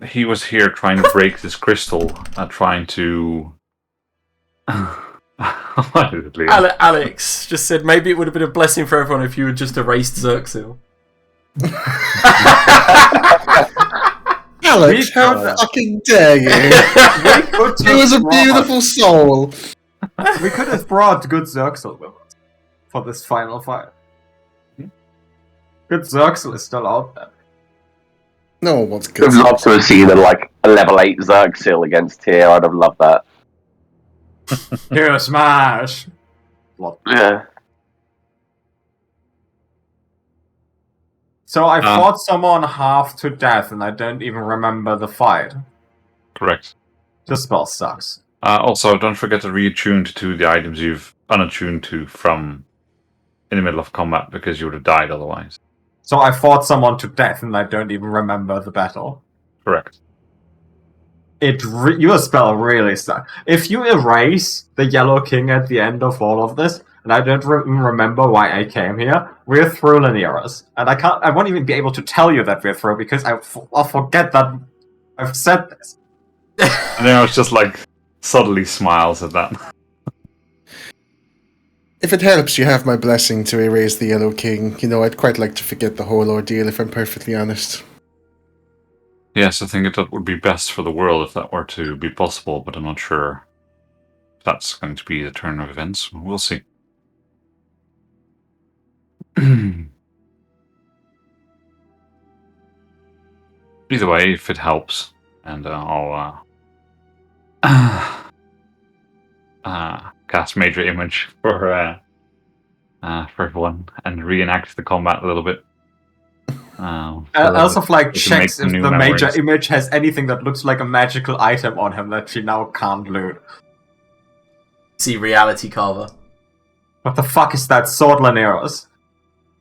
he was here trying to break this crystal, trying to... What is it, Liam? Alex just said maybe it would have been a blessing for everyone if you had just erased Xerxil. Alex, how fucking dare you? He was a beautiful soul. We could have brought good Xerxil with us for this final fight. Good Xerxil is still out there. No one wants good I'd love to sex. have seen a level 8 Xerxil against here. I'd have loved that. Here, smash! What? Yeah. So I fought someone half to death, and I don't even remember the fight. Correct. This spell sucks. Also, don't forget to reattune to the items you've unattuned to from in the middle of combat, because you would have died otherwise. So I fought someone to death, and I don't even remember the battle. Correct. Your spell really sucks. If you erase the Yellow King at the end of all of this, and I don't remember why I came here, we're through Laneros. And I won't even be able to tell you that we're through, because I'll forget that I've said this. And then I was just subtly smiles at that. If it helps, you have my blessing to erase the Yellow King. I'd quite like to forget the whole ordeal, if I'm perfectly honest. Yes, I think that would be best for the world if that were to be possible, but I'm not sure if that's going to be the turn of events. We'll see. Either way, if it helps, and I'll cast Major Image for everyone and reenact the combat a little bit. Also, checks if the memories. Major Image has anything that looks like a magical item on him that she now can't loot. See Reality Carver. What the fuck is that sword, Laneros?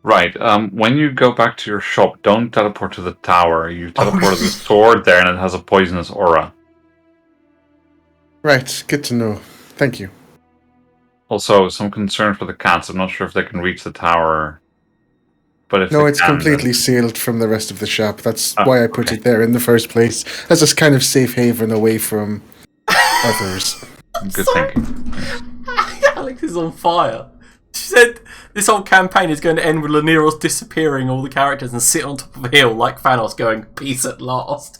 Right. When you go back to your shop, don't teleport to the tower. You teleport to the sword there, and it has a poisonous aura. Right, good to know. Thank you. Also, some concern for the cats. I'm not sure if they can reach the tower. But if No, they it's can, completely then... sealed from the rest of the shop. That's why I put it there in the first place. As a kind of safe haven away from others. Good thinking. Alex is on fire. She said this whole campaign is going to end with Laneros disappearing all the characters and sit on top of a hill like Thanos going, peace at last.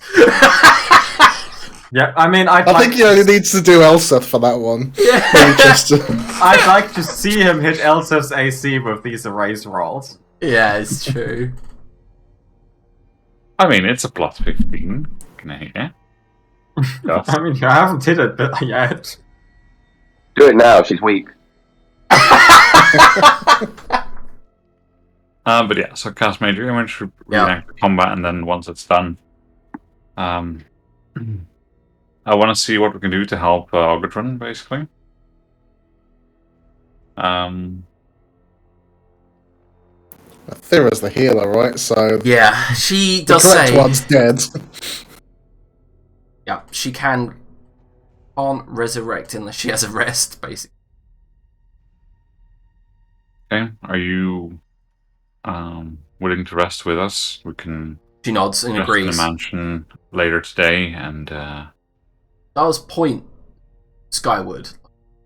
Yeah, I mean, I think he only needs to do Elseth for that one. Yeah. I'd like to see him hit Elseth's AC with these erase rolls. Yeah, it's true. I mean, it's a plus 15. Can I hear? Yes. I mean, I haven't hit it yet. Do it now, she's weak. But yeah, so cast Major Image, reenact the combat, and then once it's done, I want to see what we can do to help Ogretron, basically. Thera's the healer, right? So Yeah, she the does correct say... one's dead. Yeah, she can't resurrect unless she has a rest, basically. Okay, are you willing to rest with us? We can She nods and rest in agrees. the mansion later today, and Does point skyward,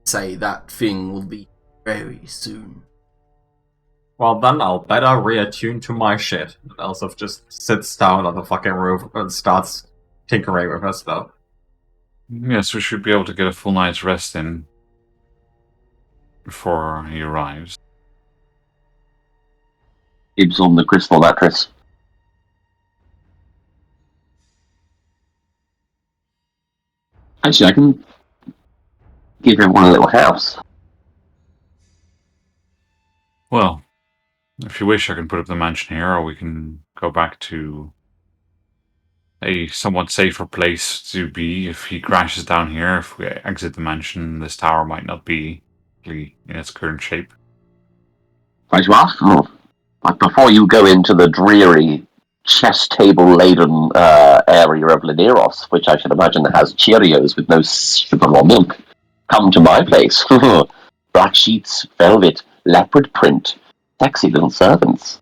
say that thing will be very soon. Well, then I'll better reattune to my shit. Elseth just sits down on the fucking roof and starts tinkering with her stuff. yes, we should be able to get a full night's rest in before he arrives. Dibs on the crystal mattress. Actually, I can give everyone a little house. Well, if you wish, I can put up the mansion here, or we can go back to a somewhat safer place to be if he crashes down here. If we exit the mansion, this tower might not be in its current shape. Right, you ask? Oh. But before you go into the dreary, chess table laden area of Laneros, which I should imagine has Cheerios with no sugar or milk, come to my place. Black sheets, velvet, leopard print, sexy little servants.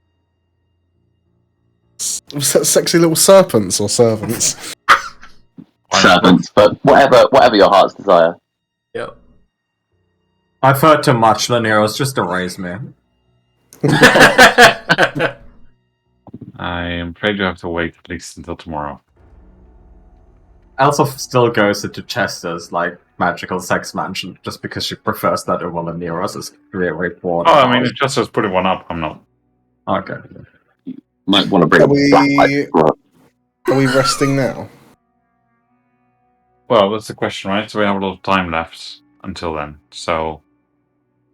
Was that sexy little serpents or servants? Servants, but whatever your heart's desire. Yep. I've heard too much, Laneros, just erase me. I am afraid you have to wait at least until tomorrow. Elsa still goes into Chester's, magical sex mansion, just because she prefers that over Laneros is really bored. Oh, I mean, it just says putting one up. I'm not. Okay. Might want to bring Are a black light. we Are we resting now? Well, that's the question, right? So we have a lot of time left until then. So,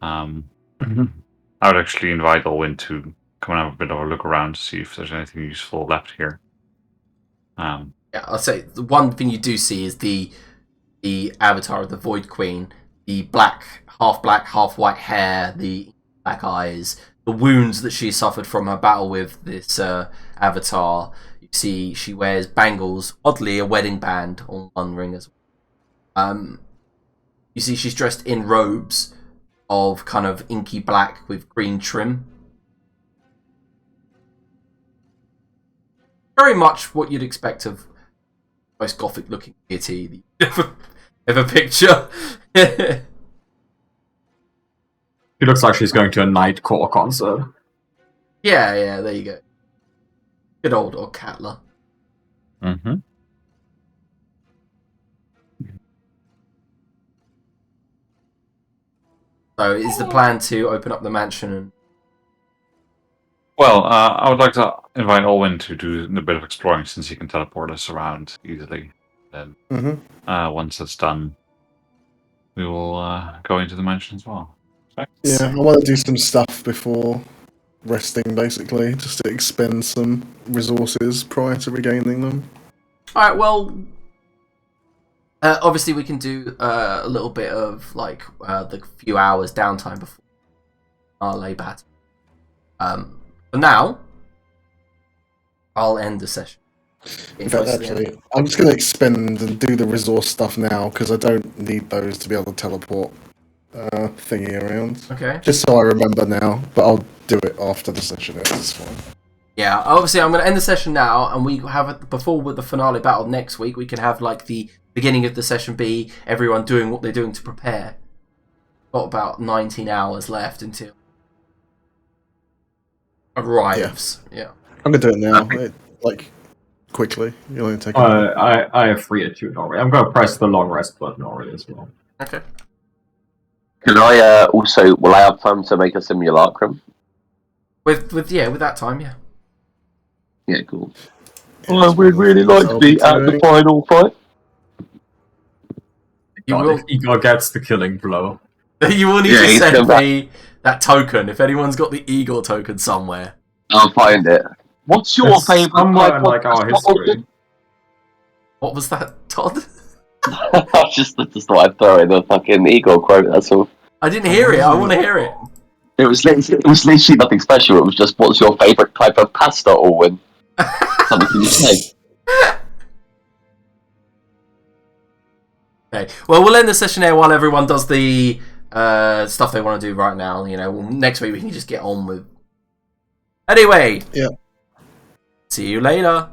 I would actually invite Olwyn to come and have a bit of a look around to see if there's anything useful left here. Yeah, I'll say the one thing you do see is the avatar of the Void Queen, the black, half white hair, the black eyes, the wounds that she suffered from her battle with this avatar. You see, she wears bangles, oddly a wedding band on one ring as well. You see, she's dressed in robes of kind of inky black with green trim. Very much what you'd expect of most gothic-looking deity that you ever picture. She looks like she's going to a Nightcore concert. Yeah, there you go. Good old Catler. Mm-hmm. So, is the plan to open up the mansion and... Well, I would like to invite Olwyn to do a bit of exploring since he can teleport us around easily. Then, once that's done, we will go into the mansion as well. Perfect. Yeah, I want to do some stuff before resting, basically, just to expend some resources prior to regaining them. Alright, well... obviously we can do a little bit of, like, the few hours downtime before our lay battle. For now, I'll end the session. In fact, actually, I'm just going to expend and do the resource stuff now, because I don't need those to be able to teleport thingy around. Okay. Just so I remember now, but I'll do it after the session ends, it's fine. Yeah, obviously I'm going to end the session now, and we have it before with the finale battle next week. We can have, like, the beginning of the session be everyone doing what they're doing to prepare. Got about 19 hours left until arrives. Yeah. I'm going to do it now, quickly. You'll only take I have 3 attune already. I'm going to press the long rest button already as well. Okay. Can I also? Will I have time to make a simulacrum? With that time, yeah. Yeah, cool. Well, I would really like to be at the final fight. You will. Igor gets the killing blow. You will need to send me that token if anyone's got the Eagle token somewhere. I'll find it. What's your favourite? Somewhere in like our history. What was that, Todd? I just thought I'd throw in the fucking Eagle quote. That's all. I didn't hear it. I want to hear it. It was literally nothing special. It was just, what's your favourite type of pasta, Orwin? Something you say. Okay. Well, we'll end the session here while everyone does the stuff they want to do right now. You know, next week we can just get on with. Anyway. Yeah. See you later.